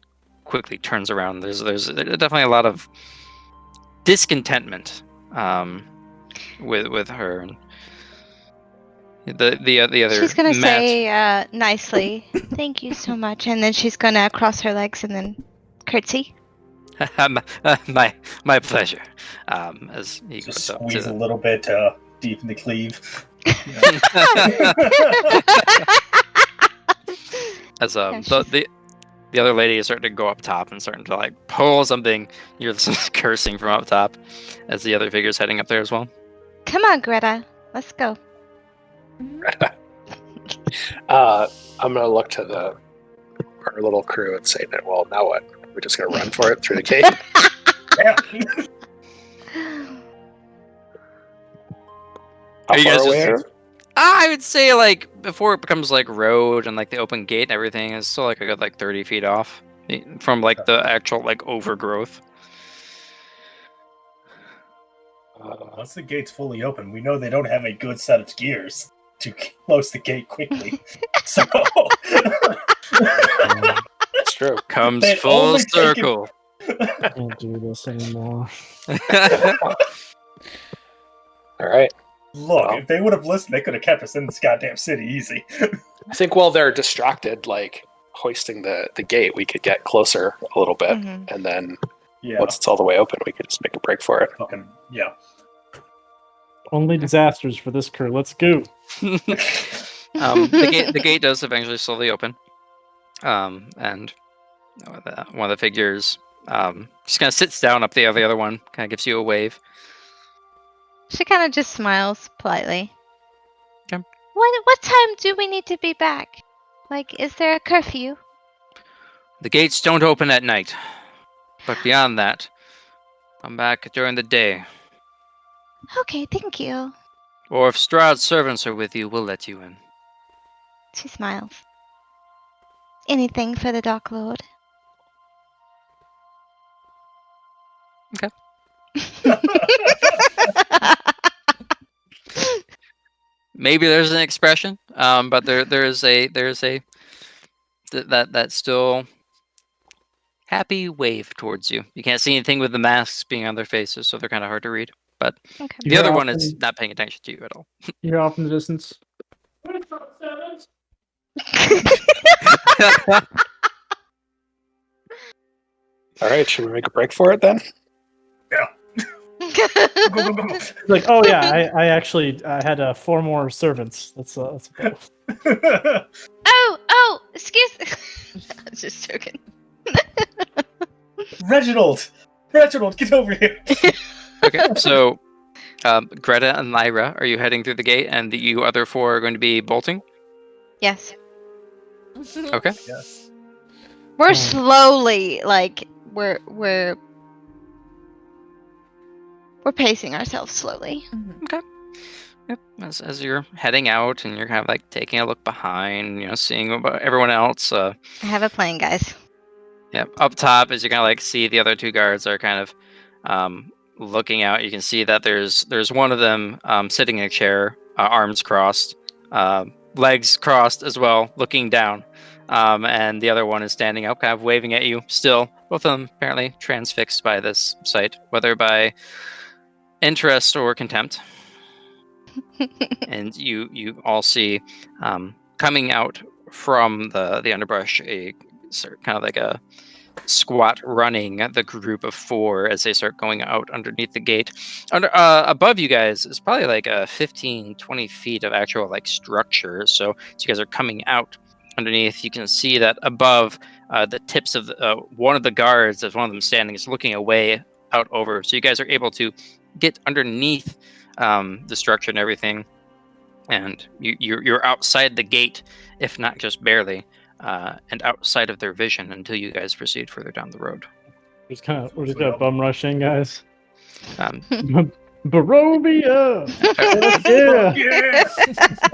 quickly turns around. There's definitely a lot of discontentment with her. And the other. She's gonna say nicely, "Thank you so much," and then she's gonna cross her legs and then curtsy. my pleasure. As he Just goes up squeeze to a little bit deep in the cleave. As the other lady is starting to go up top and starting to like pull something. You're cursing from up top as the other figure's heading up there as well. Come on, Greta. Let's go. I'm gonna look to our little crew and say that. Well, now what? We're just gonna run for it through the gate. Yeah. How Are you far guys away? just- I would say like before it becomes like road and like the open gate and everything is still like a good like 30 feet off from like the actual like overgrowth. Once the gate's fully open, we know they don't have a good set of gears to close the gate quickly. So That's true. Comes They'd full only take it- circle. I can't do this anymore. All right. Look, Well. if they would have listened, they could have kept us in this goddamn city easy. I think while they're distracted, like hoisting the gate, we could get closer a little bit, and then Yeah. once it's all the way open, we could just make a break for it. Fucking yeah. Only disasters for this crew. Let's go. The gate does eventually slowly open, and one of the figures just kind of sits down up the other one, kind of gives you a wave. She kind of just smiles politely. Okay. What time do we need to be back? Like, is there a curfew? The gates don't open at night, but beyond that, come back during the day. Okay, thank you. Or if Strahd's servants are with you, we'll let you in. She smiles. Anything for the Dark Lord? Okay. Maybe there's an expression, but there's a that still happy wave towards you. You can't see anything with the masks being on their faces, so they're kind of hard to read. But Okay. the other one is not paying attention to you at all. You're off in the distance. All right, should we make a break for it then? Go, go, go, go. Like, oh yeah, I actually had 4 more servants. That's Oh, excuse. I was just joking. Reginald, get over here. Okay, so Greta and Lyra, are you heading through the gate, and you other 4 are going to be bolting? Yes. Okay. Yes. We're slowly, like, we're pacing ourselves slowly. Yep. As you're heading out, and you're kind of like taking a look behind, seeing about everyone else. I have a plan, guys. Yep. Up top, as you kind of like see the other 2 guards are kind of looking out. You can see that there's one of them sitting in a chair, arms crossed, legs crossed as well, looking down. And the other one is standing up, kind of waving at you. Still, both of them apparently transfixed by this sight, whether by interest or contempt. And you all see coming out from the underbrush a kind of like a squat running the group of 4 as they start going out underneath the gate. Above you guys is probably like a 15-20 feet of actual like structure. So you guys are coming out underneath. You can see that above the tips of one of the guards, as one of them standing, is looking away out over. So you guys are able to get underneath the structure and everything, and you're outside the gate, if not just barely, and outside of their vision until you guys proceed further down the road. we're just kind of bum rushing, guys. Um, Barovia! Yeah!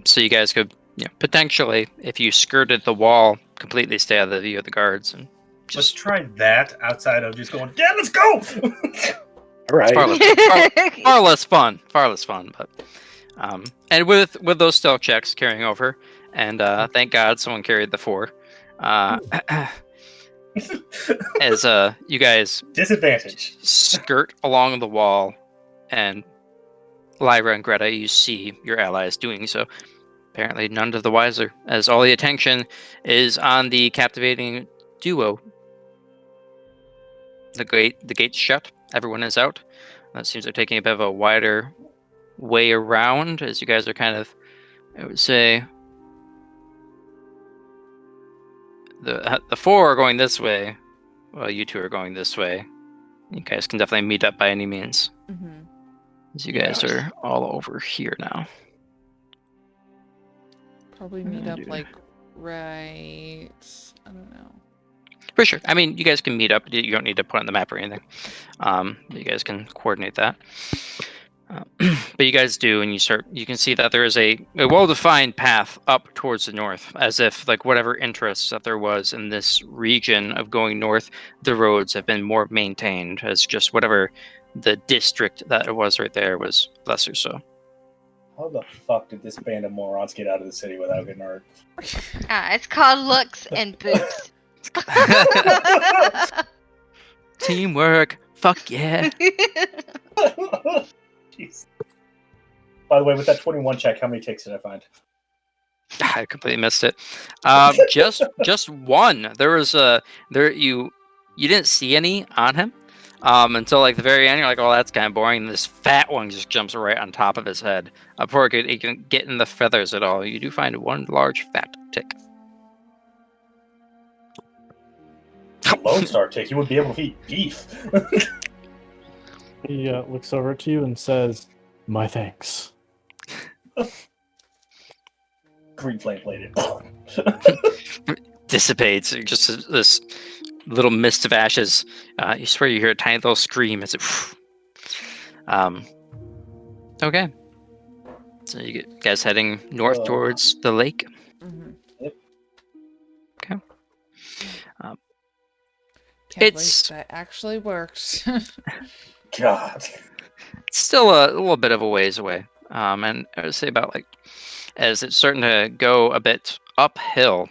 So you guys could potentially, if you skirted the wall, completely stay out of the view of the guards, and Let's just try that outside of just going, yeah, let's go! All right. far less fun, but and with those stealth checks carrying over, and thank God someone carried the 4. As you guys Disadvantage. skirt along the wall, and Lyra and Greta, you see your allies doing so. Apparently none of the wiser, as all the attention is on the captivating duo. The gate's shut. Everyone is out. That seems they're taking a bit of a wider way around, as you guys are kind of, I would say, the 4 are going this way, while you 2 are going this way. You guys can definitely meet up by any means. As you guys are all over here now. Probably meet up like right. I don't know. For sure. I mean, you guys can meet up. You don't need to put on the map or anything. You guys can coordinate that. But you guys do, and you can see that there is a well-defined path up towards the north, as if like whatever interests that there was in this region of going north, the roads have been more maintained, as just whatever the district that it was right there was lesser so. How the fuck did this band of morons get out of the city without getting hurt? It's called looks and boobs. Teamwork. Fuck yeah. Jeez. By the way, with that 21 check, how many ticks did I find? I completely missed it. Just one. There was you didn't see any on him until like the very end. You're like, oh, that's kind of boring. And this fat one just jumps right on top of his head. Before he can get in the feathers at all, you do find one large fat tick. A Lone Star tick. You wouldn't be able to eat beef. He looks over to you and says, "My thanks." Green flame plated. Dissipates. Just this little mist of ashes. You swear you hear a tiny little scream as it. Okay. So you guys heading north towards the lake. Mm-hmm. Yep. Okay. Can't believe that actually worked. God. It's still a little bit of a ways away. And I would say about like, as it's starting to go a bit uphill,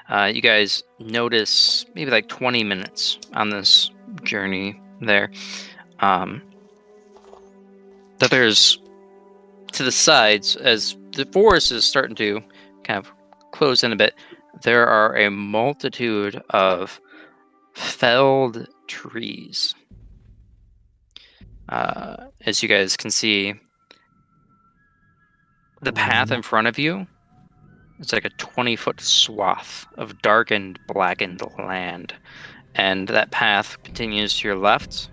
you guys notice maybe like 20 minutes on this journey there, that there's to the sides, as the forest is starting to kind of close in a bit, there are a multitude of felled trees. As you guys can see, the path in front of you, it's like a 20-foot swath of darkened, blackened land. And that path continues to your left,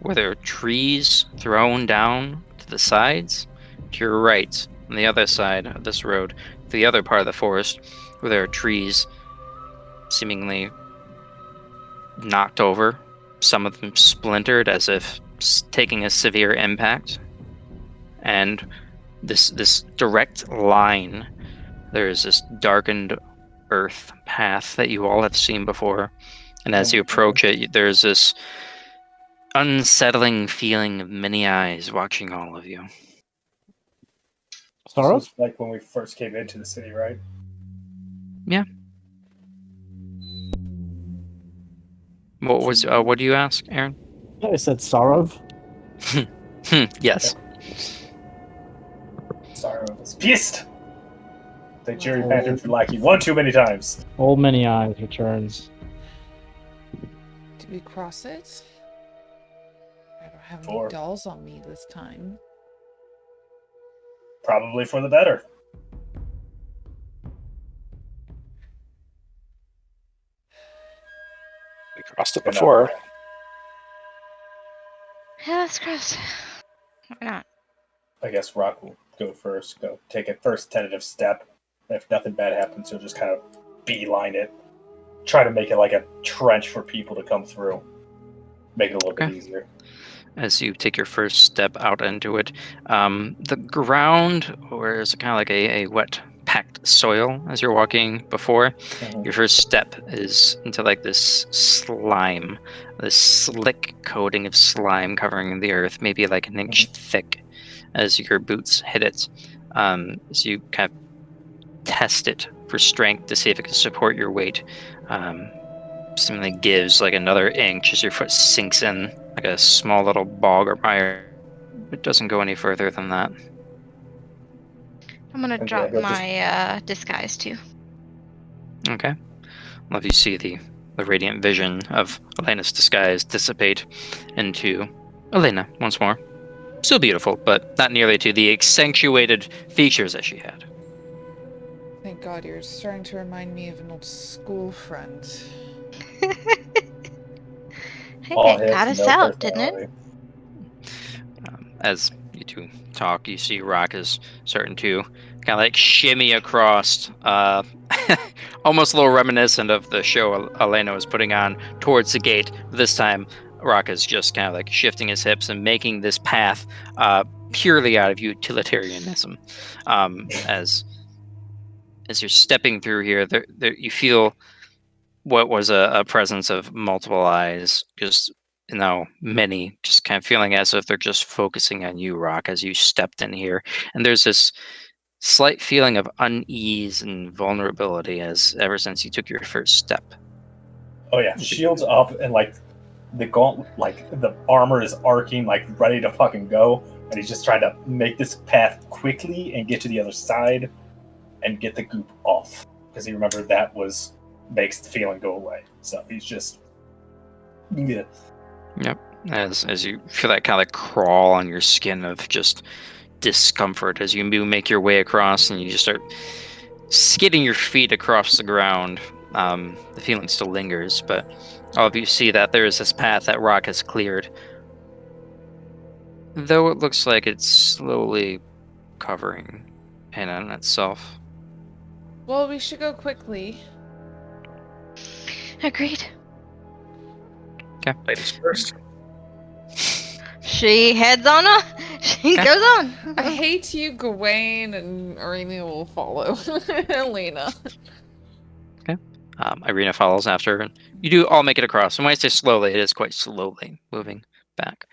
where there are trees thrown down to the sides. To your right, on the other side of this road, to the other part of the forest, where there are trees seemingly knocked over, some of them splintered as if taking a severe impact. And this direct line, there is this darkened earth path that you all have seen before, and as you approach it, there's this unsettling feeling of many eyes watching all of you. So it's like when we first came into the city, right? Yeah. What do you ask, Aaron? I said Sarov. Yes. Sarov is pissed. They Jerry Panther Valaki one too many times. Old Many Eyes returns. Do we cross it? I don't have any dolls on me this time. Probably for the better. We crossed it before. Yeah, let's cross. Why not? I guess Rock will go first. Go take a first tentative step. If nothing bad happens, he'll just kind of beeline it. Try to make it like a trench for people to come through. Make it a little bit easier. As you take your first step out into it, the ground, or is it kind of like a wet, packed soil as you're walking before? Mm-hmm. Your first step is into like this slime, this slick coating of slime covering the earth, maybe like an inch thick as your boots hit it. As you kind of test it for strength to see if it can support your weight. Seemingly gives like another inch as your foot sinks in like a small little bog or mire. It doesn't go any further than that. I'm gonna drop my disguise too. Okay. Love you see the radiant vision of Elena's disguise dissipate into Elena once more. Still beautiful, but not nearly to the accentuated features that she had. Thank God, you're starting to remind me of an old school friend. Hey, got us out, didn't it? as you two talk, you see Rock is starting to kind of like shimmy across, almost a little reminiscent of the show Elena was putting on towards the gate. This time, Rock is just kind of like shifting his hips and making this path purely out of utilitarianism. As you're stepping through here, there you feel what was a presence of multiple eyes, just many, just kind of feeling as if they're just focusing on you, Rock, as you stepped in here. And there's this slight feeling of unease and vulnerability ever since you took your first step. Oh yeah, shields up and like the the armor is arcing, like ready to fucking go, and he's just trying to make this path quickly and get to the other side and get the goop off, because he remembered that makes the feeling go away. So he's just yeah. Yep. As you feel that kind of like crawl on your skin of just discomfort as you make your way across, and you just start skidding your feet across the ground. The feeling still lingers, but all of you see that there is this path that Rock has cleared, though it looks like it's slowly covering in on itself. Well, we should go quickly. Agreed. Okay. Ladies first. She heads on up. She goes on. I hate you, Gowain, and Aranea will follow Elena. Okay. Irina follows after, and you do all make it across. And when I say slowly, it is quite slowly moving back.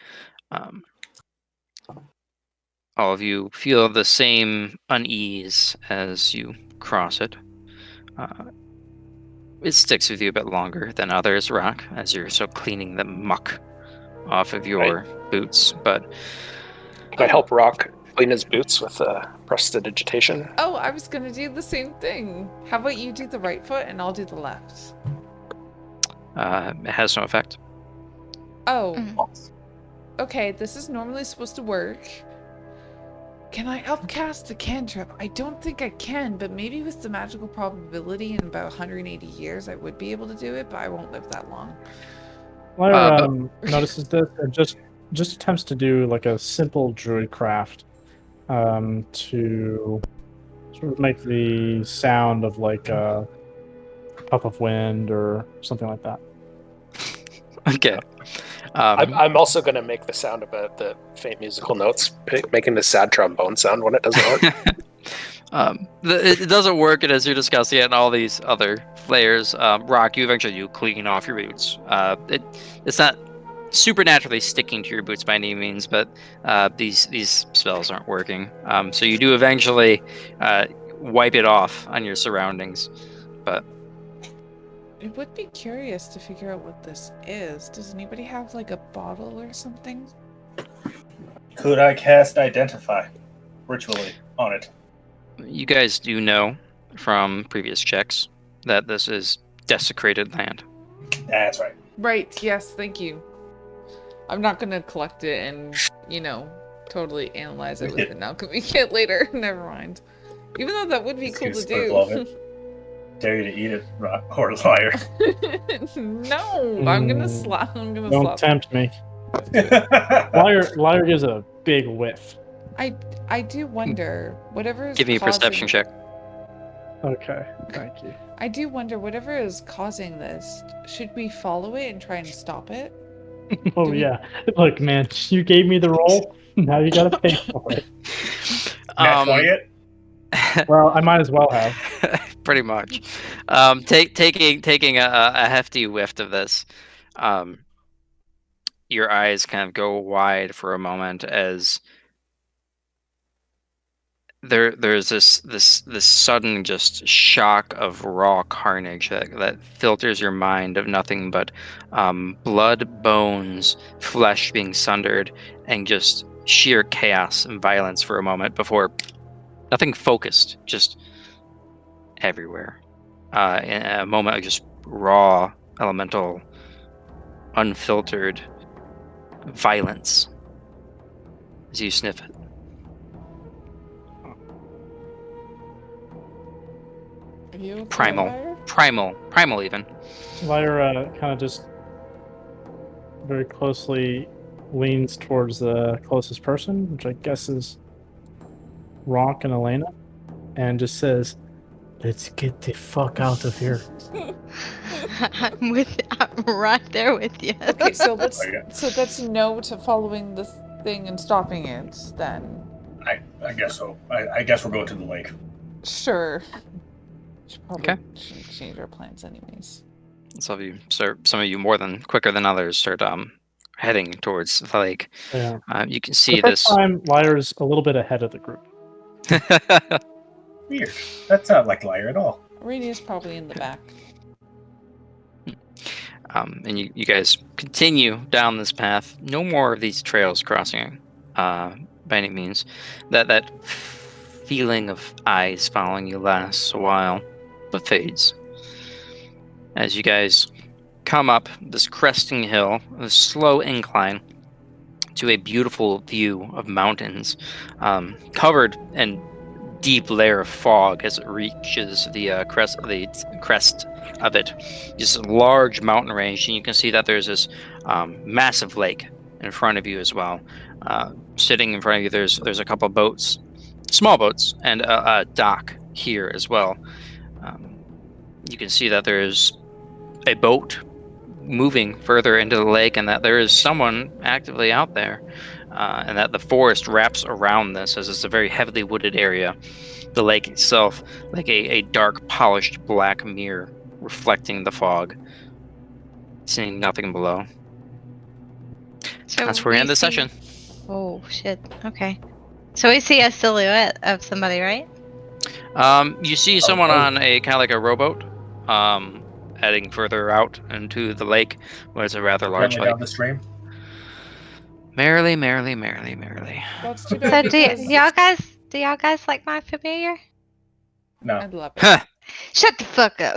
All of you feel the same unease as you cross it. It sticks with you a bit longer than others, Rock, as you're so cleaning the muck off of your boots. But can I help Rock clean his boots with prestidigitation? Oh, I was gonna do the same thing. How about you do the right foot and I'll do the left? It has no effect. Oh. Okay, this is normally supposed to work. Can I upcast a cantrip? I don't think I can, but maybe with the magical probability in about 180 years I would be able to do it, but I won't live that long. Lyre notices this and just attempts to do like a simple druid craft to sort of make the sound of like a puff of wind or something like that. Okay. I'm also going to make the sound of the faint musical notes, making the sad trombone sound when it doesn't work. It doesn't work, and as you're discussing it and all these other layers, Rock, you eventually do clean off your boots. It's not supernaturally sticking to your boots by any means, but these spells aren't working. So you do eventually wipe it off on your surroundings, but I would be curious to figure out what this is. Does anybody have like a bottle or something? Could I cast Identify ritually on it? You guys do know from previous checks that this is desecrated land. That's right. Right, yes, thank you. I'm not gonna collect it and, totally analyze it with an alchemy kit later. Never mind. Even though that would be cool to do. Dare you to eat it, or Lyre. No, I'm gonna slap. Don't tempt me. Lyre gives a big whiff. I do wonder, whatever is Give me a perception check. Okay, thank you. I do wonder, whatever is causing this, should we follow it and try and stop it? Oh yeah. Look, man, you gave me the roll. Now you gotta pay for it. Nat 20 it? Well, I might as well have. Pretty much. Taking a hefty whiff of this, your eyes kind of go wide for a moment as there's this sudden just shock of raw carnage that filters your mind of nothing but blood, bones, flesh being sundered, and just sheer chaos and violence for a moment before nothing focused, just everywhere. In a moment of just raw, elemental, unfiltered violence as you sniff it. Are you okay, Primal even. Lyre kind of just very closely leans towards the closest person, which I guess is Rock and Elena, and just says, "Let's get the fuck out of here." I'm right there with you. Okay, so that's no to following this thing and stopping it, then. I guess so. I guess we're going to the lake. Sure. Should probably Okay. change our plans anyways. Some of you more than quicker than others start heading towards the lake. Yeah. You can see the this. first time, Lyre's a little bit ahead of the group. Weird. That's not like Lyre at all. Arenea's probably in the back. And you guys continue down this path. No more of these trails crossing by any means. That feeling of eyes following you lasts a while, but fades. As you guys come up this cresting hill, a slow incline, to a beautiful view of mountains, covered in deep layer of fog as it reaches the crest of it. Just a large mountain range, and you can see that there's this massive lake in front of you as well. Sitting in front of you, there's a couple boats, small boats, and a dock here as well. You can see that there's a boat moving further into the lake, and that there is someone actively out there, and that the forest wraps around this, as it's a very heavily wooded area. The lake itself, like a dark, polished black mirror reflecting the fog, seeing nothing below. So that's where we end the session. Oh shit! Okay, so we see a silhouette of somebody, right? You see someone on a kind of like a rowboat, heading further out into the lake, where it's a rather large lake. Down the stream. Merrily. That's too So bad. do y'all guys like my familiar? No. I'd love it. Shut the fuck up.